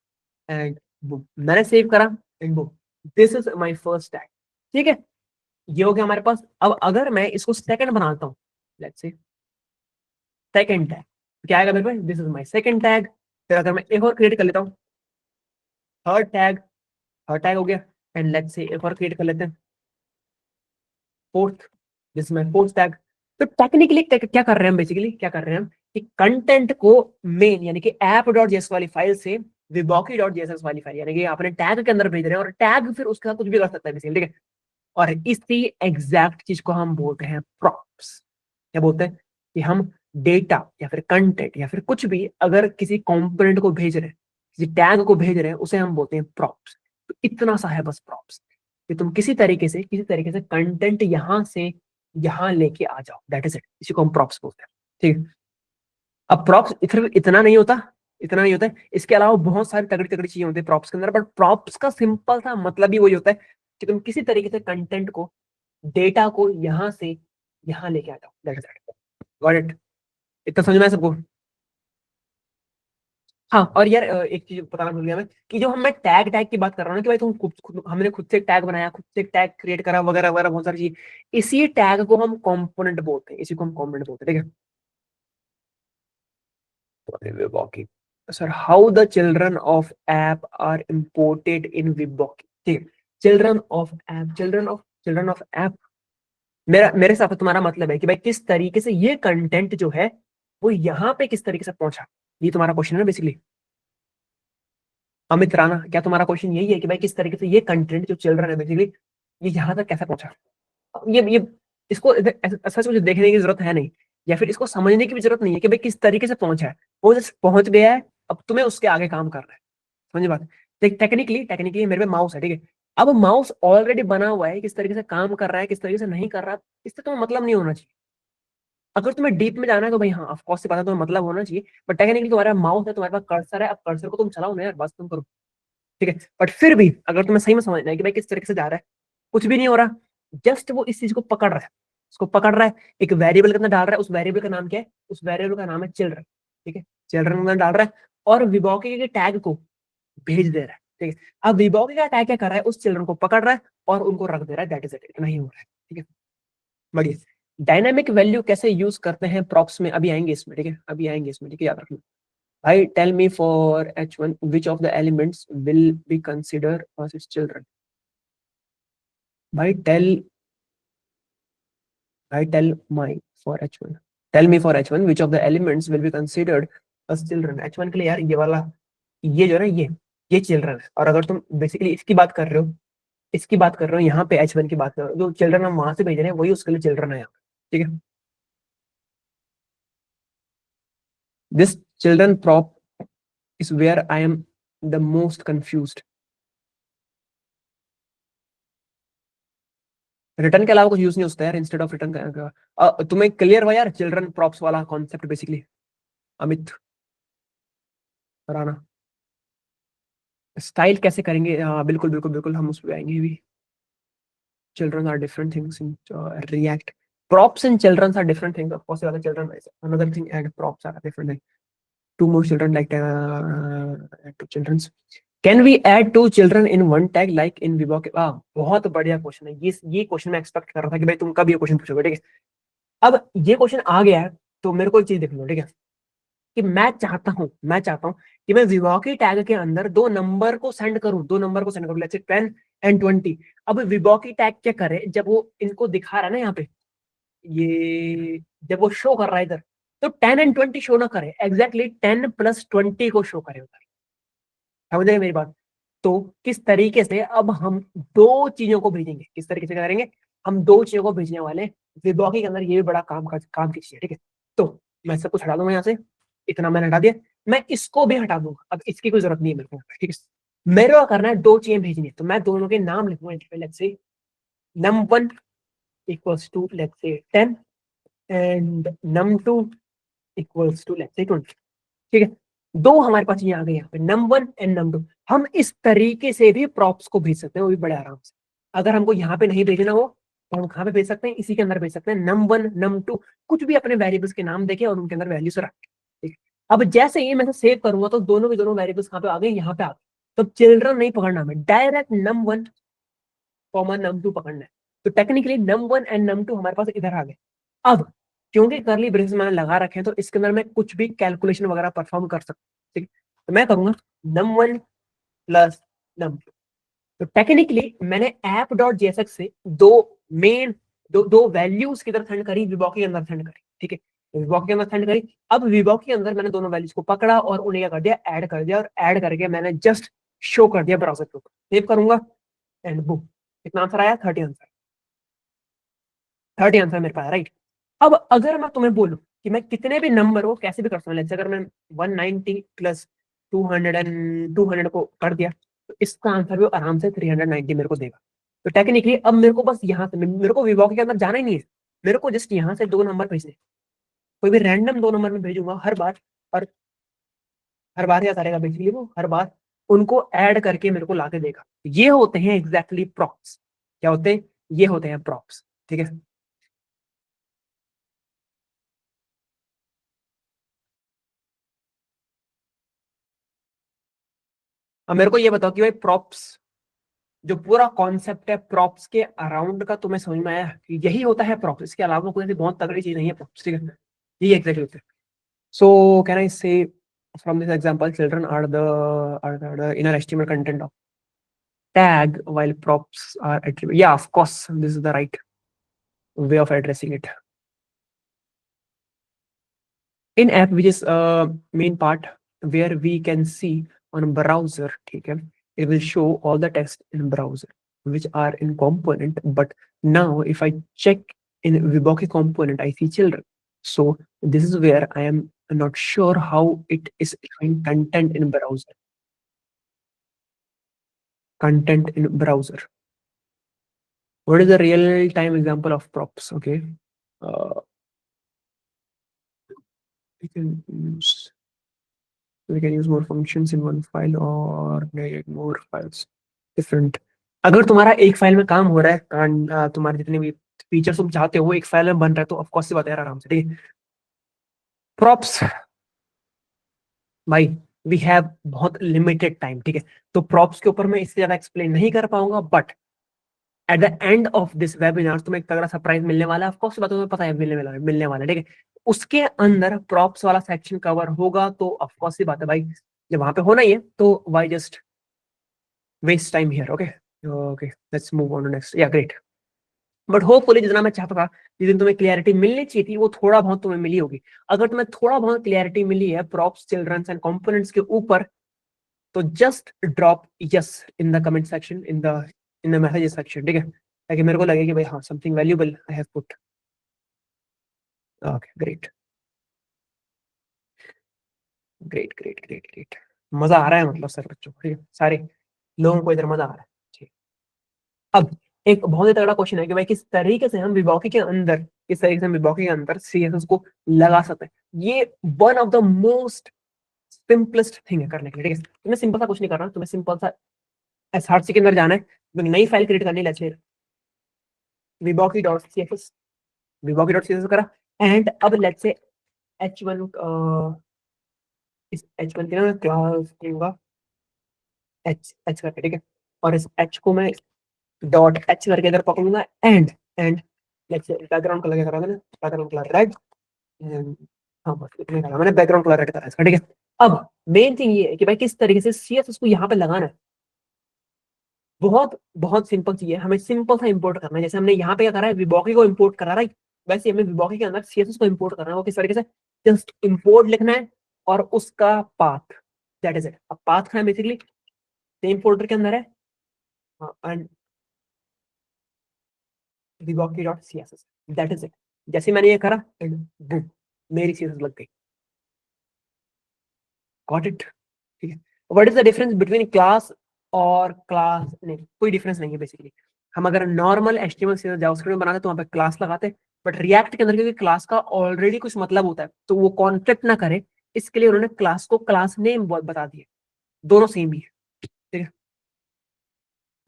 एंड बुम, मैंने सेव करा, and boom, this is my first tag, ठीक है। ये हो गया हमारे पास। अब अगर मैं इसको सेकंड बनाता हूँ, लेट्स से सेकंड टैग, क्या आएगा मेरे पास, this is my second tag. फिर अगर मैं एक और क्रिएट कर लेता हूँ, थर्ड टैग, थर्ड टैग हो गया, एंड लेट्स से एक और क्रिएट कर लेते हैं, फोर्थ, जिसमें फोर्थ टैग। तो टेक्निकली क्या कर रहे हैं हम, बेसिकली क्या कर रहे हैं हम कि कंटेंट को मेन यानी कि app.js वाली फाइल से विबॉकी डॉट जेएसएक्स वाली फाइल, यानी कि आपने टैग के अंदर भेज रहे हैं और टैग फिर उसके साथ कुछ भी कर सकता है बेसिकली, ठीक है। और इसी एग्जैक्ट चीज को हम बोलते हैं प्रॉप्स। क्या बोलते हैं कि हम डेटा या फिर कंटेंट या फिर कुछ भी अगर किसी कंपोनेंट को भेज रहे हैं, किसी टैग को भेज रहे हैं, उसे हम बोलते हैं प्रॉप्स। तो इतना सा है बस प्रॉप्स, कि तुम किसी तरीके से कंटेंट यहां से यहां लेके आ जाओ, दैट इज इट, इसी को हम प्रॉप्स बोलते हैं, ठीक है। अब प्रॉप्स इतना नहीं होता है, इसके अलावा बहुत सारी तगड़ी तगड़ी चीजें होती है प्रॉप्स के अंदर, बट प्रॉप्स का सिंपल सा मतलब ही वही होता है कि तुम किसी तरीके से कंटेंट को, डेटा को यहां से यहां लेके आ जाओ, that is it, got it. इतना समझ में आया सबको? हाँ, और यार एक चीज बताना भूल गया मैं, कि जो हम मैं टैग टैग की बात कर रहा हूँ ना, कि भाई तुम हमने खुद से एक टैग बनाया, खुद से एक टैग क्रिएट करा, वगैरह वगैरह बहुत सारी चीज, इसी टैग को हम कंपोनेंट बोलते हैं, इसी को हम कंपोनेंट बोलते हैं, ठीक है। विबॉकी, sir how the children of app are imported in विबॉकी, ठीक है। चिल्ड्रन ऑफ ऐप, मेरे हिसाब से तुम्हारा मतलब है कि भाई किस तरीके से ये कंटेंट जो है वो यहाँ पे किस तरीके से पहुंचा, ये तुम्हारा क्वेश्चन है बेसिकली। अमित राणा, क्या तुम्हारा क्वेश्चन यही है कि भाई किस तरीके से ये कंटेंट जो चिल्ड्रन है बेसिकली, ये यहाँ तक कैसे पहुंचा? ये इसको ऐसा कुछ देखने की जरूरत है नहीं, या फिर इसको समझने की भी जरूरत नहीं है कि भाई किस तरीके से पहुंचा है, वो जस्ट पहुंच गया है, अब तुम्हें उसके आगे काम करना है। समझ बात? देख, टेक्निकली मेरे पे माउस है, ठीक है। अब माउस ऑलरेडी बना हुआ है, किस तरीके से काम कर रहा है, किस तरीके से नहीं कर रहा, इससे तुम्हें मतलब नहीं होना चाहिए। अगर तुम्हें डीप में जाना है तो भाई हाँ, ऑफ कोर्स से बात है, तुम्हें मतलब होना चाहिए, बट टेक्निकली तुम्हारा माउस है, तुम्हारे पास कर्सर है, अब कर्सर को तुम चलाओ ना यार, बस तुम करो, ठीक है। बट फिर भी अगर तुम्हें सही में समझना है कि भाई किस तरीके से जा रहा है, कुछ भी नहीं हो रहा, जस्ट वो इस चीज को पकड़ रहा है, उसको पकड़ रहा है, एक वेरिएबल के अंदर डाल रहा है, उस वेरिएबल का नाम क्या है, उस वेरिएबल का नाम है चिल्ड्रन, ठीक है। चिल्ड्रन के अंदर डाल रहा है और विबॉकी के टैग को भेज दे रहा है, ठीक है। अब विबॉकी का टैग क्या कर रहा है, उस चिल्ड्रन को पकड़ रहा है और उनको रख दे रहा है, दैट इज इट, इतना ही हो रहा है, ठीक है। बढ़िया। डायनामिक वैल्यू कैसे यूज करते हैं प्रॉप्स में, अभी आएंगे इसमें, ठीक है, अभी आएंगे इसमें, ठीक है, याद रखना। भाई tell me for H1 which of the elements will be considered as its children। भाई tell my for H1, tell me for H1 which of the elements will be considered as children। H1 के लिए यार ये वाला, ये जो है ना, ये चिल्ड्रन है, और अगर तुम बेसिकली इसकी बात कर रहे हो यहाँ पे H1 की बात कर रहे हो, जो चिल्ड्रन हम वहां से भेज रहे हैं वही उसके लिए चिल्ड्रन है यहाँ पे, ठीक है। This children prop is where I am the most confused। Return के अलावा कुछ यूज नहीं होता यार, इंस्टेड ऑफ रिटर्न का। तुम्हें क्लियर हुआ यार चिल्ड्रन प्रॉप्स वाला concept basically? Amit Rana, style कैसे करेंगे? हाँ बिल्कुल बिल्कुल बिल्कुल, हम उस पर आएंगे भी। Children are different things in React, props and children are different things, of course the other children is another thing, and props are a different thing. Two more children, like two children's, can we add two children in one tag like in Vibok? बहुत बढ़िया question है ये question मैं expect कर रहा था कि भाई तुम कब ये क्वेश्चन पूछोगे, ठीक है। अब ये क्वेश्चन आ गया है तो मेरे को एक चीज देख लो, ठीक है, कि मैं चाहता हूं कि मैं विबॉकी टैग के अंदर दो नंबर को सेंड करूं, लेट्स से 10 एंड 20। अब विबॉकी टैग क्या करे, जब वो इनको दिखा रहा है ना यहाँ पे, ये जब वो शो कर रहा है इधर, तो 10 एंड 20 शो ना करे, एग्जैक्टली 10 प्लस 20 को शो करे उधर। समझेगा मेरी बात? तो किस तरीके से अब हम दो चीजों को भेजेंगे, किस तरीके से करेंगे, हम दो चीजों को भेजने वाले विबॉकी के अंदर, ये भी बड़ा काम की चीज है, ठीक है। तो मैं सब कुछ हटा दूंगा यहाँ से, इतना मैंने हटा दिया, मैं इसको भी हटा दूंगा, अब इसकी कोई जरूरत नहीं है मेरे को, ठीक है। मेरे को करना है दो चीजें भेजनी है, तो मैं दोनों के नाम लिखूंगा, let's say num1 equals to let's say 10 and num2 equals to let's say 20, ठीक है। दो हमारे पास ये आ गए यहाँ पे, num1 एंड num2। हम इस तरीके से भी प्रॉप्स को भेज सकते हैं, वो भी बड़े आराम से। अगर हमको यहाँ पे नहीं भेजना हो तो हम कहाँ पे भेज सकते हैं, इसी के अंदर भेज सकते हैं, num1 num2, कुछ भी अपने वेरिएबल्स के नाम देके और उनके अंदर वैल्यूज रख के, ठीक है। अब जैसे ही मैं सेव करूंगा तो दोनों के दोनों वेरिएबल्स कहाँ पे आ गए, यहाँ पे आ गए। तो चिल्ड्रन नहीं पकड़ना हमें, डायरेक्ट num1 num2 पकड़ना है। तो टेक्निकली num1 एंड num2 हमारे पास इधर आ गए। अब क्योंकि करली ब्रेसेस मैंने लगा रखे हैं तो इसके अंदर मैं कुछ भी कैलकुलेशन वगैरह परफॉर्म कर सकता हूँ, ठीक है। तो मैं करूंगा num1 प्लस num2। तो टेक्निकली मैंने ऐप डॉट जेएसएक्स से दो मेन दो वैल्यूज किधर सेंड करी, विबॉकी के अंदर सेंड करी, ठीक है। विबॉक के अंदर सेंड करी। अब विबॉक के अंदर मैंने दोनों वैल्यूज को पकड़ा और उन्हें क्या कर दिया, ऐड कर दिया, और ऐड करके मैंने जस्ट शो कर दिया ब्राउजर के ऊपर। सेव करूंगा एंड बुम, कितना आंसर आया, 30 आंसर। 30 आंसर मेरे पास, राइट। अब अगर मैं तुम्हें बोलूं कि मैं कितने भी नंबर को कैसे भी कर सकता हूँ, अगर मैं 190 प्लस 200 को कर दिया तो इसका आंसर भी आराम से 390 मेरे को देगा। तो टेक्निकली अब मेरे को बस यहाँ से, मेरे को विवॉक के अंदर जाना ही नहीं है, मेरे को जस्ट यहाँ से दो नंबर भेजने, कोई भी रैंडम दो नंबर में भेजूंगा हर बार, और हर बार क्या करेगा बेसिकली, वो हर बार उनको ऐड करके मेरे को लाके देगा। ये होते हैं एग्जैक्टली प्रॉप्स। क्या होते हैं, ये होते हैं प्रॉप्स, ठीक है। अब मेरे को ये बताओ कि भाई प्रॉप्स, जो पूरा कॉन्सेप्ट है प्रॉप्स के अराउंड का, तुम्हें समझ में आया कि यही होता है प्रॉप्स, इसके अलावा कोई ऐसी बहुत तगड़ी चीज नहीं है प्रॉप्स, ठीक है। ये एग्जैक्टली होता है। सो can I say from this example, children are the inner estimate content of tag while props are attribute. Yeah, of course, this is the right way of addressing it. In app, which is main part where we can see on browser, ठीक है, it will show all the text in browser which are in component. But now if I check in Viboki component, I see children. So this is where I am not sure how it is showing content in browser. Content in browser. What is the real time example of props? Okay. Uh, we can use we can use more functions in one file or create more files different. अगर तुम्हारा एक file में काम हो रहा है, तुम्हारे जितने भी फीचर्स तुम चाहते हो वो एक फाइल में बन रहा है, तो ऑफ कोर्स सी बात है यार, आराम से, ठीक है। प्रॉप्स भाई, वी हैव बहुत लिमिटेड टाइम, ठीक है, तो प्रॉप्स के ऊपर मैं इससे ज्यादा एक्सप्लेन नहीं कर पाऊंगा। But at the end of this webinar तुम्हें एक तगड़ा सरप्राइज मिलने वाला है, ऑफ कोर्स बात तुम्हें पता है, मिलने वाला है, ठीक है। उसके अंदर प्रॉप्स वाला सेक्शन कवर होगा, तो ऑफ कोर्स सी बात है भाई, जब वहां पे होना ही है तो why just waste time here. Okay, okay, let's move on to next. Yeah great. But hopefully जितना मैं चाहता था, जिस दिन तुम्हें क्लियरिटी मिलनी चाहिए थी, वो थोड़ा बहुत तुम्हें मिली होगी। अगर तुम्हें थोड़ा बहुत क्लियरिटी मिली है प्रॉप्स, चिल्ड्रंस एंड कंपोनेंट्स के ऊपर, तो just drop yes in the comment section, in the message section, ठीक है, ताकि मेरे को लगे कि भाई हाँ, something valuable I have put. Okay, great great great great great. मजा आ रहा है मतलब सर बच्चों को, ठीक है, सारे लोगों को इधर मजा आ रहा है, ठीक है। अब एक बहुत ही तगड़ा क्वेश्चन है कि भाई किस तरीके से हम विबॉकी के अंदर, किस तरीके से हम विबॉकी के अंदर सीएसएस को लगा सकते हैं। ये one of the most simplest thing है करने के लिए, ठीक है। तुम्हें सिंपल सा कुछ नहीं करना, तुम्हें सिंपल सा एसआरसी के अंदर जाना है, एक नई फाइल क्रिएट करनी है, viboki.css, viboki.css करा, एंड अब लेट्स से h1, इस h1 के ना मैं क्लास दूंगा h करके, ठीक है, और इस h को मैं डॉट h करके इधर पकड़ूंगा, and let's say background colour क्या करा मैंने, बैकग्राउंड कलर रेड, हाँ बस इतने करा मैंने, बैकग्राउंड कलर रेड करा इसका, ठीक है। अब मेन थिंग ये है कि भाई किस तरीके से सीएसएस को यहाँ पे लगाना है। बहुत बहुत सिंपल चीज है, हमें सिंपल सा इंपोर्ट करना है। जैसे हमने यहाँ पे क्या करा है, विबॉकी को इंपोर्ट करा, राइट, वैसे हमें विबॉकी के अंदर सीएसएस को इंपोर्ट करना है। वो किस तरीके से, जस्ट इंपोर्ट लिखना है और उसका पाथ, दैट इज इट। अब पाथ का है बेसिकली सेम फोल्डर के अंदर है, एंड विबॉकी dot CSS, that is it. जैसे मैंने ये करा एंड बूम, मेरी सीएसएस लग गई। गॉट इट, ठीक है। What is the difference between class और क्लास, नहीं कोई डिफरेंस नहीं है बेसिकली। हम अगर नॉर्मल एचटीएमएल सीएसएस जावास्क्रिप्ट में बनाते तो वहां पे क्लास लगाते, बट रिएक्ट के अंदर क्योंकि क्लास का ऑलरेडी कुछ मतलब होता है, तो वो कॉन्फ्लिक्ट ना करे, इसके लिए उन्होंने क्लास को क्लास नेम बता दिए, दोनों सेम ही है, ठीक है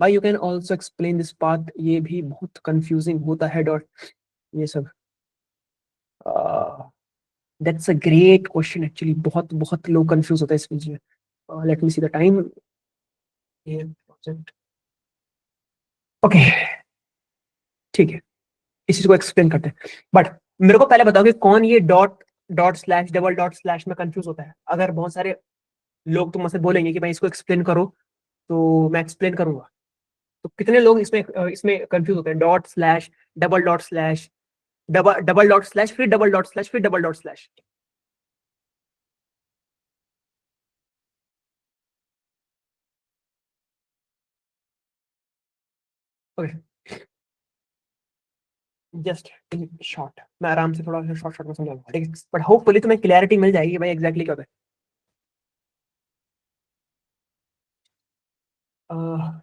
भाई। You can also explain this part, ये भी बहुत कंफ्यूजिंग होता है डॉट ये सब। That's a great question actually, बहुत बहुत लोग कंफ्यूज होता है इस चीज में। Let me see the time, ये प्रोजेक्ट, ओके, ठीक है, इस चीज को एक्सप्लेन करते हैं। बट मेरे को पहले बताओ कि कौन ये dot dot slash double dot slash में कंफ्यूज होता है। अगर बहुत सारे लोग तुम मुझसे बोलेंगे कि भाई इसको एक्सप्लेन करो, तो मैं एक्सप्लेन करूंगा। तो कितने लोग इसमें इसमें कंफ्यूज होते हैं, dot slash, double dot slash, double dot slash, फिर डबल डॉट स्लैश, फिर double dot slash. Okay, just in short, मैं आराम से थोड़ा शॉर्ट शॉर्ट में समझाऊंगा, ठीक है, बट होपफुली तुम्हें क्लैरिटी मिल जाएगी भाई एग्जैक्टली क्या होता है।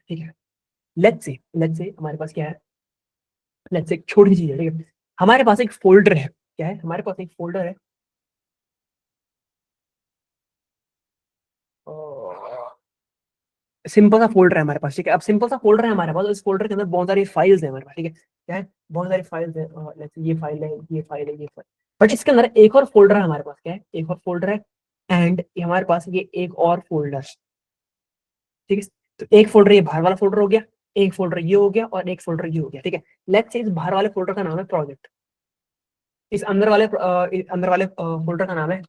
ठीक है, लेट्स से हमारे पास क्या है, लेट्स से एक छोटी सी चीज है, ठीक है, हमारे पास एक फोल्डर है, क्या है, हमारे पास एक फोल्डर है, सिंपल सा फोल्डर है हमारे पास, ठीक है, अब सिंपल सा फोल्डर है हमारे पास, इस फोल्डर के अंदर बहुत सारी फाइल्स है हमारे पास, ठीक है, क्या है, बहुत सारी फाइल्स है, let's say ये फाइल है, ये फाइल है, ये फाइल, बट इसके अंदर एक और फोल्डर है हमारे पास, क्या है, एक और फोल्डर है, एंड हमारे पास ये एक और फोल्डर, ठीक है, तो एक फोल्डर ये बाहर वाला फोल्डर हो गया, एक फोल्डर ये हो गया, और एक फोल्डर ये हो गया, ठीक है, लेट्स से इस बाहर वाले फोल्डर का नाम है प्रोजेक्ट, इस अंदर वाले फोल्डर का नाम है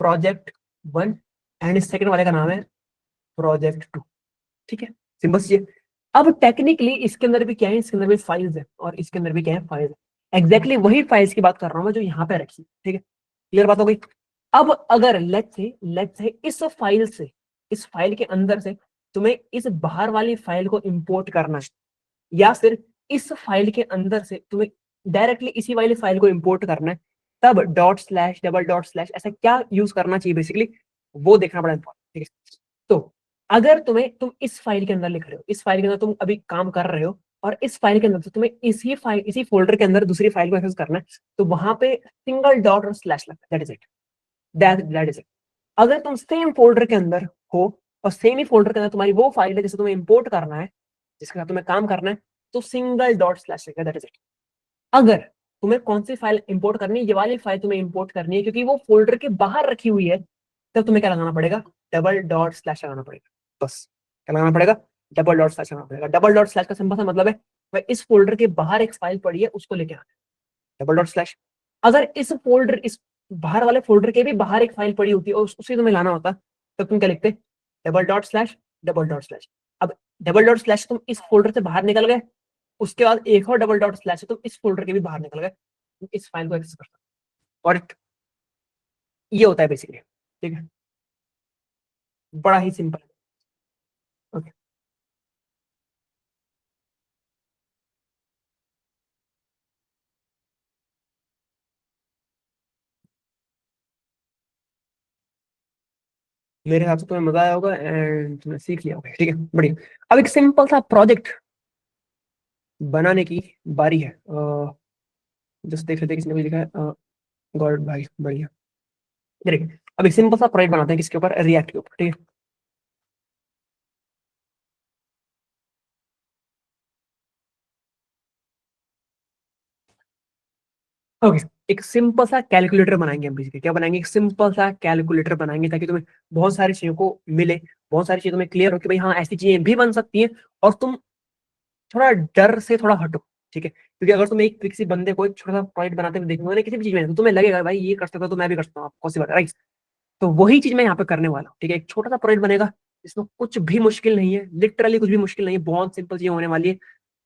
प्रोजेक्ट 1, एंड इस सेकंड वाले का नाम है प्रोजेक्ट 2, ठीक है, सिंपल सी है। अब टेक्निकली इसके अंदर भी क्या है, इसके अंदर भी फाइल्स है, और इसके अंदर भी क्या है, फाइल्स है, एग्जैक्टली वही फाइल्स की बात कर रहा हूं मैं जो यहाँ पे रखी, ठीक है, क्लियर बात हो गई। अब अगर लेट्स से इस फाइल के अंदर से तुम्हें इस बाहर वाली फाइल को इंपोर्ट करना है, या फिर इस फाइल के अंदर से तुम्हें डायरेक्टली इसी वाली फाइल को इंपोर्ट करना है, तब dot slash, double dot slash, ऐसा क्या यूज करना चाहिए बेसिकली, वो देखना बड़ा इंपॉर्टेंट, ठीक है। तो अगर तुम इस फाइल के अंदर लिख रहे हो, इस फाइल के अंदर तुम अभी काम कर रहे हो, और इस फाइल के अंदर से तुम्हें इसी फोल्डर के अंदर दूसरी फाइल को एक्सेस करना है, तो वहां पे सिंगल डॉट और स्लैश लगता है, that is it, that is it. अगर तुम सेम फोल्डर के अंदर हो, और सेम ही फोल्डर के अंदर तुम्हारी वो फाइल है जिसे तुम्हें इंपोर्ट करना है, जिसके साथ तुम्हें काम करना है, तो सिंगल डॉट स्लैश लगेगा, दैट इज इट। अगर तुम्हें कौन सी फाइल इंपोर्ट करनी है, ये वाली फाइल तुम्हें इंपोर्ट करनी है क्योंकि वो फोल्डर के बाहर रखी हुई है, तब तुम्हें क्या लगाना पड़ेगा, डबल डॉट स्लैश लगाना पड़ेगा, बस क्या लगाना पड़ेगा, डबल डॉट स्लैश लगाना पड़ेगा। डबल डॉट स्लैश का सिंपल सा मतलब है भाई इस फोल्डर के बाहर एक फाइल पड़ी है उसको लेके आना, डबल डॉट स्लैश। अगर इस बाहर वाले फोल्डर के भी बाहर एक फाइल पड़ी होती है और उसे तुम्हें लाना होता, तब तुम क्या लिखते, double dot slash, double dot slash. अब डबल डॉट स्लैश तुम इस फोल्डर से बाहर निकल गए, उसके बाद एक और डबल डॉट स्लैश है तुम इस फोल्डर के भी बाहर निकल गए, तुम इस फाइल को एक्सेस कर सकते हो, और ये होता है बेसिकली, ठीक है, बड़ा ही सिंपल है। ओके, मेरे हिसाब से तुम्हें मजा आया होगा एंड तुमने सीख लिया होगा, ठीक है, बढ़िया। अब एक सिंपल सा प्रोजेक्ट बनाने की बारी है, जस्ट देख लेते हैं किसने भी लिखा है, गॉड भाई बढ़िया, देखिए अब एक सिंपल सा प्रोजेक्ट बनाते हैं किसके ऊपर, रिएक्ट के ऊपर, ठीक है। ओके, एक सिंपल सा कैलकुलेटर बनाएंगे हम बेसिकली, क्या बनाएंगे, एक सिंपल सा कैलकुलेटर बनाएंगे ताकि तुम्हें बहुत सारी चीजों को मिले, बहुत सारी चीजों में क्लियर हो कि भाई हाँ ऐसी चीजें भी बन सकती हैं, और तुम थोड़ा डर से थोड़ा हटो, ठीक है, क्योंकि अगर तुम एक किसी बंदे को एक छोटा सा प्रोजेक्ट बनाते हुए देखोगे ना किसी भी चीज में, तो तुम्हें लगेगा भाई ये कर सकता हूं, तो मैं भी कर सकता हूँ, पॉसिबल, राइट। तो वही चीज मैं यहाँ पे करने वाला हूँ, ठीक है, एक छोटा सा प्रोजेक्ट बनेगा, इसमें कुछ भी मुश्किल नहीं है, लिटरली कुछ भी मुश्किल नहीं है, बहुत सिंपल चीज होने वाली है,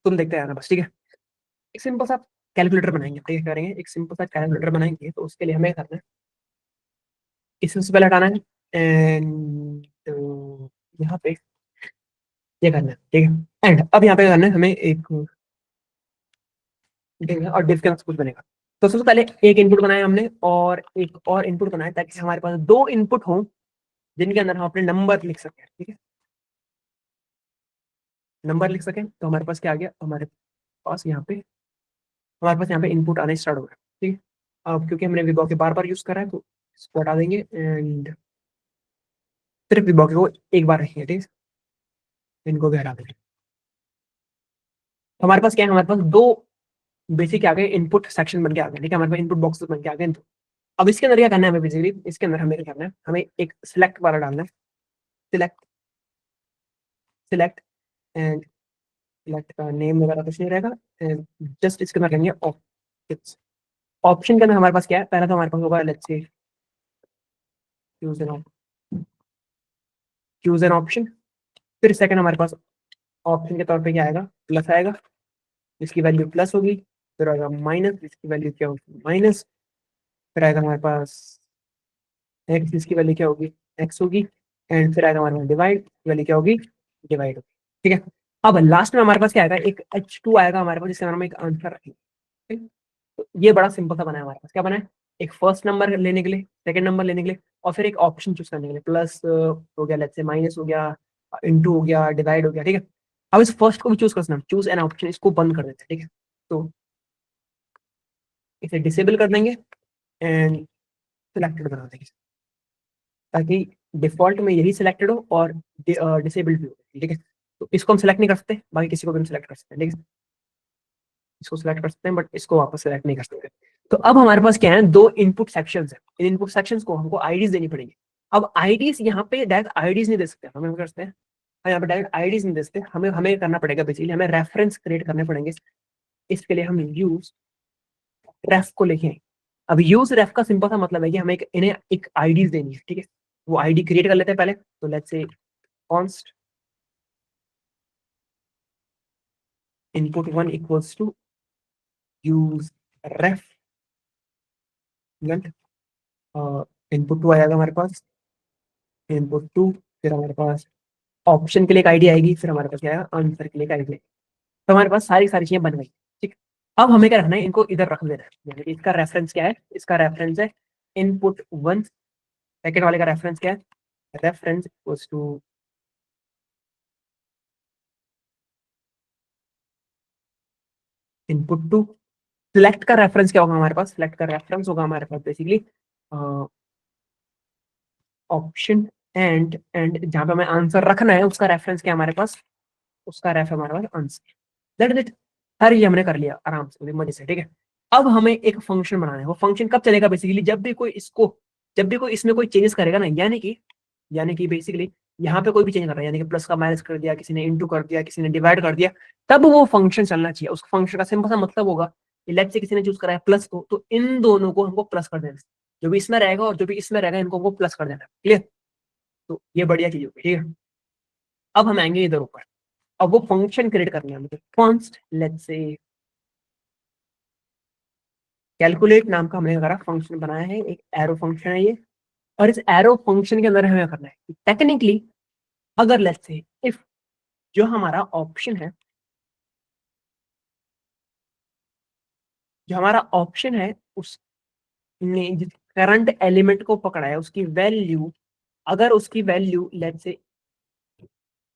तुम देखते रहना बस, ठीक है। एक सिंपल सा कैलकुलेटर बनाएंगे, ठीक है, करेंगे एक सिंपल सा कैलकुलेटर बनाएंगे, तो उसके लिए हमें करना है, इसे सबसे पहले हटाना है, एंड यहाँ पे ये करना है, ठीक है, एंड अब यहाँ पे करना है हमें एक div है, और div के अंदर कुछ बनेगा। तो सबसे पहले एक इनपुट बनाया हमने और एक और इनपुट बनाया, ताकि हमारे पास दो इनपुट हों जिनके अंदर हम अपने नंबर लिख सकें, ठीक है, नंबर लिख सकें। तो हमारे पास क्या आ गया, पास यहाँ पे हमारे पास यहाँ पे इनपुट आने स्टार्ट हो गया, ठीक है। अब क्योंकि हमने विभॉ के बार बार यूज करा है, तो इसको हटा देंगे, एंड सिर्फ विभॉ को एक बार रखेंगे, ठीक है, इनको भी हटा देंगे। तो हमारे पास क्या है, हमारे पास दो बेसिक आ गए, इनपुट सेक्शन बन के आ गए, ठीक है, हमारे पास इनपुट बॉक्स बन के आ गए। अब इसके अंदर क्या करना है हमें, बेसिकली इसके अंदर हमें क्या करना है, हमें एक सिलेक्ट वाला डालना है, सिलेक्ट, सिलेक्ट, एंड सिलेक्ट का नेम वगैरह कुछ नहीं रहेगा, एंड जस्ट इसके अंदर करेंगे ऑप्शन। ऑप्शन के अंदर हमारे पास क्या है, पहला तो हमारे पास होगा let's say choose an, choose an option. फिर सेकंड हमारे पास ऑप्शन के तौर पे क्या आएगा, प्लस आएगा, इसकी वैल्यू प्लस होगी। फिर आएगा माइनस, इसकी वैल्यू क्या होगी माइनस, फिर आएगा हमारे पास एक्स, इसकी वैल्यू क्या होगी एक्स होगी, एंड फिर आएगा हमारे पास डिवाइड, वैल्यू क्या होगी डिवाइड होगी। ठीक है, अब लास्ट में हमारे पास क्या आएगा, एक H2 आएगा हमारे पास, जिसके हम एक आंसर रखेंगे। ठीक? तो ये बड़ा सिंपल सा बना है हमारे पास, क्या बना है, एक फर्स्ट नंबर लेने के लिए, सेकंड नंबर लेने के लिए, और फिर एक ऑप्शन चूज करने के लिए, प्लस हो गया, लेट्स से माइनस हो गया, इनटू हो गया, डिवाइड हो गया। ठीक है, अब इस फर्स्ट को भी चूज करना, चूज एन ऑप्शन, इसको बंद कर देते हैं। ठीक है, तो इसे डिसेबल कर देंगे एंड सिलेक्टेड बना देंगे, ताकि डिफॉल्ट में यही सिलेक्टेड हो और डिसेबल्ड भी हो। ठीक है, तो इसको हम सिलेक्ट नहीं कर सकते, बाकी किसी को भी हम सिलेक्ट कर सकते हैं। ठीक है, इसको सिलेक्ट कर सकते हैं, बट इसको वापस सिलेक्ट नहीं कर सकते। तो अब हमारे पास क्या है, दो इनपुट सेक्शंस है, इन इनपुट सेक्शंस को हमको आईडीज देनी पड़ेगी। अब आईडीज यहाँ पे डायरेक्ट आईडीज नहीं दे सकते, हमें कर सकते हैं, यहाँ पे डायरेक्ट आईडीज नहीं दे सकते, हमें हमें करना पड़ेगा, बेसिकली हमें रेफरेंस क्रिएट करने पड़ेंगे। इसके लिए हम यूज रेफ को लिखें। अब यूज रेफ का सिंपल सा मतलब है कि हमें इन्हें एक आईडीज देनी है। ठीक है, वो आईडी क्रिएट कर लेते हैं पहले, तो let's say const input1 equals to use ref input2 आएगा हमारे पास, input2, फिर हमारे पास ऑप्शन के लिए एक आईडी आएगी, फिर हमारे पास क्या आएगा आंसर के लिए एक आईडी। तो हमारे पास सारी सारी चीजें बन गई। ठीक, अब हमें क्या रखना है, इनको इधर रख देना है, यानी कि इसका रेफरेंस क्या है, इसका रेफरेंस है input1, सेकेंड वाले का रेफरेंस क्या है, reference equals to input2। Select का रेफरेंस क्या होगा हमारे पास, सिलेक्ट का रेफरेंस होगा हमारे पास बेसिकली ऑप्शन, एंड जहां पे हमें आंसर रखना है उसका रेफरेंस क्या है हमारे पास, उसका रेफ है हमारे पास आंसर। दैट इज इट, हर ये हमने कर लिया आराम से मजे से। ठीक है, अब हमें एक फंक्शन बनाना है, वो फंक्शन कब चलेगा, बेसिकली जब भी कोई इसमें कोई चेंजेस करेगा ना, यानी कि बेसिकली यहाँ पे कोई भी चेंज कर रहा है, यानी कि प्लस का माइनस कर दिया, किसी ने इंटू कर दिया, किसी ने डिवाइड कर दिया, तब वो फंक्शन चलना चाहिए। उस फंक्शन का सिंपल सा मतलब होगा, लेट्स से किसी ने चूज करा है प्लस को, तो इन दोनों को हमको प्लस कर देना है। जो भी इसमें रहेगा और जो भी इसमें रहेगा, इनको हमको प्लस कर देना है। क्लियर, तो ये बढ़िया चीज होगी। ठीक है, अब हम आएंगे इधर ऊपर, अब वो फंक्शन क्रिएट करना है मुझे, कॉन्स्ट लेट्स से कैलकुलेट नाम का हमने अगर फंक्शन बनाया है, एक एरो फंक्शन है ये, और इस एरो फंक्शन के अंदर हमें करना है टेक्निकली, अगर लेट्स से इफ जो हमारा ऑप्शन है, जो हमारा ऑप्शन है उसने जिस करंट एलिमेंट को पकड़ा है, उसकी वैल्यू, अगर उसकी वैल्यू लेट्स से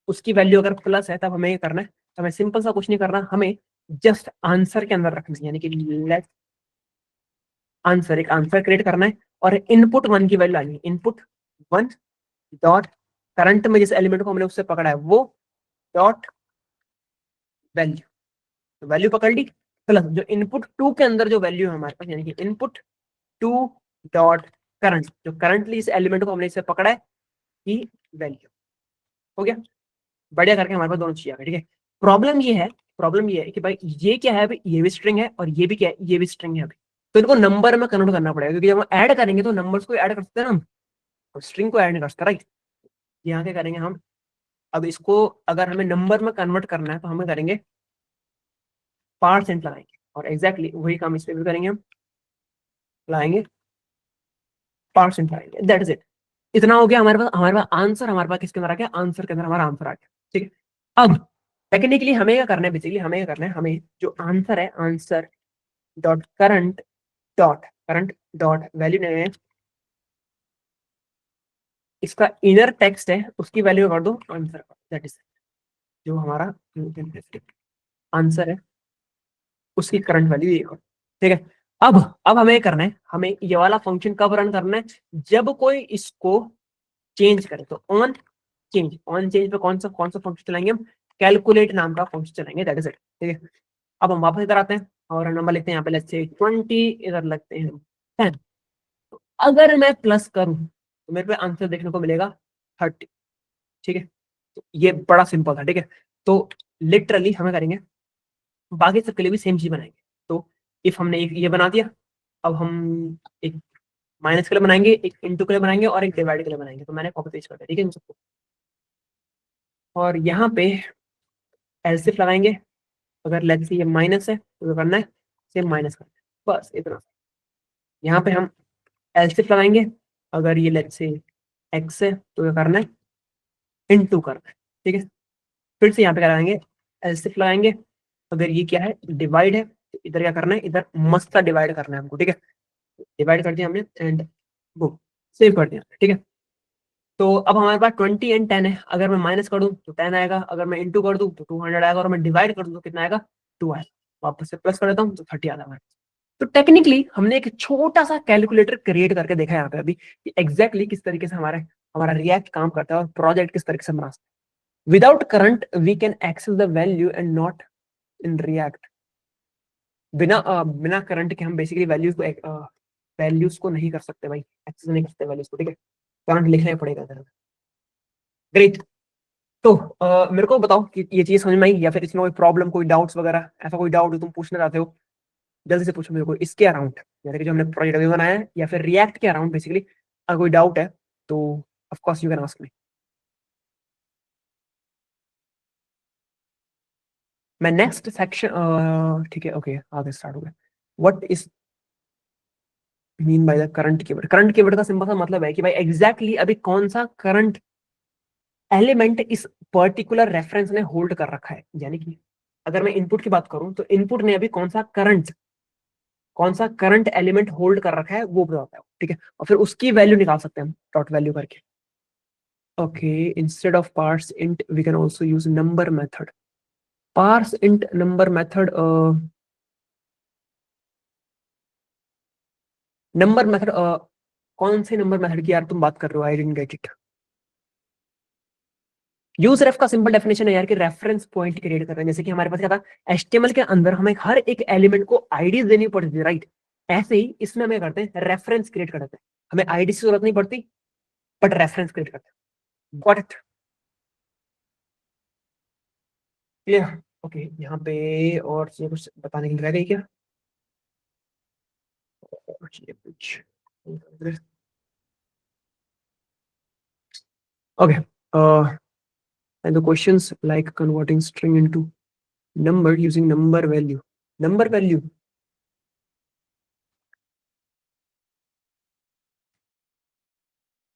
उसकी वैल्यू अगर प्लस है, तब हमें ये करना है, हमें सिंपल सा कुछ नहीं करना, हमें जस्ट आंसर के अंदर रखना है, यानी कि लेट आंसर, एक आंसर क्रिएट करना है, और input1 की वैल्यू आनी, input1 डॉट करंट में जिस एलिमेंट को हमने उससे पकड़ा है वो डॉट वैल्यू, तो वैल्यू पकड़ ली, प्लस जो input2 के अंदर जो वैल्यू है हमारे पास, यानी कि input2 डॉट करंट, जो करंटली इस एलिमेंट को हमने इससे पकड़ा है की वैल्यू। हो गया, बढ़िया करके हमारे पास दोनों चीजें आ गई। ठीक है, प्रॉब्लम ये है कि भाई ये क्या है, अभी ये भी स्ट्रिंग है और ये भी क्या है, ये भी स्ट्रिंग है अभी, तो इनको नंबर में कन्वर्ट करना पड़ेगा, क्योंकि जब हम ऐड करेंगे तो नंबर्स को ऐड कर सकते हैं ना, हम स्ट्रिंग को ऐड नहीं कर सकते, राइट। यहाँ क्या करेंगे हम, अब इसको अगर हमें नंबर में कन्वर्ट करना है तो हमें करेंगे % लगाएंगे, और एग्जैक्टली वही काम इस पे भी करेंगे, हम लगाएंगे % लगाएंगे, दैट इज इट। इतना हो गया हमारे पास आंसर, हमारे पास किसके अंदर आ गया, आंसर के अंदर हमारा आंसर आ गया। ठीक है, अब टेक्निकली हमें क्या करना है, बेसिकली हमें क्या करना है, हमें जो आंसर है, answer dot current dot value ने इसका इनर टेक्स्ट है, उसकी वैल्यू कर दो आंसर, दैट इज जो हमारा आंसर है, उसकी करंट वैल्यू ये करो। ठीक है, अब हमें करना है, हमें ये वाला फंक्शन कब रन करना है, जब कोई इसको चेंज करे, तो ऑन चेंज पे कौन सा फंक्शन चलाएंगे हम, कैलकुलेट नाम का फंक्शन चलाएंगे, दैट इज इट। ठीक है, अब हम वापस इधर आते हैं और नंबर लिखते हैं यहाँ पे, लेट्स से 20, इधर लगते हैं 10। तो अगर मैं प्लस करूं तो मेरे पे आंसर देखने को मिलेगा 30। ठीक है, तो ये बड़ा सिंपल था। ठीक है, तो लिटरली हमें करेंगे, बाकी सबके लिए भी सेम चीज बनाएंगे। तो इफ हमने एक ये बना दिया, अब हम एक माइनस के लिए बनाएंगे, एक इंटू के लिए बनाएंगे, और एक डिवाइड के लिए बनाएंगे। तो मैंने कॉपी पेस्ट कर दिया, ठीक है इन सबको, और यहाँ पे एलसिफ लगाएंगे, अगर लेट्स से ये माइनस है तो करना है सेम माइनस करना है, बस इतना। यहाँ पे हम एलसीएफ लगाएंगे, अगर ये लेट्स से एक्स है तो क्या करना है, इनटू करना है, ठीक है। फिर से यहाँ पे क्या लगाएंगे, एलसीएफ लगाएंगे, अगर ये क्या है डिवाइड है तो इधर क्या करना है, इधर मस्त डिवाइड करना है हमको, ठीक है। डिवाइड कर दिया हमने एंड वो सेव कर दिया, ठीक है। तो अब हमारे पास 20 एंड 10 है, अगर मैं माइनस कर दूं तो 10 आएगा, अगर मैं इंटू कर दूं तो 200 आएगा, और मैं डिवाइड कर दूं तो कितना आएगा, 2 आएगा। वापस से प्लस कर देता हूं तो 30 आता है। तो टेक्निकली हमने एक छोटा सा कैलकुलेटर क्रिएट करके देखा है यहाँ पे अभी कि एग्जैक्टली किस तरीके से हमारा हमारा रिएक्ट काम करता है और प्रोजेक्ट किस तरीके से बना सकते हैं। Without current we can access the value and not in React. बिना करंट के हम बेसिकली वैल्यूज को नहीं कर सकते भाई, एक्सेस नहीं कर सकते वैल्यूज को, ठीक है। करंट लिखना ही पड़ेगा इधर। ग्रेट। तो मेरे को बताओ कि ये चीज समझ में आई, या फिर इसमें कोई प्रॉब्लम, कोई डाउट्स वगैरह, ऐसा कोई डाउट तुम पूछना चाहते हो जल्दी से पूछो मेरे को इसके अराउंड, जैसे कि जो हमने प्रोजेक्ट अभी बनाया है, या फिर रिएक्ट के अराउंड बेसिकली अगर कोई डाउट है तो of course you can ask me. मैं नेक्स्ट सेक्शन, ठीक है, ओके, आगे स्टार्ट हो गया। What is mean by the current keyword. Current keyword का सिंपल सा मतलब है कि भाई एग्जैक्टली अभी कौन सा करंट एलिमेंट इस पर्टिकुलर रेफरेंस ने होल्ड कर रखा है, यानी कि अगर मैं इनपुट की बात करूं तो इनपुट ने अभी कौन सा करंट एलिमेंट होल्ड कर रखा है वो बताता है, ठीक है। और फिर उसकी वैल्यू निकाल सकते हैं हम डॉट वैल्यू करके। Okay, instead of parse int we can also use number method. Parse int number method, number method, कौन से नंबर मेथड की यार तुम बात कर रहे हो, I didn't get it. Use ref का सिंपल डेफिनेशन है यार कि रेफरेंस पॉइंट क्रिएट कर रहे हैं, जैसे कि हमारे पास क्या था, एचटीएमएल के अंदर हमें हर एक एलिमेंट को आईडी देनी पड़ती थी, राइट। ऐसे ही इसमें हमें करते हैं रेफरेंस क्रिएट कर देते हैं, हमें आईडी की जरूरत नहीं पड़ती बट रेफरेंस क्रिएट करते हैं। Got it, clear. ओके, यहाँ पे और चीजें कुछ बताने के लिए रह गई क्या, और चीजें कुछ, okay. And the questions like converting string into number using number value. Number value.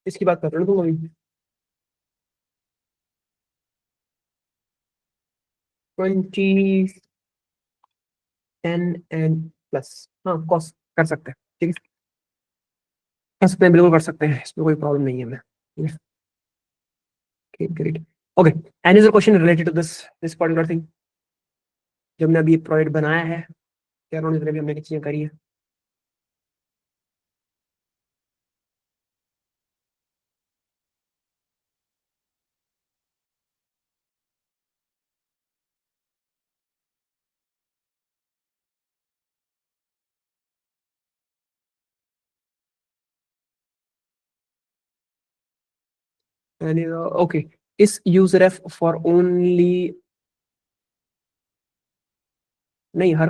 इसकी बात कर रहे हो तुम अभी, 20, 10 एंड प्लस, हाँ कॉस कर सकते हैं, ठीक है, कर सकते हैं, बिल्कुल कर सकते हैं, इसमें कोई प्रॉब्लम नहीं है हमें, ठीक है, great. Okay, any other question related to this particular thing, जो हमने अभी प्रोजेक्ट बनाया है, क्या जितने भी हमने चीजें करी है। एनी ओके, इस यूज रेफ फॉर ओनली, नहीं हर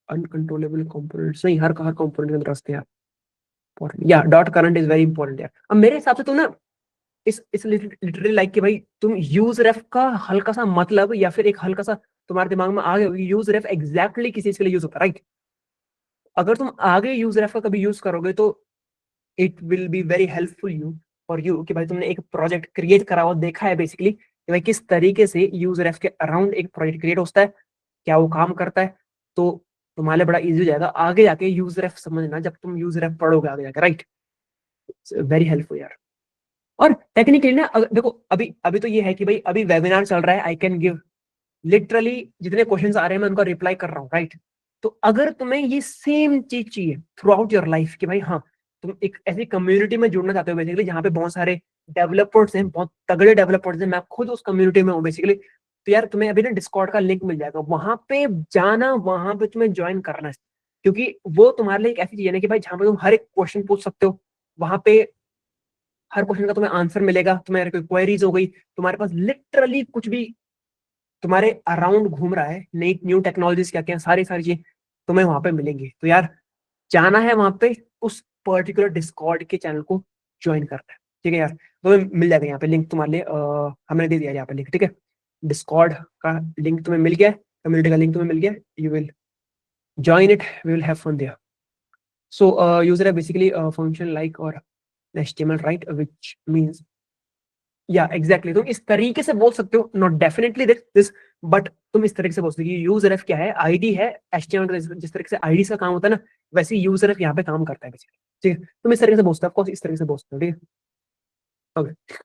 अनकंट्रोलेबल कंपोनेंट्स नहीं, हर कंपोनेंट के अंदर रखते हैं या dot current is very important यार। अब मेरे हिसाब से तो ना इस लिटरली लाइक कि भाई तुम यूज रेफ का हल्का सा मतलब या फिर एक हल्का सा तुम्हारे दिमाग में आ गया, यूज रेफ एग्जैक्टली किसी चीज के लिए यूज होता है, राइट। अगर तुम आगे यूज रेफ का कभी यूज करोगे तो it will be very helpful you for you, कि भाई तुमने एक प्रोजेक्ट क्रिएट करा हुआ देखा है बेसिकली कि भाई किस तरीके से यूज रेफ के अराउंड एक प्रोजेक्ट क्रिएट होता है, क्या वो काम करता है। तो तुम्हारे लिए बड़ा इजी हो जाएगा आगे जाके यूज रेफ समझना, जब तुम यूज रेफ पढ़ोगे आगे जाके, राइट। वेरी हेल्पफुल यार। और टेक्निकली ना देखो अभी अभी तो ये है कि भाई अभी वेबिनार चल रहा है, आई कैन गिव लिटरली जितने क्वेश्चंस आ रहे हैं मैं उनका रिप्लाई कर रहा हूँ, राइट। तो अगर तुम्हें ये सेम चीज चाहिए थ्रू आउट योर लाइफ कि भाई हाँ तुम एक ऐसी कम्युनिटी में जुड़ना चाहते हो बेसिकली जहाँ पे बहुत सारे डेवलपर्स हैं, बहुत तगड़े डेवलपर्स हैं, मैं खुद उस कम्युनिटी में हूँ बेसिकली, तो यार तुम्हें अभी ना डिस्कॉर्ड का लिंक मिल जाएगा, वहां पे जाना, वहां पे तुम्हें ज्वाइन करना है, क्योंकि वो तुम्हारे लिए एक ऐसी चीज है ना कि भाई जहाँ पे तुम हर एक क्वेश्चन पूछ सकते हो, वहां पे हर क्वेश्चन का तुम्हें आंसर मिलेगा, तुम्हारे कोई क्वेरीज हो गई, तुम्हारे पास लिटरली कुछ भी तुम्हारे अराउंड घूम रहा है, नई न्यू टेक्नोलॉजीज क्या क्या सारी सारी चीजें तुम्हें वहां पे मिलेंगी। तो यार जाना है वहां पे, उस पर्टिकुलर डिस्कॉर्ड के चैनल को ज्वाइन करना है, ठीक है यार। तुम्हें मिल जाएगा यहाँ पे लिंक तुम्हारे लिए, हमने दे दिया यहाँ पे लिंक, ठीक है। डिस्कॉर्ड का लिंक तुम्हें मिल गया है, कम्युनिटी का लिंक तुम्हें मिल गया, you will join it, we will have fun there. So user है basically function like और HTML, right, which means या एग्जैक्टली तुम इस तरीके से बोल सकते हो, नॉट डेफिनेटली दिस, बट तुम इस तरीके से बोल सकते हो कि यूजर एफ क्या है, आईडी है, एचटीएमएल का जिस तरीके से आईडी का काम होता है ना, वैसे ही यूजर एफ यहाँ पे काम करता है बेसिकली। ठीक है, तुम इस तरीके से बोलते हो, ऑफकोर्स इस तरीके से बोलते हो। ठीक है, ओके।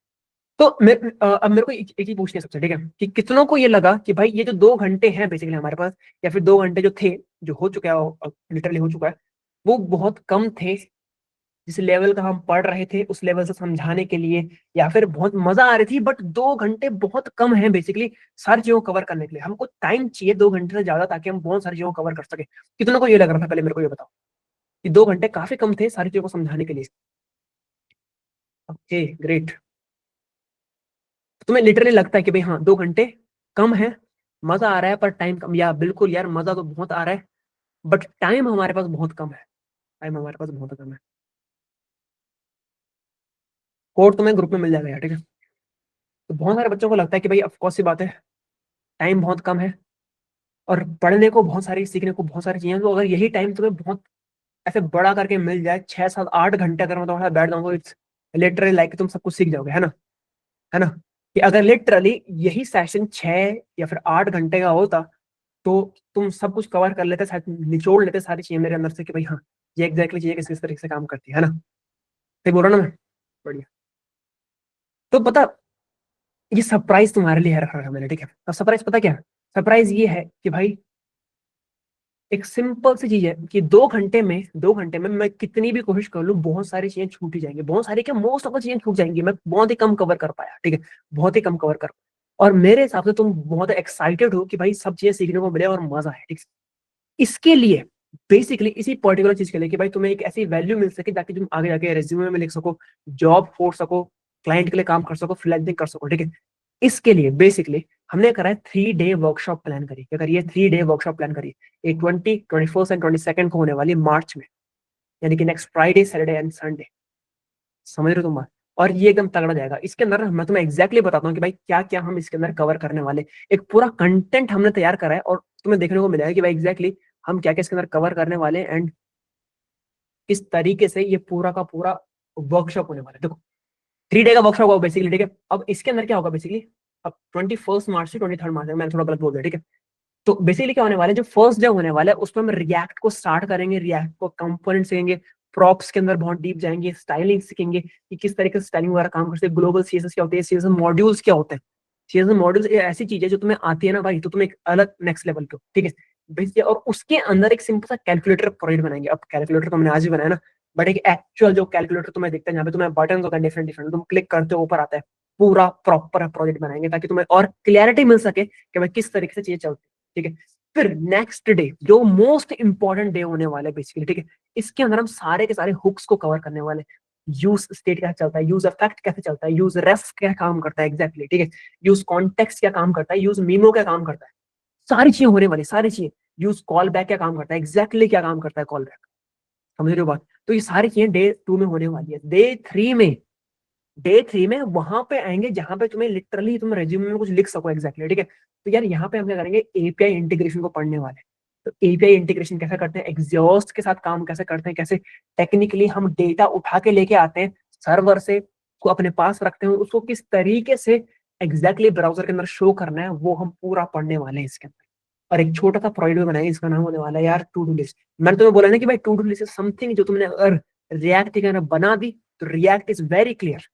तो अब मेरे को एक ही पूछनी है सबसे, ठीक है, कि कितनों को ये लगा कि भाई ये जो 2 घंटे हैं बेसिकली हमारे पास, या फिर 2 घंटे जो थे, जो हो चुका है, लिटरली हो चुका है, वो बहुत कम थे जिस लेवल का हम पढ़ रहे थे उस लेवल से समझाने के लिए, या फिर बहुत मजा आ रही थी, बट 2 घंटे बहुत कम है बेसिकली सारी चीजों को कवर करने के लिए। हमको टाइम चाहिए 2 घंटे से ज्यादा, ताकि हम बहुत सारी चीजों को कवर कर सके। कितनों को ये लग रहा था, पहले मेरे को ये बताओ, कि 2 घंटे काफी कम थे सारी चीजों को समझाने के लिए? Okay great. तुम्हें लिटरली लगता है कि भाई हाँ 2 घंटे कम है, मजा आ रहा है पर टाइम कम, या बिल्कुल यार मजा तो बहुत आ रहा है बट टाइम हमारे पास बहुत कम है, टाइम हमारे पास बहुत कम है। कोड तुम्हें ग्रुप में मिल जाएगा यार, ठीक है। तो बहुत सारे बच्चों को लगता है कि भाई ऑफकोर्स सी बात है, टाइम बहुत कम है और पढ़ने को बहुत सारी, सीखने को बहुत सारी चीजें, तो अगर यही टाइम तुम्हें बहुत ऐसे बड़ा करके मिल जाए, 6 7 8 घंटे अगर मैं तुम्हारे साथ बैठ जाऊंगा, इट्स लिटरली लाइक तुम सब कुछ सीख जाओगे, है ना, है ना। कि अगर लिटरली यही सेशन 6 या फिर 8 घंटे का होता, तो तुम सब कुछ कवर कर लेते, शायद निचोड़ लेते सारी चीजें मेरे अंदर से, कि भाई हाँ ये एग्जैक्टली चीजें किस किस तरीके से काम करती है ना। सही बोल रहा ना मैं? बढ़िया। तो पता, ये सरप्राइज तुम्हारे लिए है रखा है मैंने, ठीक है। अब सरप्राइज पता क्या है? सरप्राइज ये है कि भाई एक सिंपल सी चीज है कि 2 घंटे में मैं कितनी भी कोशिश कर लूं, बहुत सारी चीजें छूट ही जाएंगी, बहुत सारी क्या, मोस्ट ऑफ द चीजें छूट जाएंगी, मैं बहुत ही कम कवर कर पाया, ठीक है, बहुत ही कम कवर कर। और मेरे हिसाब से तुम बहुत एक्साइटेड हो कि भाई सब चीजें सीखने को मिले और मजा है, ठीक है। इसके लिए बेसिकली इसी पर्टिकुलर चीज के लिए कि भाई तुम्हें एक ऐसी वैल्यू मिल सके ताकि तुम आगे जाके रेज्यूमे में लिख सको, जॉब खोज सको, क्लाइंट के लिए काम कर सको, फ्रीलांसिंग कर सको, ठीक है। इसके लिए बेसिकली हमने करा है 3 डे वर्कशॉप प्लान करी। क्या करिए? 3 डे वर्कशॉप प्लान करी। एक 20, 21 एंड 22 को होने वाली मार्च में, यानी कि next Friday, Saturday and Sunday. समझ रहे हो तुम बात? और ये एकदम तगड़ा जाएगा। इसके अंदर मैं तुम्हें एग्जैक्टली बताता हूँ कि भाई क्या क्या हम इसके अंदर कवर करने वाले। एक पूरा कंटेंट हमने तैयार करा है और तुम्हें देखने को मिलेगा कि भाई एग्जैक्टली हम क्या क्या इसके अंदर कवर करने वाले हैं, एंड किस तरीके से ये पूरा का पूरा वर्कशॉप होने वाला है। देखो 3 डे का वर्कशॉप होगा बेसिकली, ठीक है। अब इसके अंदर क्या होगा बेसिकली, अब 21 मार्च से 23 मार्च तक, मैंने थोड़ा गलत बोल दिया, ठीक है। तो बेसिकली क्या होने वाला है, जो फर्स्ट डे होने वाला है उसमें हम रिएक्ट को स्टार्ट करेंगे, रिएक्ट को कंपोनेंट सीखेंगे, प्रॉप्स के अंदर बहुत डीप जाएंगे, स्टाइलिंग सीखेंगे कि किस तरीके से स्टाइलिंग वगैरह काम करते हैं, ग्लोबल सीएसएस क्या होते हैं, सीएसएस मॉड्यूल्स क्या होते हैं। सीएसएस मॉड्यूल्स ऐसी चीज है जो तुम्हें आती है ना भाई, तो तुम एक अलग नेक्स्ट लेवल पे हो, ठीक है। बेसिकली और उसके अंदर एक सिंपल सा कैलकुलेटर प्रोजेक्ट बनाएंगे। अब कैलकुलेटर तो हमने आज ही बनाया ना, बट एक एक्चुअल जो कैलकुलेटर तुम्हें दिखता है, जहाँ पे तुम्हें बटन होता है डिफरेंट डिफरेंट, तुम क्लिक करते हो ऊपर आता है, पूरा प्रॉपर प्रोजेक्ट बनाएंगे ताकि तुम्हें और क्लियरिटी मिल सके कि भाई किस तरीके से चीजें चलती है, ठीक है। फिर नेक्स्ट डे जो मोस्ट इंपॉर्टेंट डे होने वाला है बेसिकली, ठीक है, इसके अंदर हम सारे के सारे हुक्स को कवर करने वाले। यूज स्टेट कैसे चलता है, यूज इफेक्ट कैसे चलता है, यूज रेफ क्या काम करता है एग्जैक्टली, ठीक है, यूज कॉन्टेक्स्ट क्या काम करता है, यूज मीमो क्या काम करता है, सारी चीजें होने वाली, सारी चीजें। यूज कॉल बैक क्या काम करता है एग्जैक्टली, क्या काम करता है कॉल बैक। समझ रहे हो बात? तो ये सारी चीजें डे 2 में होने वाली है। डे 3 में वहां पे आएंगे जहां पे तुम्हें लिटरली तुम रेज्यूमे में कुछ लिख सको एग्जैक्टली, ठीक है। तो यार यहाँ पे हम क्या करेंगे, एपीआई इंटीग्रेशन को पढ़ने वाले हैं। तो एपीआई इंटीग्रेशन कैसे करते हैं, एग्जॉस्ट के साथ काम कैसे करते हैं, कैसे टेक्निकली हम डेटा उठा के लेके आते हैं सर्वर से, को अपने पास रखते हैं, उसको किस तरीके से एग्जैक्टली ब्राउजर के अंदर शो करना है, वो हम पूरा पढ़ने वाले हैं इसके अंदर। और एक छोटा सा प्रोजेक्ट भी बनाएंगे, इसका नाम होने वाला है यार टू डू लिस्ट। मैंने तुम्हें बोला ना कि भाई to do list is something जो तुमने अगर रिएक्ट के अंदर बना दी, तो रिएक्ट इज वेरी क्लियर।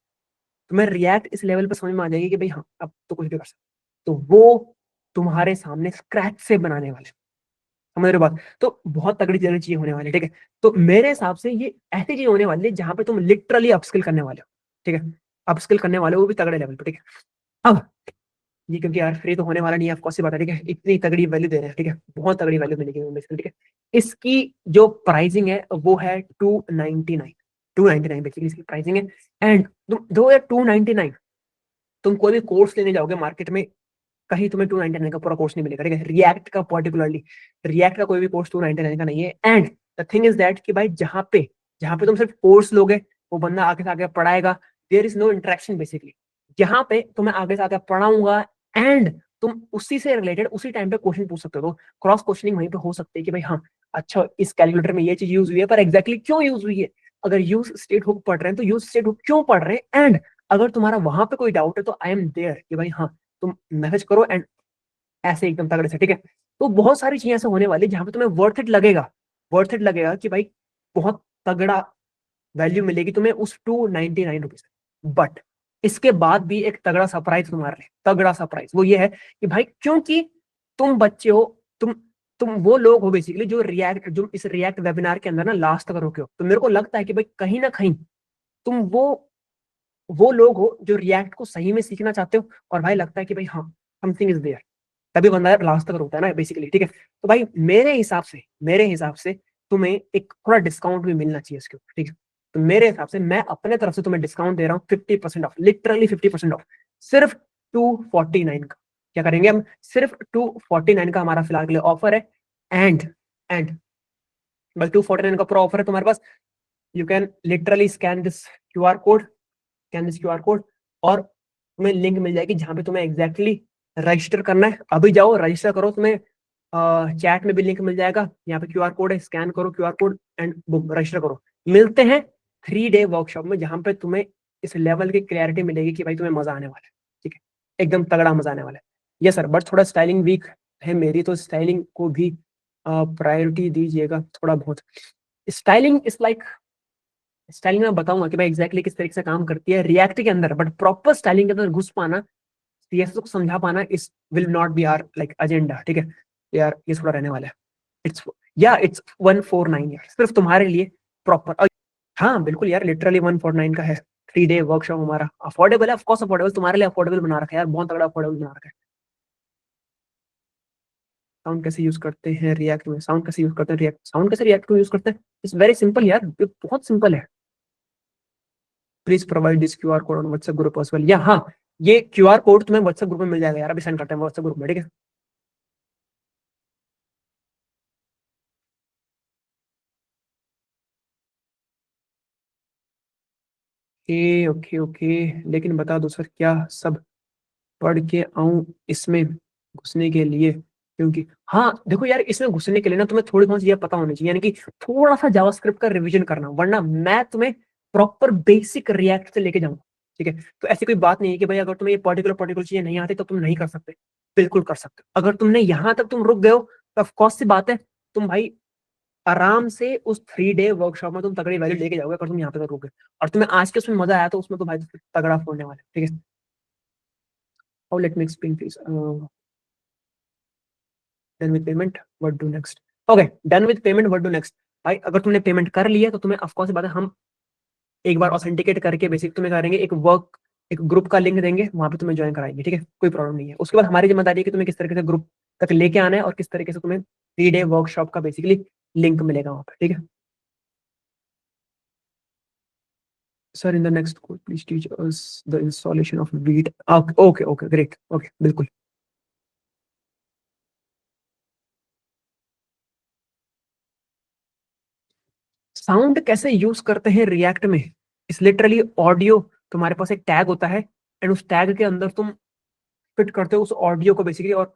तुम्हें रिएक्ट इस लेवल पर समझ में आ जाएगी कि भाई हाँ अब तो कुछ भी कर सकते, तो वो तुम्हारे सामने स्क्रैच से बनाने वाले। समझ रहे हो बात? तो बहुत तगड़ी तगड़ी चीजें होने वाली है, ठीक है। तो मेरे हिसाब से ये ऐसी चीज होने वाली है जहां पे तुम लिटरली अपस्किल करने वाले हो, ठीक है। अपस्किल करने वाले हो, वो भी तगड़े लेवल पे, ठीक है। अब ये क्योंकि यार फ्री तो होने वाला नहीं है, ऑफकोर्स सी बात है, ठीक है। इतनी तगड़ी वैल्यू दे रहे हैं, ठीक है, बहुत तगड़ी वैल्यू मिलेगी बेसिकली, ठीक है। इसकी जो प्राइसिंग है वो है 299, 299 बेसिकली इसकी प्राइसिंग है। एंड दो यार 299, तुम कोई भी कोर्स लेने जाओगे मार्केट में, कहीं तुम्हें 299 का पूरा कोर्स नहीं मिलेगा, ठीक है। रिएक्ट का पर्टिकुलरली, रिएक्ट का कोई भी कोर्स 299 का नहीं है। And the thing is that कि भाई जहाँ पे तुम सिर्फ कोर्स लोगे, वो बंदा आगे से आगे पढ़ाएगा, there is no interaction basically. यहाँ पे तुम्हें आगे से आगे पढ़ाऊंगा, एंड तुम उसी से रिलेटेड उसी टाइम पे क्वेश्चन पूछ सकते हो, तो क्रॉस क्वेश्चनिंग वहीं पे हो सकती है कि भाई हाँ अच्छा इस कैलकुलेटर में ये चीज यूज हुई है, पर एग्जैक्टली क्यों यूज हुई है? अगर यूज स्टेट हुक पढ़ रहे हैं तो यूज स्टेट हुक क्यों पढ़ रहे हैं, एंड अगर तुम्हारा वहां पे कोई डाउट है तो आई एम देयर कि भाई हाँ तुम मैसेज करो, एंड ऐसे एकदम तगड़े से, ठीक है। तो बहुत सारी चीजें ऐसे होने वाली जहां पे तुम्हें वर्थ इट लगेगा कि भाई बहुत तगड़ा वैल्यू मिलेगी तुम्हें उस 299 रुपीज। बट इसके बाद भी एक तगड़ा सरप्राइज तुम्हारे लिए, तगड़ा सरप्राइज वो ये है कि भाई क्योंकि तुम बच्चे हो, तुम वो लोग हो बेसिकली जो इस रिएक्ट वेबिनार के अंदर ना लास्ट तक रुके हो, तो मेरे को लगता है कि भाई कहीं ना कहीं तुम वो लोग हो जो रिएक्ट को सही में सीखना चाहते हो, और भाई लगता है कि भाई हाँ समथिंग इज देयर, तभी बंदा लास्ट तक रुकता है ना बेसिकली, ठीक है। तो भाई मेरे हिसाब से तुम्हें एक थोड़ा डिस्काउंट भी मिलना चाहिए इसके ऊपर, ठीक है। तो मेरे हिसाब से मैं अपने तरफ से तुम्हें डिस्काउंट दे रहा हूँ 50% ऑफ, लिटरली 50% ऑफ, सिर्फ 249 का। क्या करेंगे हम, सिर्फ 249 का हमारा फिलहाल के लिए ऑफर है। एंड भाई 249 का पूरा ऑफर है तुम्हारे पास। You can literally scan this QR code और तुम्हें लिंक मिल जाएगी जहां पे तुम्हें एग्जैक्टली रजिस्टर करना है। अभी जाओ रजिस्टर करो, तुम्हें चैट में भी लिंक मिल जाएगा, यहाँ पे क्यूआर कोड है, स्कैन करो QR code and book register करो। मिलते हैं 3 डे वर्कशॉप में जहां पे तुम्हें इस लेवल की क्लैरिटी मिलेगी कि भाई तुम्हें मजा आने वाला है, ठीक है, एकदम तगड़ा मजा आने वाला है। यस सर, बट थोड़ा स्टाइलिंग वीक है मेरी, तो स्टाइलिंग को भी प्रायोरिटी दीजिएगा थोड़ा बहुत। स्टाइलिंग इज लाइक, स्टाइलिंग में बताऊंगा कि भाई एग्जैक्टली किस तरीके से काम करती है रिएक्ट के अंदर, बट प्रॉपर स्टाइलिंग के अंदर घुस पाना, सीएसएस को समझा पाना इस will not be our like agenda, ठीक है यार, ये थोड़ा रहने वाला है। इट्स 149 यार, सिर्फ तुम्हारे लिए प्रॉपर। हाँ बिल्कुल यार, लिटरली 149 का है। 3 डे वर्कशॉप हमारा अफोर्डेबल है, ऑफकोर्स अफोर्डेबल, तुम्हारे लिए अफोर्डेबल बना रखा है यार, बहुत तगड़ा अफोर्डेबल बना रखा है। साउंड कैसे यूज करते हैं रिएक्ट में, साउंड कैसे रिएक्ट में यूज करते हैं, इट्स वेरी सिंपल यार, ये बहुत सिंपल है। Please provide this QR code on WhatsApp group as well, या हाँ ये क्यूआर कोड तुम्हें व्हाट्सएप ग्रुप में मिल जाएगा यार, अभी सेंड करते हैं व्हाट्सएप ग्रुप में, ठीक है। ओके ओके, लेकिन बता दो सर क्या सब पढ़ के आऊं इसमें घुसने के लिए, क्योंकि हाँ देखो यार इसमें घुसने के लिए ना तुम्हें थोड़ी बहुत चीजें पता होनी चाहिए, यानी कि थोड़ा सा जावास्क्रिप्ट का रिवीजन करना, वरना मैं तुम्हें प्रॉपर बेसिक रिएक्ट से लेके जाऊंगा, ठीक है। तो ऐसी कोई बात नहीं है कि भाई अगर तुम्हें ये पर्टिकुलर चीजें नहीं आती तो तुम नहीं कर सकते, बिल्कुल कर सकते हो। अगर तुमने यहाँ तक तुम रुक गए हो तो ऑफकोर्स सी बात है, तुम भाई आराम से उस 3 डे वर्कशॉप में तुम तगड़ी वैल्यू लेके जाओगे, अगर तुम यहाँ पे तक रुक गए। और तुम्हें आज के उसमें मजा आया तो उसमें तो भाई तगड़ा फोड़ने वाले, ठीक है। How let me explain please, done with payment what do next. Okay, done with payment what do next. भाई अगर तुमने पेमेंट कर लिया तो तुम्हें ऑफकोर्स बात है, हम एक बार ऑथेंटिकेट करके बेसिक तुम्हें करेंगे, एक ग्रुप का लिंक देंगे, वहां पे तुम्हें ज्वाइन कराएंगे, ठीक है, कोई प्रॉब्लम नहीं है। उसके बाद हमारी जिम्मेदारी है कि तुम्हें किस तरीके से ग्रुप तक लेके आना है और किस तरीके से तुम्हें 3 डे वर्कशॉप का बेसिकली लिंक मिलेगा वहां पे, ठीक है। Sir in the next course please teach us the installation of Vite. Okay okay great, okay बिल्कुल। साउंड कैसे यूज करते हैं रिएक्ट में, इस लिटरली ऑडियो, तुम्हारे पास एक टैग होता है एंड उस टैग के अंदर तुम फिट करते हो उस ऑडियो को बेसिकली, और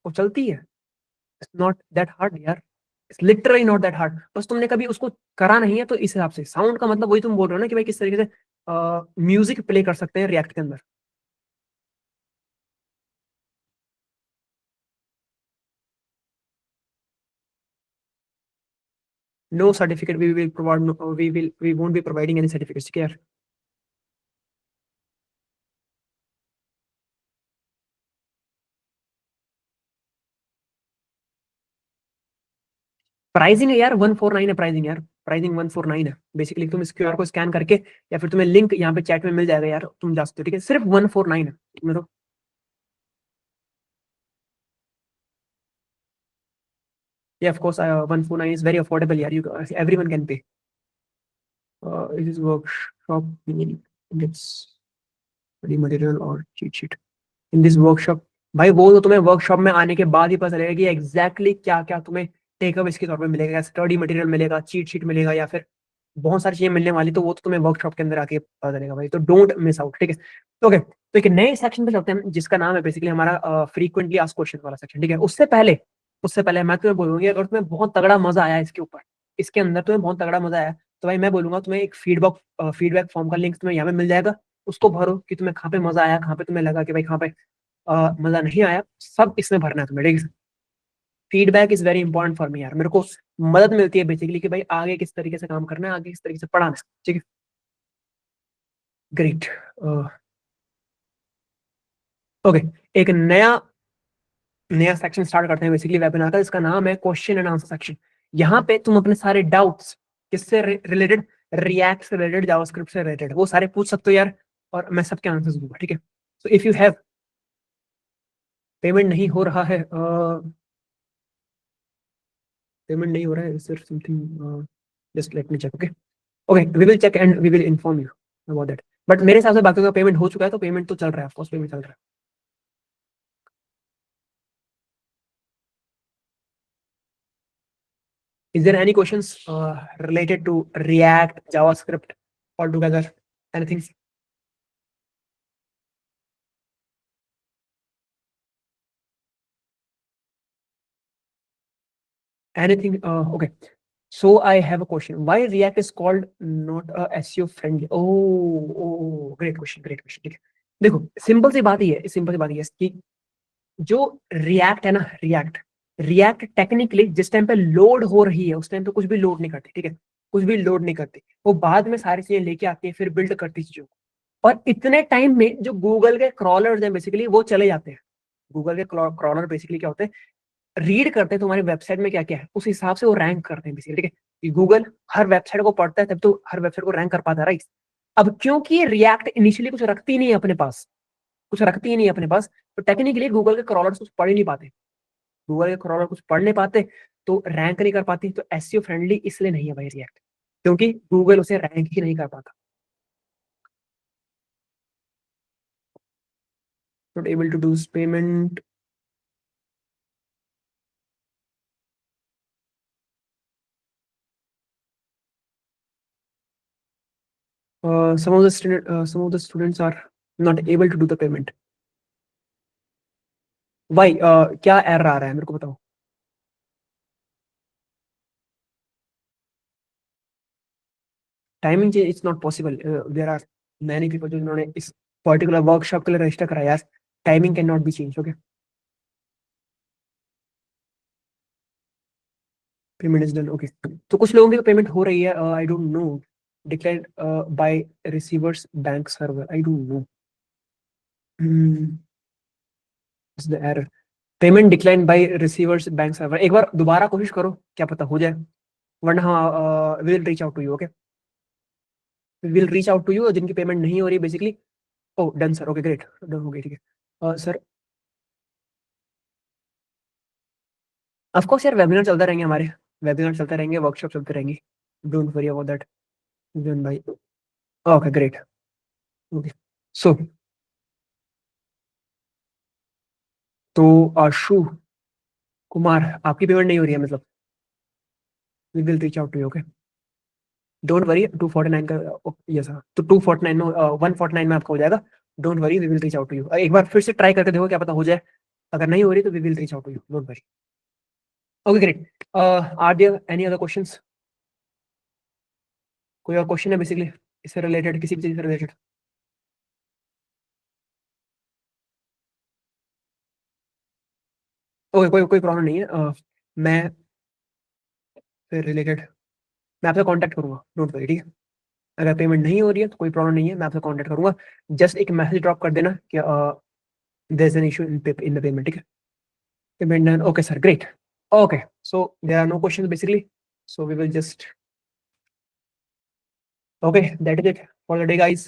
वो चलती है। इट्स नॉट दैट हार्ड यार, it's literally not that hard, बस तुमने कभी उसको करा नहीं है। तो इस हिसाब से साउंड का मतलब वही तुम बोल रहे हो ना कि भाई किस तरीके से म्यूजिक प्ले कर सकते हैं रिएक्ट के अंदर। No certificate we will provide, we won't be providing any certificates, ठीक है यार। प्राइसिंग है यार 149 है, प्राइसिंग यार, प्राइसिंग 149 है बेसिकली। तुम इस क्यूआर को स्कैन करके या फिर तुम्हें लिंक यहाँ पे चैट में मिल जाएगा यार, तुम जा सकते हो, ठीक है, सिर्फ 149 है मेरे। Yeah, of course, 149 is very affordable. Yeah, everyone can pay. It is workshop meaning it's study material or cheat sheet. In this workshop, भाई वो तो तुम्हें वर्कशॉप में आने के बाद ही पता चलेगा कि एग्जैक्टली क्या क्या तुम्हें टेकअप इसके तौर पे मिलेगा, स्टडी मटेरियल मिलेगा, चीट शीट मिलेगा, या फिर बहुत सारी चीजें मिलने वाली, तो वो तो तुम्हें वर्कशॉप के अंदर आके पता चलेगा भाई, तो डोंट मिस आउट, ठीक है। ओके, तो एक नए सेक्शन पे चलते हैं जिसका नाम है बेसिकली हमारा फ्रीक्वेंटली आस्क्ड क्वेश्चन वाला सेक्शन, ठीक है। उससे पहले उससे पहले मैं तुम्हें बोलूंगी अगर तुम्हें बहुत तगड़ा मजा आया इसके ऊपर, इसके अंदर तुम्हें बहुत तगड़ा मजा आया, तो भाई मैं बोलूंगा तुम्हें एक फीडबैक फॉर्म का लिंक तुम्हें यहाँ पे मिल जाएगा। उसको भरो कि तुम्हें कहाँ पे मजा आया, कहाँ पे तुम्हें लगा कि भाई कहाँ पे मजा नहीं आया, सब इसमें भरना है तुम्हें, ठीक है। Feedback is very important for me यार, मेरे को मदद मिलती है बेसिकली कि भाई आगे किस तरीके से काम करना है, आगे किस तरीके से पढ़ाना है, ठीक है। ग्रेट। ओके, एक नया नया सेक्शन स्टार्ट करते हैं बेसिकली वेबिनार का, इसका नाम है क्वेश्चन एंड आंसर सेक्शन। यहाँ पे तुम अपने सारे डाउट्स किससे रिलेटेड, रिएक्ट से रिलेटेड, जावास्क्रिप्ट से रिलेटेड, वो सारे पूछ सकते हो यार, और मैं सबके आंसर्स दूंगा, ठीक है। So if you have, payment नहीं हो रहा है, पेमेंट नहीं हो रहा है, सिर्फ something, just let me check. Okay, okay, we will check and we will inform you about that. But मेरे हिसाब से बाकी का पेमेंट हो चुका है, तो पेमेंट तो चल रहा है, ऑफकोर्स पेमेंट चल रहा है। Is there any questions related to React, JavaScript altogether? Anything? Anything? Okay. So I have a question. Why React is called not a SEO friendly? Great question, great question. ठीक है, देखो simple सी बात ही है, simple सी बात ही है कि जो react है ना, रिएक्ट टेक्निकली जिस टाइम पे लोड हो रही है उस टाइम पे कुछ भी लोड नहीं करती, ठीक है, कुछ भी लोड नहीं करती, वो बाद में सारी चीजें लेके आती है, फिर बिल्ड करती चीजों को। और इतने टाइम में जो गूगल के क्रॉलर्स हैं बेसिकली वो चले जाते हैं। गूगल के क्रॉलर बेसिकली क्या होते हैं, रीड करते हैं तुम्हारी वेबसाइट में क्या क्या है, उस हिसाब से वो रैंक करते हैं बेसिकली, ठीक है। कि गूगल हर वेबसाइट को पढ़ता है तब तो हर वेबसाइट को रैंक कर पाता है, राइट। अब क्योंकि रिएक्ट इनिशियली कुछ रखती नहीं है अपने पास, कुछ रखती ही नहीं है अपने पास, तो टेक्निकली गूगल के क्रॉलर्स कुछ पढ़ ही नहीं पाते, गूगल के क्रॉलर कुछ पढ़ नहीं पाते, तो रैंक नहीं कर पाती, तो एसईओ फ्रेंडली इसलिए नहीं है भाई रिएक्ट, क्योंकि गूगल उसे रैंक ही नहीं कर पाता। Not able to do payment. some of the students are not able to do the payment. Why? क्या एरर आ रहा है मेरे को बताओ। Timing change it's not possible, there are many people जो जिन्होंने इस पर्टिकुलर वर्कशॉप के लिए रजिस्टर कराया, timing can not be change. Okay, payment is done. Okay, तो कुछ लोगों की पेमेंट हो रही है, I don't know, declared by receiver's bank server, I don't know is the error, payment decline by receiver's bank server. एक बार दोबारा कोशिश करो, क्या पता हो जाए, वरना हाँ we will reach out to you. Okay, we will reach out to you जिनकी पेमेंट नहीं हो रही basically. Oh done sir, okay great, done हो गई, ठीक है। सर ऑफ कोर्स यार, वेबिनार चलते रहेंगे हमारे, वेबिनार चलते रहेंगे, वर्कशॉप चलते रहेंगे, don't worry about that. Done भाई, ओके ग्रेट। ओके, सो तो आशु कुमार, आपकी पेमेंट नहीं हो रही है मतलब, we will reach out to you. Okay, don't worry, 249 का, यस हाँ, तो 249 में 149 में आपका हो जाएगा। Don't worry, we will reach out to you, एक बार फिर से ट्राई करके देखो, क्या पता हो जाए, अगर नहीं हो रही तो we will reach out to you, don't worry. Okay great, are there any other questions? कोई और क्वेश्चन है बेसिकली इससे रिलेटेड, किसी भी चीज से रिलेटेड? ओके, कोई कोई प्रॉब्लम नहीं है, मैं फिर रिलेटेड मैं आपसे कांटेक्ट करूंगा, डोंट वरी, ठीक है। अगर पेमेंट नहीं हो रही है तो कोई प्रॉब्लम नहीं है, मैं आपसे कांटेक्ट करूंगा, जस्ट एक मैसेज ड्रॉप कर देना कि there is an issue in the payment, ठीक है। Payment done, okay sir, great. Okay, so there are no questions basically, so we will just, okay, that is it for the day guys.